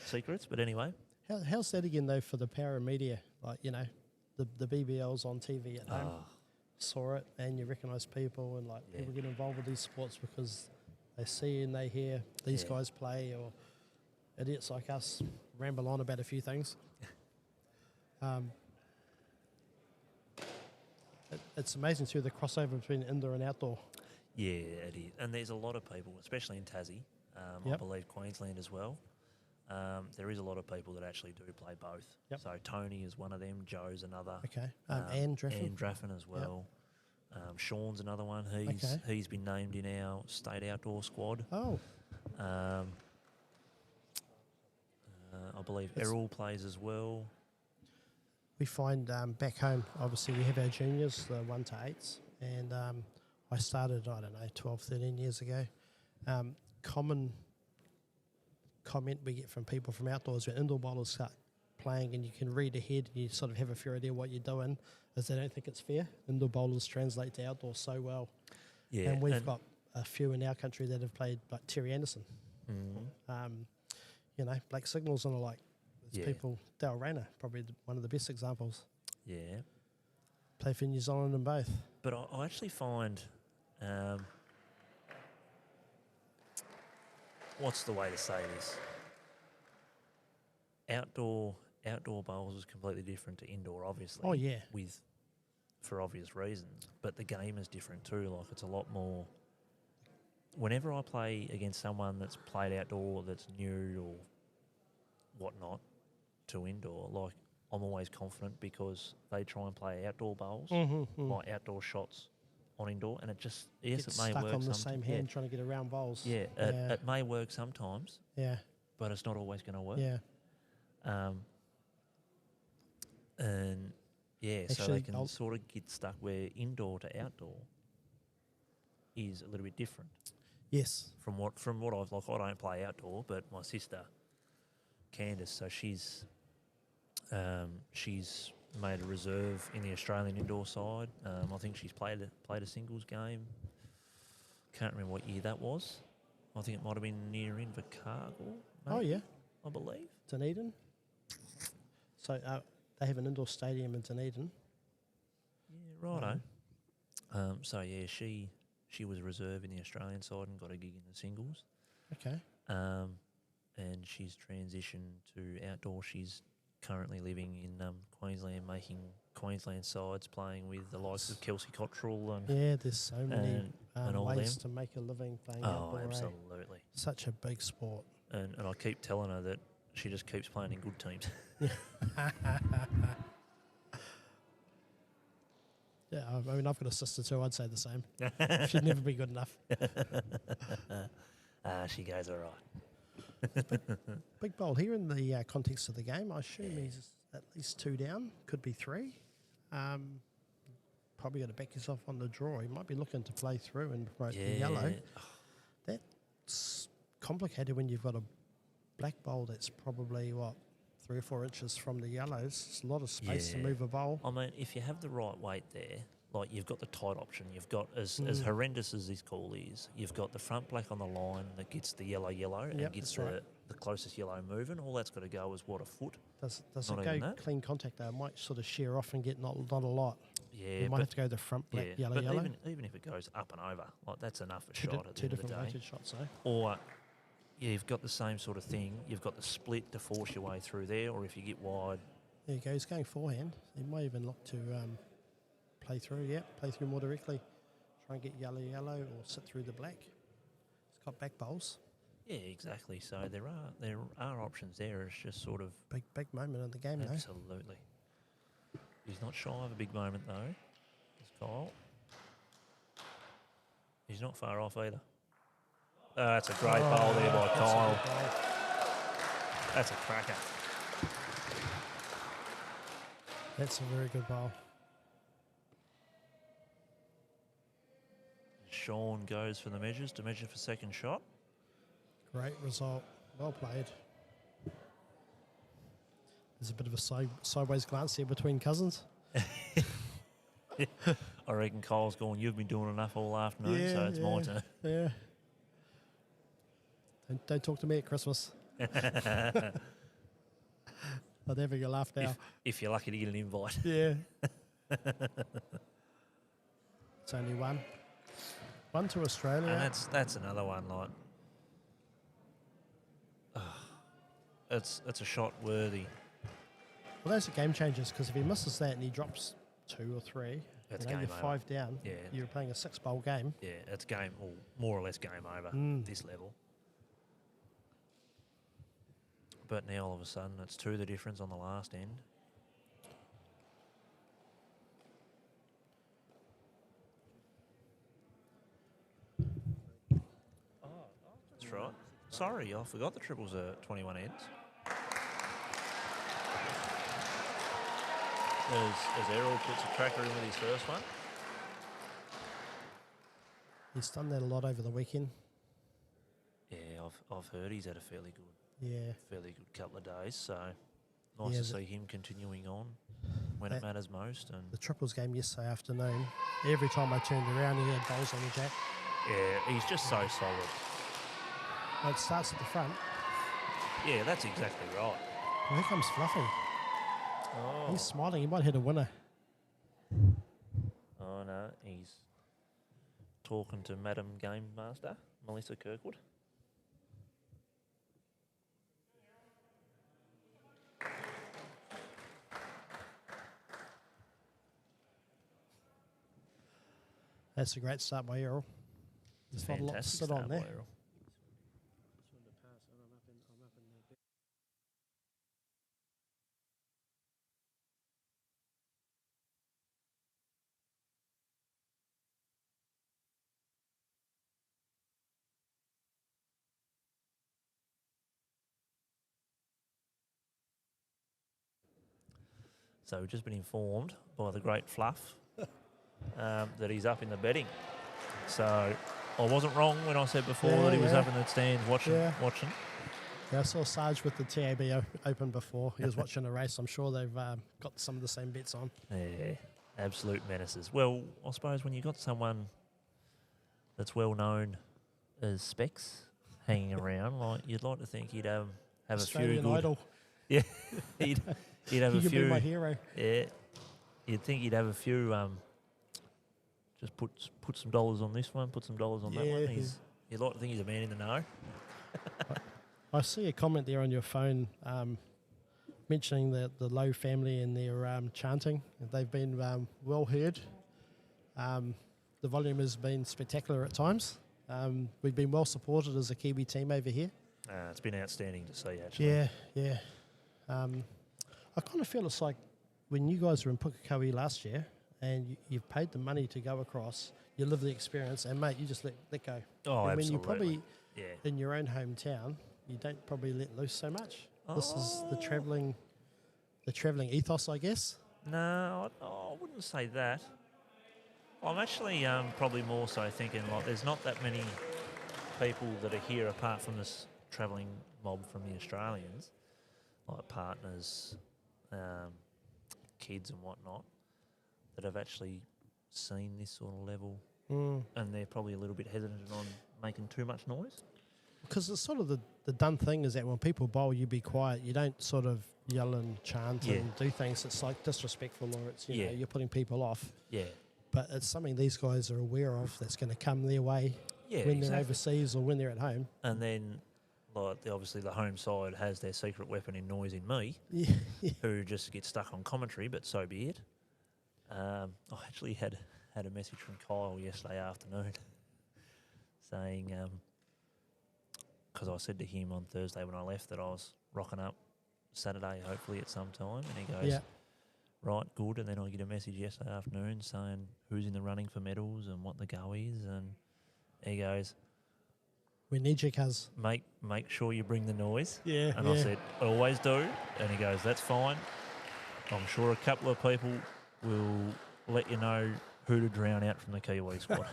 secrets, but anyway.
How's that again, though, for the power of media? Like, the BBL's on TV at home.
Oh,
Saw it, and you recognise people, and like
Yeah.
people get involved with these sports because they see and they hear these
Yeah.
guys play, or idiots like us ramble on about a few things. It's amazing too, the crossover between indoor and outdoor.
yeah, it is. And there's a lot of people, especially in Tassie, I
Yep.
believe Queensland as well. There is a lot of people that actually do play both.
Yep.
So Tony is one of them, Joe's another.
Okay, and Draffin.
Anne Draffin as well. Sean's another one. He's been named in our state outdoor squad.
Oh,
I believe
It's-
Errol plays as well.
we find back home, obviously we have our juniors, the 1 to 8s, and I started, 12, 13 years ago. Common comment we get from people from outdoors when indoor bowlers start playing and you can read ahead and you sort of have a fair idea what you're doing, is they don't think it's fair. Indoor bowlers translate to outdoor so well.
Yeah,
And we've got a few in our country that have played, like Terry Anderson, Black Signals and the like. There's
Yeah.
people, Dale Rayner, probably one of the best examples.
yeah.
Play for New Zealand in both.
But I actually find, what's the way to say this? Outdoor bowls is completely different to indoor, obviously.
Oh, yeah.
For obvious reasons. But the game is different too. Like, it's a lot more. Whenever I play against someone that's played outdoor, that's new or whatnot, to indoor, like, I'm always confident because they try and play outdoor bowls, like outdoor shots on indoor, and it just, yes,
Get
it may
stuck
work
on the
sometimes.
same hand trying to get around bowls.
Yeah, it may work sometimes,
Yeah,
but it's not always going to work.
yeah.
And yeah, so
Actually,
they can sort of get stuck where indoor to outdoor is a little bit different
Yes.
from what I've, like, I don't play outdoor, but my sister Candice, so she's made a reserve in the Australian indoor side. I think she's played a singles game. Can't remember what year that was. I think it might have been near Invercargill.
Oh, yeah.
I believe.
Dunedin. So they have an indoor stadium in Dunedin.
Yeah, righto. So yeah, she was a reserve in the Australian side and got a gig in the singles.
Okay.
And she's transitioned to outdoor. She's currently living in Queensland, making Queensland sides, playing with the likes of Kelsey Cottrell and
Yeah, there's so many
and all
ways
them.
to make a living playing
Oh,
outdoor.
absolutely.
Such a big sport.
And I keep telling her that she just keeps playing in good teams.
Yeah, I mean, I've got a sister too. I'd say the same. She'd never be good enough.
She goes all right.
Big bowl here in the context of the game. I assume he's at least 2 down, could be 3. Probably got to back yourself on the draw. He might be looking to play through and promote the yellow. That's complicated when you've got a black bowl that's probably, 3 or 4 inches from the yellows. It's a lot of space to
Yeah.
move a bowl.
I mean, if you have the right weight there, like, you've got the tight option. You've got, as horrendous as this call is, you've got the front black on the line that gets the yellow and
Yep,
gets
that's right.
the closest yellow moving. All that's got to go is, a foot?
Does
Not
it
even
go
that.
clean contact though? It might sort of shear off and get not a lot.
Yeah,
You might
but,
have to go the front black,
yeah, but
yellow.
even if it goes up and over, like, that's enough a
Two
shot at the
two
end of the
different
day.
weighted shots, eh?
Or you've got the same sort of thing. You've got the split to force your way through there, or if you get wide.
There you go. He's going forehand. He might even look to play through. Yeah, play through more directly. try and get yellow or sit through the black. It's got back bowls.
Yeah, exactly. So there are options there. It's just sort of
Big moment in the game, though.
absolutely. He's not shy of a big moment though. It's Kyle. He's not far off either. That's a great bowl there by Kyle. That's a cracker.
That's a very good bowl.
Sean goes for the measures to measure for second shot.
Great result. Well played. There's a bit of a sideways glance here between cousins.
I reckon Kyle's gone, you've been doing enough all afternoon, so it's my turn.
Yeah. Don't talk to me at Christmas. I'll never get laughed now.
If you're lucky to get an invite.
Yeah. It's only one. One to Australia.
And that's another one, like, it's a shot worthy.
Well, those are game changers because if he misses that and he drops 2 or 3,
That's
you're
game over.
5 down.
Yeah.
You're playing a 6-bowl game.
Yeah, it's game, or more or less game over at this level. But now all of a sudden it's 2 the difference on the last end. That's right. Sorry, I forgot the triples are 21 ends. As Errol puts a cracker in with his first one.
He's done that a lot over the weekend.
Yeah, I've heard he's had a fairly
Yeah.
good couple of days, so nice
Yeah,
to see him continuing on when it matters most. And
The triples game yesterday afternoon, every time I turned around, he had bowls on the jack.
yeah, he's just so solid.
Well, it starts at the front.
Yeah, that's exactly right.
Well, here comes Fluffy.
Oh,
He's smiling. He might hit a winner.
oh no, he's talking to Madam Game Master, Melissa Kirkwood.
That's a great start by Errol. There's not a lot to
Fantastic
sit
start
on
by
there.
Errol. So we've just been informed by the great Fluff that he's up in the betting. So I wasn't wrong when I said before that he was up in the stands watching.
Yeah. Yeah, I saw Sarge with the TAB Open before. He was watching a race. I'm sure they've got some of the same bets on.
Yeah, absolute menaces. Well, I suppose when you've got someone that's well known as Specs hanging around, like you'd like to think he'd have
Australian
a few good.
Idol.
Yeah, he'd have
He
a
could
few.
be my hero.
Yeah, you'd think he'd have a few. Just put some dollars on this one, put some dollars on that
Yeah,
one. You'd like to think he's a man in the know.
I see a comment there on your phone mentioning the Lowe family and their chanting. They've been well heard. The volume has been spectacular at times. We've been well supported as a Kiwi team over here.
It's been outstanding to see, actually.
Yeah. I kind of feel it's like when you guys were in Pukekohe last year and you've paid the money to go across, you live the experience, and, mate, you just let go.
Oh,
and
absolutely.
when you probably,
yeah.
in your own hometown, you don't probably let loose so much. This is the travelling ethos, I guess.
No, I wouldn't say that. I'm actually probably more so thinking like there's not that many people that are here apart from this travelling mob from the Australians, like partners, kids and whatnot, that have actually seen this sort of level, and they're probably a little bit hesitant on making too much noise.
Because it's sort of the done thing is that when people bowl, you be quiet. You don't sort of yell and chant and do things. It's like disrespectful, or it's you know you're putting people off.
Yeah.
But it's something these guys are aware of that's going to come their way when they're overseas or when they're at home.
And then, like, obviously the home side has their secret weapon in Noise in me, who just gets stuck on commentary, but so be it. I actually had had a message from Kyle yesterday afternoon saying, because I said to him on Thursday when I left that I was rocking up Saturday, hopefully at some time, and he goes,
Yeah.
right, good. And then I get a message yesterday afternoon saying who's in the running for medals and what the go is, and he goes,
We need you, cuz.
make sure you bring the noise.
Yeah,
And I said, I always do. And he goes, that's fine. I'm sure a couple of people will let you know who to drown out from the Kiwi squad.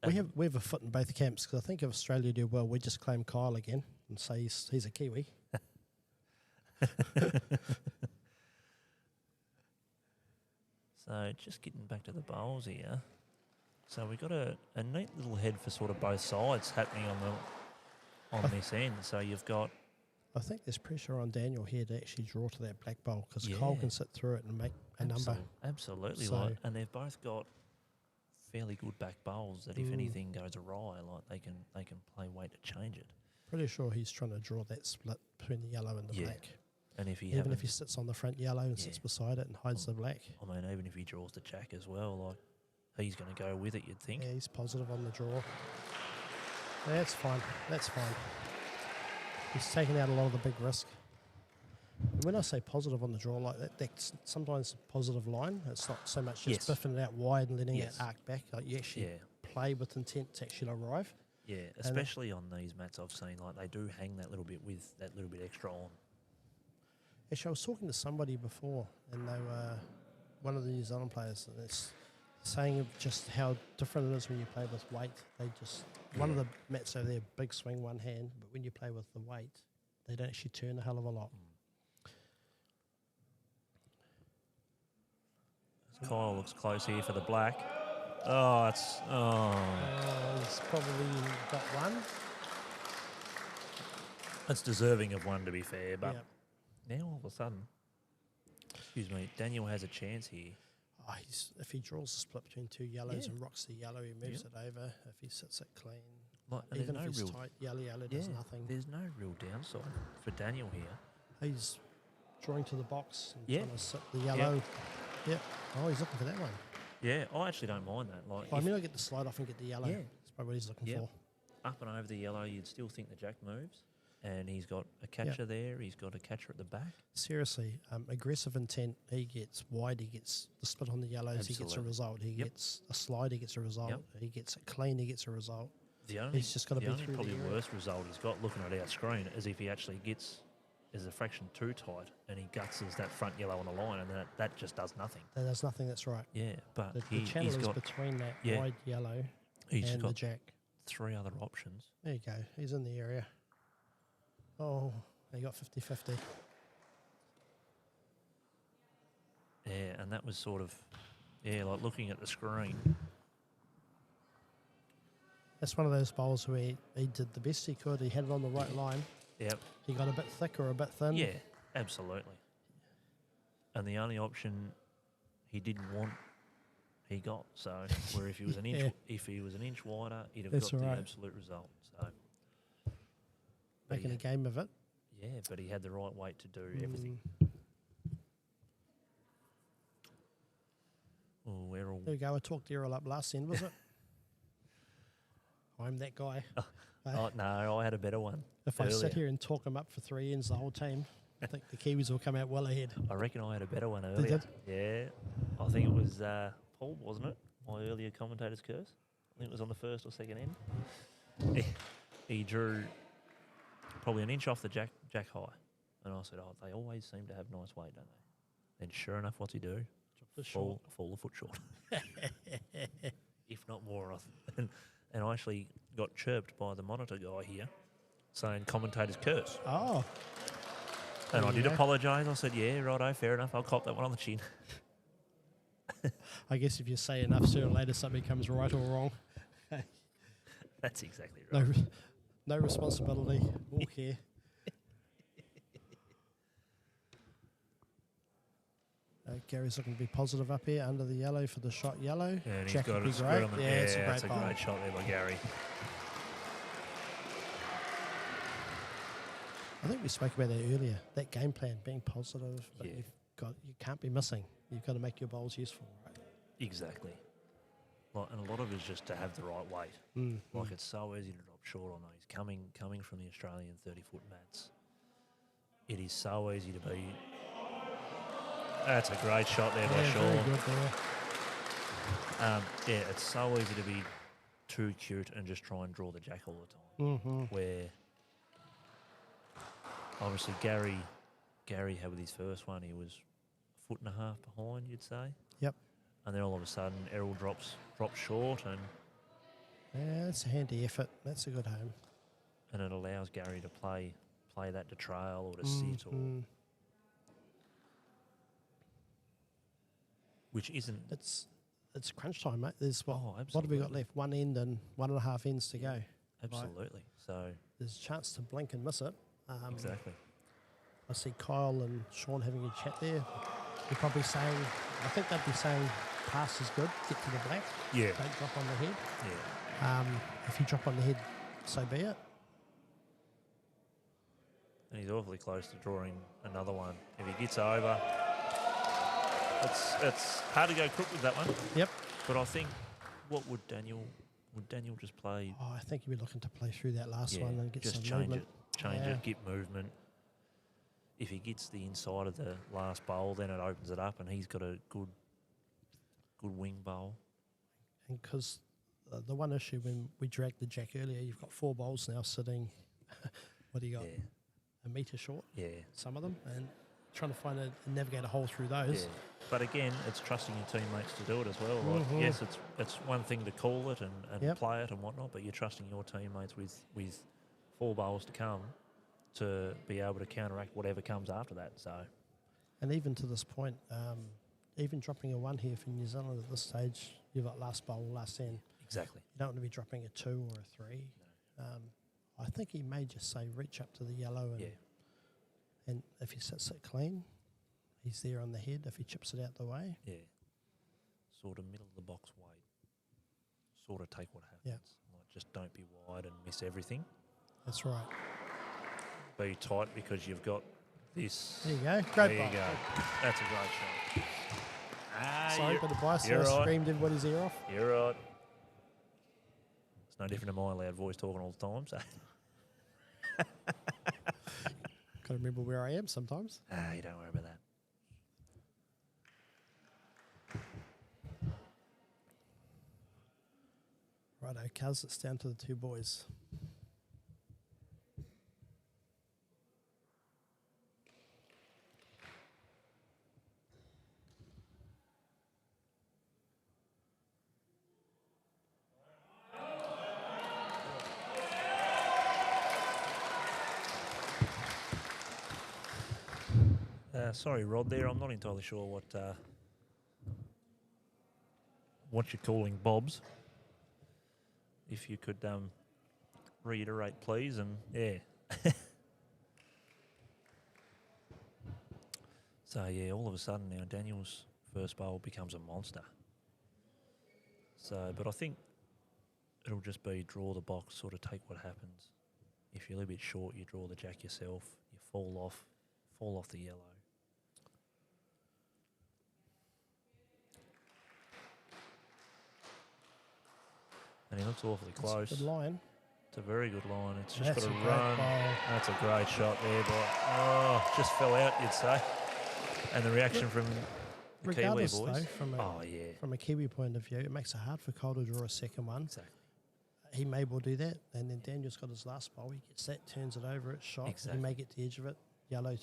we have a foot in both camps, because I think if Australia do well, we just claim Kyle again and say he's a Kiwi.
So just getting back to the bowls here. So we've got a neat little head for sort of both sides happening on this end. So you've got...
I think there's pressure on Daniel here to actually draw to that black bowl, because
Yeah.
Kyle can sit through it and make a number.
Absolutely.
So-
And they've both got fairly good back bowls that if anything goes awry, they can play weight to change it.
Pretty sure he's trying to draw that split between the yellow and the black.
And if he
Even if
happens-
he sits on the front yellow and sits beside it and hides the black.
I mean, even if he draws the jack as well, he's going to go with it, you'd think.
Yeah, he's positive on the draw. That's fine. That's fine. He's taking out a lot of the big risk. And when I say positive on the draw, like that's sometimes a positive line. It's not so much just biffing it out wide and letting it arc back. Like you actually play with intent to actually arrive.
Yeah, especially on these mats I've seen, they do hang that little bit with that little bit extra on.
Actually, I was talking to somebody before, and they were one of the New Zealand players, and it's saying of just how different it is when you play with weight. They just one of the mats over there, big swing, one hand, but when you play with the weight, they don't actually turn a hell of a lot.
Kyle looks close here for the black. He's
probably got one.
It's deserving of one, to be fair, but
Yeah.
now all of a sudden, excuse me, Daniel has a chance here.
Oh, if he draws a split between two yellows and rocks the yellow, he moves it over. If he sits it clean,
And
even
there's
if
no
he's
real,
tight, yellow does nothing.
There's no real downside for Daniel here.
He's drawing to the box and
Yeah.
trying to sit the yellow. Yep. Oh, he's looking for that one.
Yeah, I actually don't mind that.
I mean, I get the slide off and get the yellow.
Yeah.
That's probably what he's looking for.
Up and over the yellow, you'd still think the jack moves. And he's got a catcher there. He's got a catcher at the back.
Seriously, aggressive intent. He gets wide. He gets the split on the yellows. He gets a result. He gets a slide. He gets a result. He gets it clean. He gets a result.
He's
just got to be through
probably
the area.
worst result he's got looking at our screen is if he actually gets is a fraction too tight and he gutses that front yellow on the line, and that just does nothing.
There's nothing. That's right.
Yeah, but
The channel
he's
is
got
between that wide yellow
he's
and
got
the jack.
3 other options.
There you go. He's in the area. Oh, he got 50-50.
Yeah, and that was sort of like looking at the screen.
That's one of those bowls where he did the best he could. He had it on the right line.
Yep.
He got a bit thick or a bit thin.
Yeah, absolutely. And the only option he didn't want, he got. So where if he was an inch, if he was an inch wider, he'd have got the absolute result. So
making a game of it.
Yeah, but he had the right weight to do everything. Oh, we're all.
There we go. I talked Errol up last end, was it? I'm that guy.
Oh no, I had a better one.
If I sit here and talk him up for 3 ends, the whole team, I think the Kiwis will come out well ahead.
I reckon I had a better one earlier. Yeah, I think it was Paul, wasn't it? My earlier commentator's curse. I think it was on the first or second end. He drew probably an inch off the jack high, and I said, "Oh, they always seem to have nice weight, don't they?" And sure enough, what's he do? Fall a foot short, if not more. And I actually got chirped by the monitor guy here, saying commentator's curse.
Oh.
And I did apologise. I said, yeah, righto, fair enough. I'll cop that one on the chin.
I guess if you say enough, sooner or later something comes right or wrong.
That's exactly right.
No responsibility. All care. Gary's looking to be positive up here under the yellow for the shot yellow.
And
Jack
he's got
would
it
be great.
on the,
It's a
it's a
great bowl.
great shot there by Gary.
I think we spoke about that earlier. That game plan being positive, but you can't be missing. you've got to make your bowls useful, right?
Exactly. Like, and a lot of it is just to have the right weight. Like, it's so easy to drop short on those. Coming from the Australian 30-foot mats, it is so easy to be... That's a great shot there by
Yeah,
Sean.
very good there.
Yeah, it's so easy to be too cute and just try and draw the jack all the time. Where obviously Gary had with his first one, he was a foot and a half behind, you'd say.
Yep.
And then all of a sudden Errol drops short, and
Yeah, that's a handy effort. That's a good home.
it allows Gary to play that to trail or to sit, or which isn't...
It's crunch time, mate. There's what have we
absolutely.
got left? 1 end and 1.5 ends to go.
Absolutely. So
There's a chance to blink and miss it.
exactly.
I see Kyle and Sean having a chat there. They're probably saying, I think they'd be saying, pass is good, get to the black.
Yeah.
Don't drop on the head.
Yeah.
If you drop on the head, so be it.
And he's awfully close to drawing another one. If he gets over, it's hard to go crook with that one.
Yep.
But I think, what would Daniel just play?
Oh, I think he'd be looking to play through that last one and get
just
some
change
movement.
change it, get movement. If he gets the inside of the last bowl, then it opens it up, and he's got a good wing bowl.
And because the one issue when we dragged the jack earlier, you've got 4 bowls now sitting, what do you got,
Yeah.
a metre short,
Yeah.
some of them, and trying to find navigate a hole through those.
Yeah. But again, it's trusting your teammates to do it as well. Like, yes, it's one thing to call it and play it and whatnot, but you're trusting your teammates with 4 bowls to come to be able to counteract whatever comes after that. So,
And even to this point, even dropping a 1 here for New Zealand at this stage, you've got last bowl, last end.
exactly.
You don't want to be dropping a 2 or a 3. I think he may just say reach up to the yellow, and if he sits it clean, he's there on the head. If he chips it out the way,
Yeah. Sort of middle of the box weight. Sort of take what happens.
Yeah.
Like, just don't be wide and miss everything.
that's right.
Be tight because you've got this.
There you go. Great
There
ball.
you go. That's a great shot.
Sorry for the bias.
you're
I
right.
screamed everybody's ear off.
You're right. It's no different to my loud voice talking all the time. So,
Got to remember where I am sometimes.
you don't worry about that.
Righto, Cuz, it's down to the 2 boys.
Sorry, Rod. There, I'm not entirely sure what you're calling bobs. If you could reiterate, please, and yeah. So yeah, all of a sudden now Daniel's first bowl becomes a monster. So, but I think it'll just be draw the box, sort of take what happens. If you're a little bit short, you draw the jack yourself. You fall off the yellow. And he looks awfully close.
That's a good line.
It's a very good line. It's just
That's
got
a
to
great
run.
ball.
That's a great shot there, but just fell out, you'd say. And the reaction from the Kiwi
Regardless,
boys.
though, from a Kiwi point of view, it makes it hard for Cole to draw a second one.
Exactly.
He may well do that, and then Daniel's got his last bowl. He gets that, turns it over, it's shot.
Exactly.
He may get to the edge of it. Yellow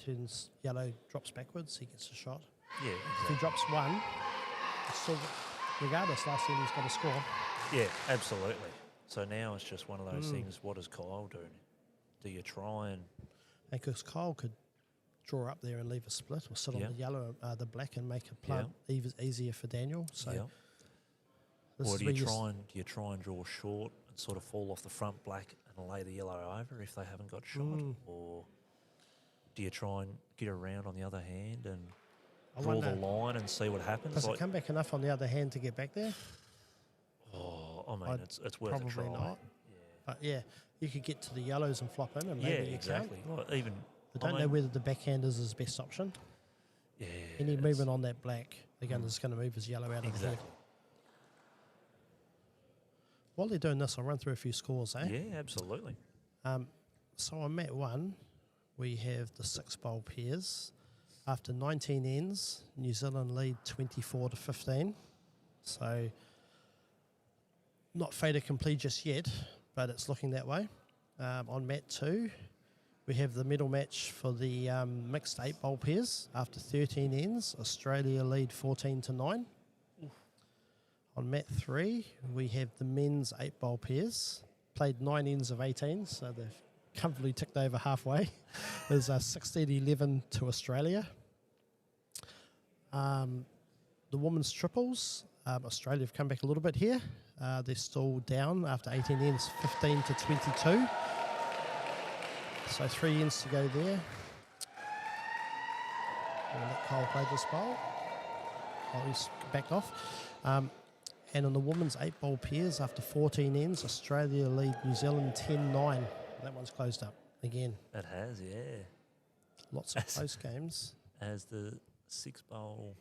drops backwards. He gets a shot.
Yeah,
If
exactly.
he drops one, it's still, regardless, last end he's got to score.
Yeah, absolutely. So now it's just one of those things. What does Kyle do? Do you try and...
Because Kyle could draw up there and leave a split, or sit
Yeah.
on the yellow, the black, and make a plant easier for Daniel. So
Yeah.
this
Or
is
do
where
you try and draw short and sort of fall off the front black and lay the yellow over if they haven't got shot? Or do you try and get around on the other hand and draw the line and see what happens?
Does it come back enough on the other hand to get back there?
I mean, it's worth a
Probably
try.
not. But yeah, you could get to the yellows and flop in, and maybe you
exactly.
can't.
Well, even
I don't know whether the backhand is his best option.
Yeah.
Any
it's-
movement on that black The gun is going to move his yellow out of the head.
Exactly.
While they're doing this, I'll run through a few scores, eh?
Yeah, absolutely.
So on mat 1, we have the 6 bowl pairs. After 19 ends, New Zealand lead 24-15. So not fait accompli just yet, but it's looking that way. On mat 2, we have the medal match for the mixed 8 bowl pairs. After 13 ends, Australia lead 14-9. On mat 3, we have the men's 8 bowl pairs. Played 9 ends of 18, so they've comfortably ticked over halfway. There's 16-11 to Australia. The women's triples, Australia have come back a little bit here. They're still down after 18 ends, 15-22. So 3 ends to go there. We'll let Kyle play this bowl. Oh, he's backed off. And on the women's 8 bowl pairs, after 14 ends, Australia lead New Zealand 10-9. That one's closed up again.
It has, yeah.
Lots of close games.
As the 6 bowl,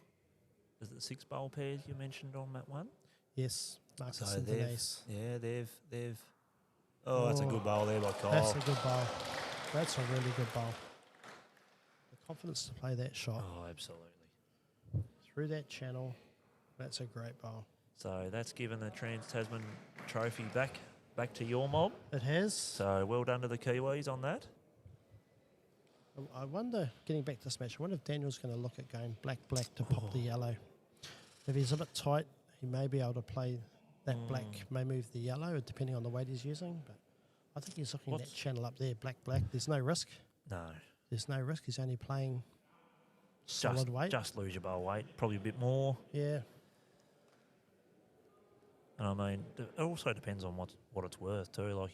is it the 6 bowl pairs you mentioned on that one?
Yes, Marcus
So
and
they've,
Denise.
yeah, they've. Oh, that's a good bowl there by Kyle.
That's a good bowl. That's a really good bowl. The confidence to play that shot
Oh, absolutely.
through that channel. That's a great bowl.
So that's given the Trans-Tasman trophy back to your mob.
It has.
So well done to the Kiwis on that.
I wonder, getting back to this match, I wonder if Daniel's going to look at going black to pop the yellow. If he's a bit tight, he may be able to play that black, may move the yellow, depending on the weight he's using. But I think he's looking at that channel up there, black. There's no risk.
No.
There's no risk. He's only playing solid weight.
Just lose your bowl weight, probably a bit more.
Yeah.
And I mean, it also depends on what it's worth too. Like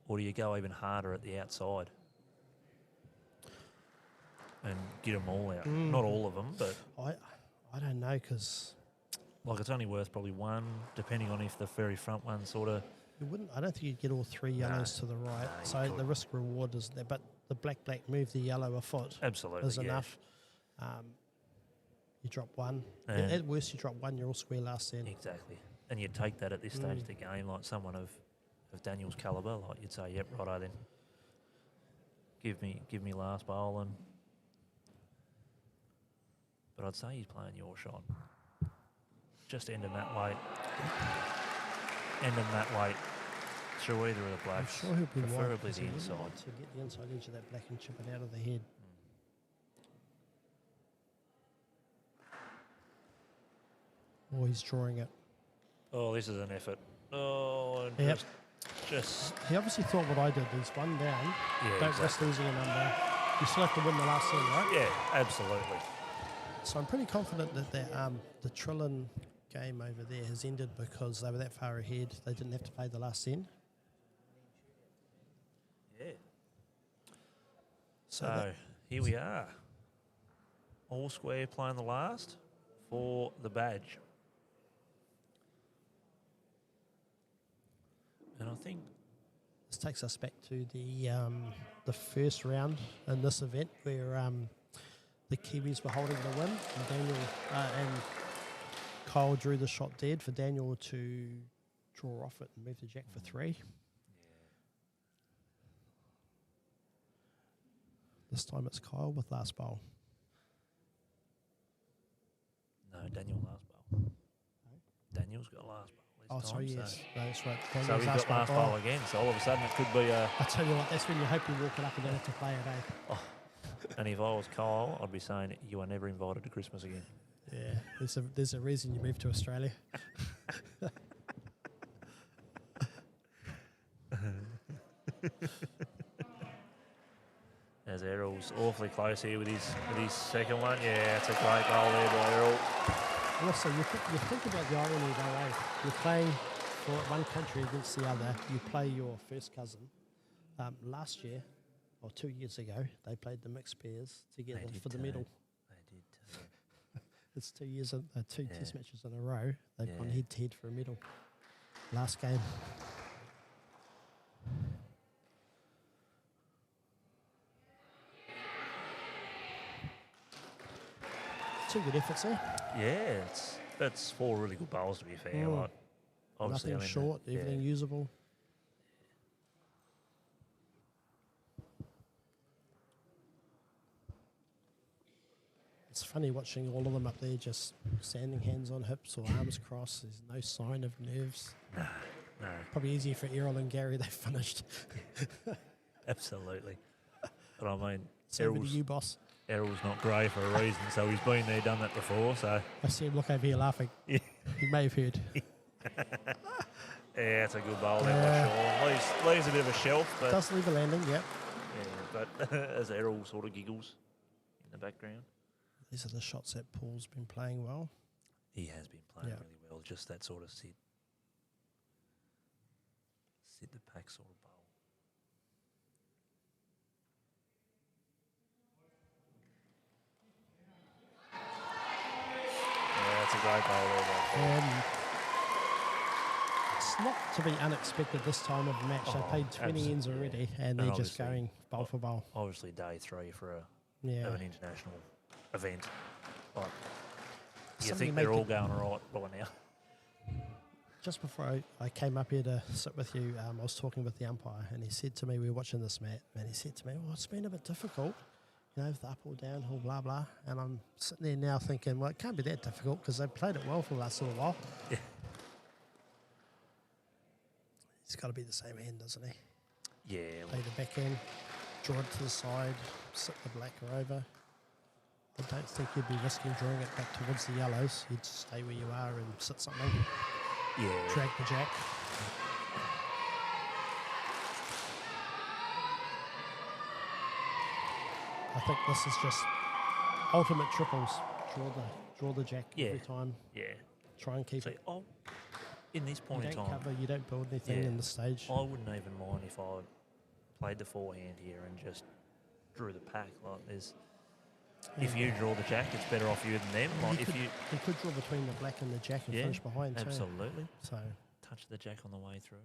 or do you go even harder at the outside and get them all out? Not all of them, but
I don't know, because
like it's only worth probably one, depending on if the very front one sort of.
you wouldn't. I don't think you'd get all 3 yellows to the right.
No, you
So the
couldn't.
risk reward is there. But the black move the yellow a foot
Absolutely,
is
yeah.
enough. You drop 1.
And-
At worst, you drop 1. You're all square last end.
Exactly. And you'd take that at this stage of the game, like someone of Daniel's calibre, like you'd say, yep, righto then. Give me last bowl and. But I'd say he's playing your shot. Just end him that way. End him that way. Through either of the
I'm
blacks.
sure he'll be wide,
preferably
'cause
the
he really
inside.
wants to get the inside edge of that black and chip it out of the head. Oh, he's drawing it.
Oh, this is an effort. Oh, and
Yep.
just
He obviously thought what I did. He's 1 down.
yeah,
Don't risk
exactly.
losing a number. You still have to win the last end, right?
Yeah, absolutely.
So I'm pretty confident that the Trillin game over there has ended because they were that far ahead. They didn't have to play the last end.
Yeah.
So
So
that,
here we are. All square playing the last for the badge. And I think
this takes us back to the first round in this event where the Kiwis were holding the win, and Daniel and Kyle drew the shot dead for Daniel to draw off it and move the jack for 3. This time it's Kyle with last bowl.
no, Daniel last bowl. Daniel's got last bowl.
Oh,
this
sorry,
time,
yes.
So,
No, that's right.
so
Daniel's
he's got last
bowl.
bowl again. So all of a sudden it could be a.
I tell you what, that's when you hope you walk it up and don't have to play it, eh?
And if I was Kyle, I'd be saying you are never invited to Christmas again.
Yeah, there's a reason you moved to Australia.
As Errol's awfully close here with his second one. Yeah, it's a great goal there by Errol.
Also, you think about the irony though, eh? You're playing for one country against the other. You play your first cousin. Last year, or 2 years ago, they played the mixed pairs together
They did
for the
too.
medal.
They did too.
It's 2 years, two
Yeah.
test matches in a row. They've gone
Yeah.
head to head for a medal. Last game. two good efforts there.
Yeah, that's 4 really good bowls to be fair.
Mm.
Like, obviously,
Nothing short, everything usable. It's funny watching all of them up there just standing hands on hips or arms crossed. There's no sign of nerves.
No.
Probably easier for Errol and Gary. They finished.
Absolutely. But I mean,
So over to you, boss.
Errol's not grey for a reason, so he's been there, done that before. So
I see him look over here laughing.
Yeah.
He may have heard.
yeah, it's a good bowl there for sure. Leaves a bit of a shelf, but
Does leave a landing, yep.
yeah, but as Errol sort of giggles in the background.
These are the shots that Paul's been playing well.
He has been playing
Yeah.
really well. Just that sort of sit the pack sort of bowl. Yeah, that's a great bowl there.
It's not to be unexpected this time of the match. They played 20 ends already, and they're just
obviously-
going bowl for bowl.
Obviously, day 3 for of
Yeah.
an international event. Like, you
Somebody
think
make
they're all
it-
going all right by now?
Just before I came up here to sit with you, I was talking with the umpire, and he said to me, we were watching this match, and he said to me, well, it's been a bit difficult, you know, the up or downhill, blah, blah. And I'm sitting there now thinking, well, it can't be that difficult because they've played it well for the last little while.
Yeah.
He's got to be the same hand, doesn't he?
Yeah.
Play the back end, draw it to the side, sit the blacker over. I don't think you'd be risking drawing it back towards the yellows. You'd stay where you are and sit something,
Yeah.
drag the jack. I think this is just ultimate triples. Draw the jack every time.
Yeah.
Try and keep
So,
it.
in this
You
point in
don't
time,
cover, you don't build anything
Yeah.
in the stage.
I wouldn't even mind if I played the forehand here and just drew the pack. Like, if you draw the jack, it's better off you than them. Like, if you
You could draw between the black and the jack and finish behind too.
absolutely
So
touch the jack on the way through.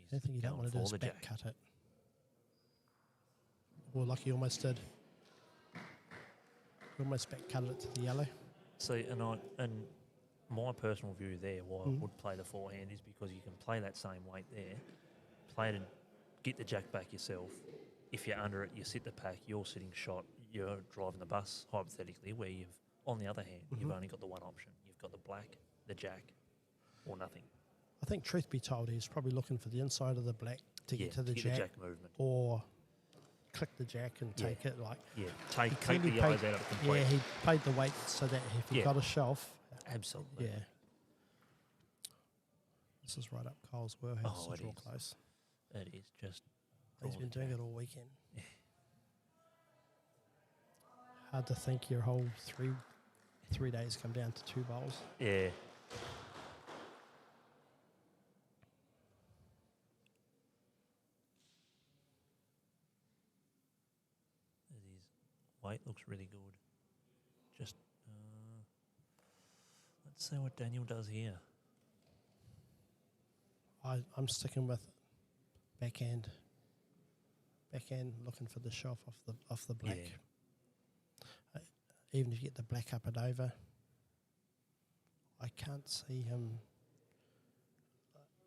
the only thing you don't want to do is back cut it. Well, like you almost did. You almost back cut it to the yellow.
See, and my personal view there, why I would play the forehand is because you can play that same weight there, play it and get the jack back yourself. If you're under it, you sit the pack, you're sitting shot, you're driving the bus, hypothetically, where on the other hand, you've only got the one option. You've got the black, the jack, or nothing.
I think, truth be told, he's probably looking for the inside of the black to get to the jack,
movement.
or click the jack and take it. Like
Take
clearly
the eyes out of it completely.
Yeah, he played the weight so that if he got a shelf,
Absolutely.
yeah. This is right up Kyle's wheelhouse to
it
draw
is.
close.
It is just.
He's been doing it all weekend.
Yeah.
Hard to think your whole three days come down to 2 bowls.
Yeah. His weight looks really good. Just let's see what Daniel does here.
I'm sticking with backhand. Backhand, looking for the shelf off the black. Even if you get the black up and over, I can't see him.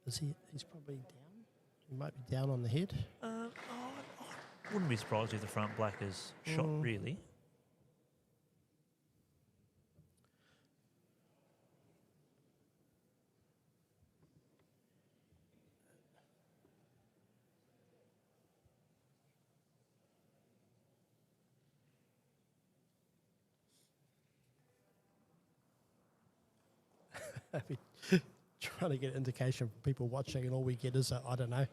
He's probably down. He might be down on the head.
I wouldn't be surprised if the front black is shot, really.
I mean, trying to get indication from people watching, and all we get is I don't know.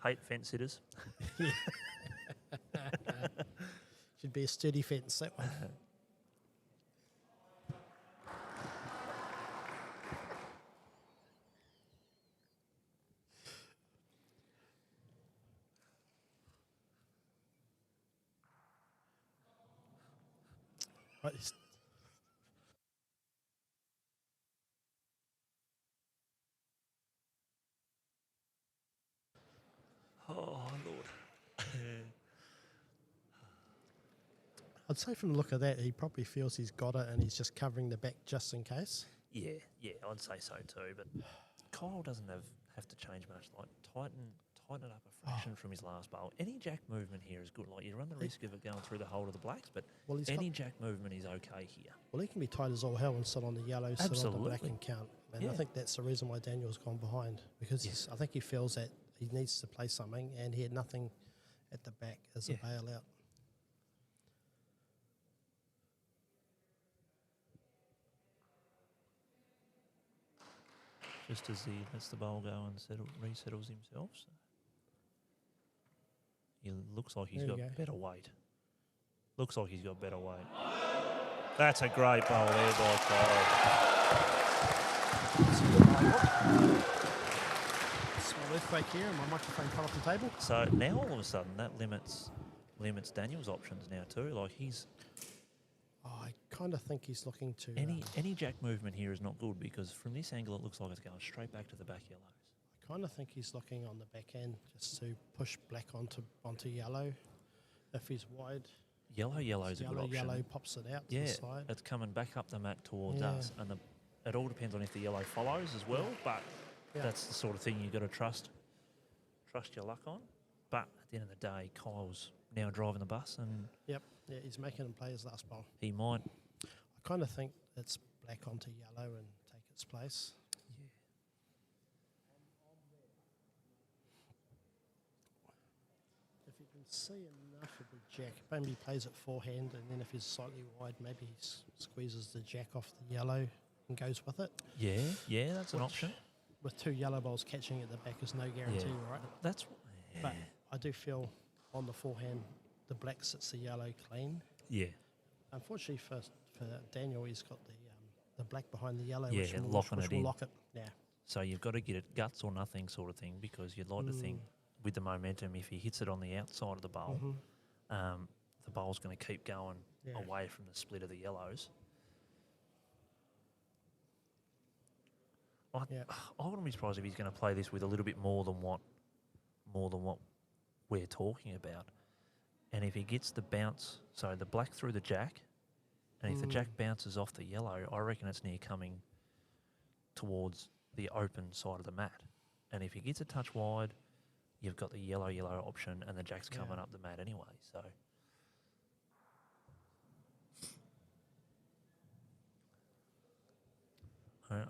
Hate fence sitters.
Should be a sturdy fence, that one. Right,
Oh, Lord.
I'd I'd say from the look of that, he probably feels he's got it and he's just covering the back just in case.
Yeah, I'd say so too. But Kyle doesn't have to change much. Like tighten it up a fraction from his last bowl. Any jack movement here is good. Like you run the risk of it going through the hole of the blacks, but any jack movement is okay here.
Well, he can be tight as all hell and sit on the yellow, sit on the black and count. And I think that's the reason why Daniel's gone behind, because I think he feels that he needs to play something and he had nothing at the back as a bailout.
Just as he lets the bowl go and resettles himself. So he looks like he's got better weight. Looks like he's got better weight. That's a great bowl there by Kyle.
Small earthquake here and my microphone fell off the table.
So now all of a sudden that limits Daniel's options now too. Like
I kind of think he's looking to...
Any jack movement here is not good because from this angle it looks like it's going straight back to the back yellows.
I kind of think he's looking on the back end just to push black onto yellow. If he's wide...
Yellow's a good option.
Yellow pops it out to the side.
It's coming back up the mat towards us. And it all depends on if the yellow follows as well, but that's the sort of thing you've got to trust your luck on. But at the end of the day, Kyle's now driving the bus and...
Yep. Yeah, he's making him play his last bowl.
He might.
I kind of think it's black onto yellow and take its place.
Yeah.
If you can see enough of the jack, maybe he plays it forehand, and then if he's slightly wide, maybe he squeezes the jack off the yellow and goes with it.
Yeah, that's an option.
With two yellow bowls catching at the back is no guarantee, right?
But
I do feel on the forehand, the black sits the yellow clean.
Yeah.
Unfortunately for Daniel, he's got the black behind the yellow,
Yeah,
which will
locking it in.
lock it. Yeah.
So you've got to get it guts or nothing sort of thing, because you'd like to think with the momentum, if he hits it on the outside of the bowl, the bowl's going to keep going away from the split of the yellows. I wouldn't be surprised if he's going to play this with a little bit more than what we're talking about. And if he gets the bounce, so the black through the jack, and if the jack bounces off the yellow, I reckon it's near coming towards the open side of the mat. And if he gets a touch wide, you've got the yellow option, and the jack's coming up the mat anyway. So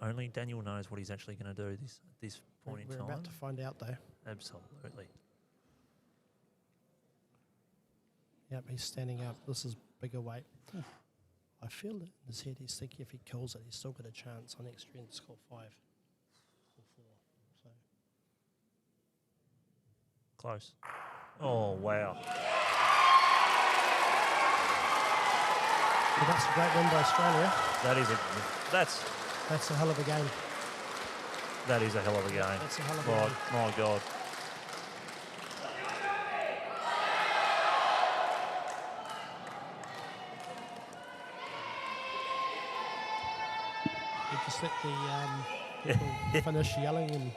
only Daniel knows what he's actually going to do at this point in time.
We're about to find out, though.
Absolutely.
Yep, he's standing up. This is bigger weight. I feel that in his head he's thinking if he kills it, he's still got a chance on extra end to score 5 or 4. So
Close. Oh, wow.
Well, that's a great win by Australia.
That's
a hell of a game.
That is a hell of a game.
That's a hell of a game.
My God.
You just let the people finish yelling and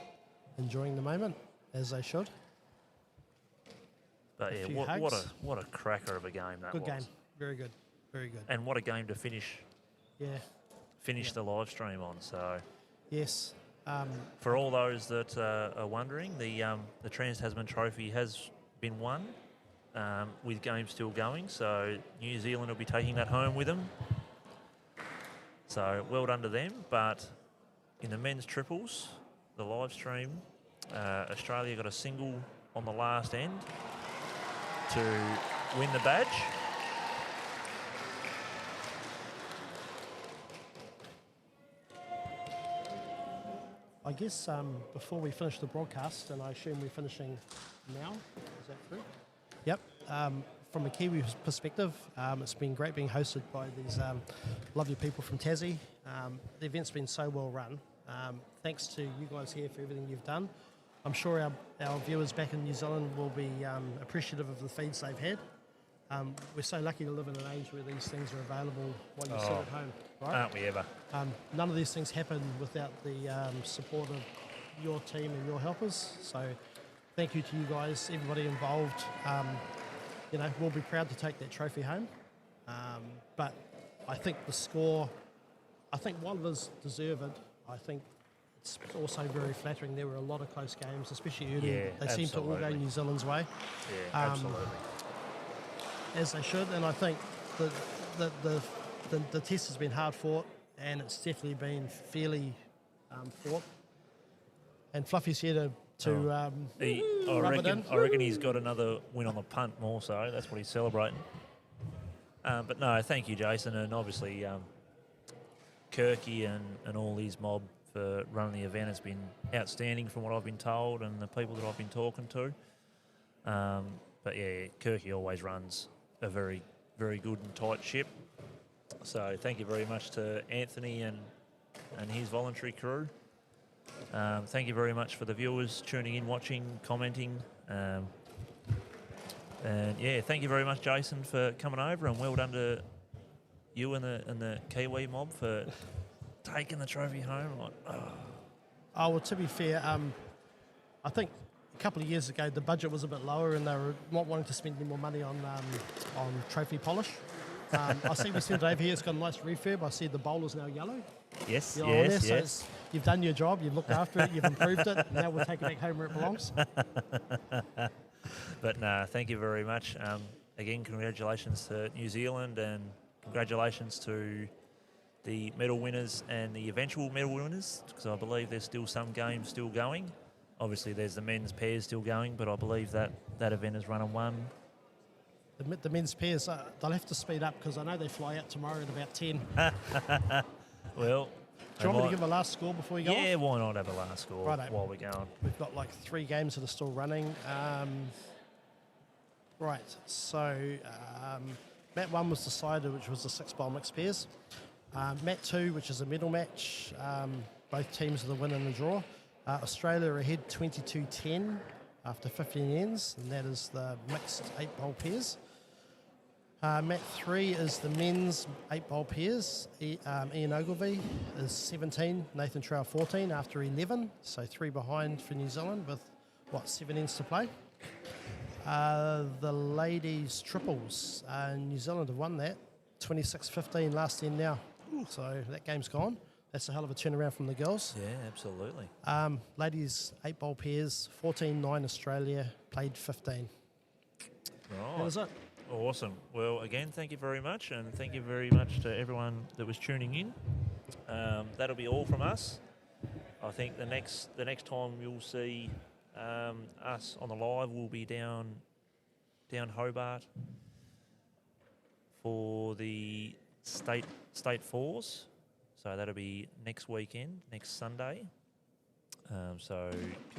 enjoying the moment, as they should.
But what a cracker of a game that was.
Good game. Very good. Very good.
And what a game to finish the live stream on. So
yes.
For all those that are wondering, the Trans-Tasman Trophy has been won with games still going. So New Zealand will be taking that home with them. So well done to them. But in the men's triples, the live stream, Australia got a single on the last end to win the badge.
I guess before we finish the broadcast, and I assume we're finishing now, is that true? Yep. From a Kiwi perspective, it's been great being hosted by these lovely people from Tassie. The event's been so well run. Thanks to you guys here for everything you've done. I'm sure our viewers back in New Zealand will be appreciative of the feeds they've had. We're so lucky to live in an age where these things are available while you sit at home, right?
Aren't we ever?
None of these things happen without the support of your team and your helpers. So thank you to you guys, everybody involved. We'll be proud to take that trophy home. But I think the score, I think while it is deserved, I think it's also very flattering. There were a lot of close games, especially early.
Yeah,
They seem to all go
absolutely.
New Zealand's way,
Yeah, absolutely.
as they should. And I think the test has been hard fought, and it's definitely been fairly fought. And Fluffy's here to rub it in.
I reckon he's got another win on the punt more so. That's what he's celebrating. But no, thank you, Jason, and obviously Kirky and all his mob for running the event has been outstanding from what I've been told and the people that I've been talking to. But yeah, Kirky always runs a very, very good and tight ship. So thank you very much to Anthony and his voluntary crew. Thank you very much for the viewers tuning in, watching, commenting. And yeah, thank you very much, Jason, for coming over, and well done to you and the Kiwi mob for taking the trophy home. Like,
Oh, well, to be fair, I think a couple of years ago the budget was a bit lower and they were not wanting to spend any more money on trophy polish. I see we sent it over here. It's got a nice refurb. I see the bowl is now yellow.
yes,
You're on there,
yes,
so
yes.
you've done your job. You've looked after it. You've improved it. Now we'll take it back home where it belongs.
But no, thank you very much. Again, congratulations to New Zealand and congratulations to the medal winners and the eventual medal winners, because I believe there's still some games still going. Obviously, there's the men's pairs still going, but I believe that event is run and won.
The men's pairs, they'll have to speed up because I know they fly out tomorrow at about 10.
Well,
Do you want me to give a last score before we go
yeah,
off?
why not have a last score
Righto.
while we're going?
We've got like 3 games that are still running. Right, so Mat 1 was decided, which was the 6-bowl mixed pairs. Mat 2, which is a medal match, both teams are the win and the draw. Australia are ahead 22-10 after 15 ends, and that is the mixed 8-bowl pairs. Mat 3 is the men's 8-bowl pairs. Ian Ogilvie is 17, Nathan Trow 14 after 11, so 3 behind for New Zealand with, 7 ends to play. The ladies' triples, New Zealand have won that, 26-15 last end now, so that game's gone. That's a hell of a turnaround from the girls.
Yeah, absolutely.
Ladies' 8-bowl pairs, 14-9 Australia, played 15.
Right.
That was it.
Awesome. Well, again, thank you very much, and thank you very much to everyone that was tuning in. That'll be all from us. I think the next time you'll see us on the live, we'll be down Hobart for the state fours. So that'll be next weekend, next Sunday. So keep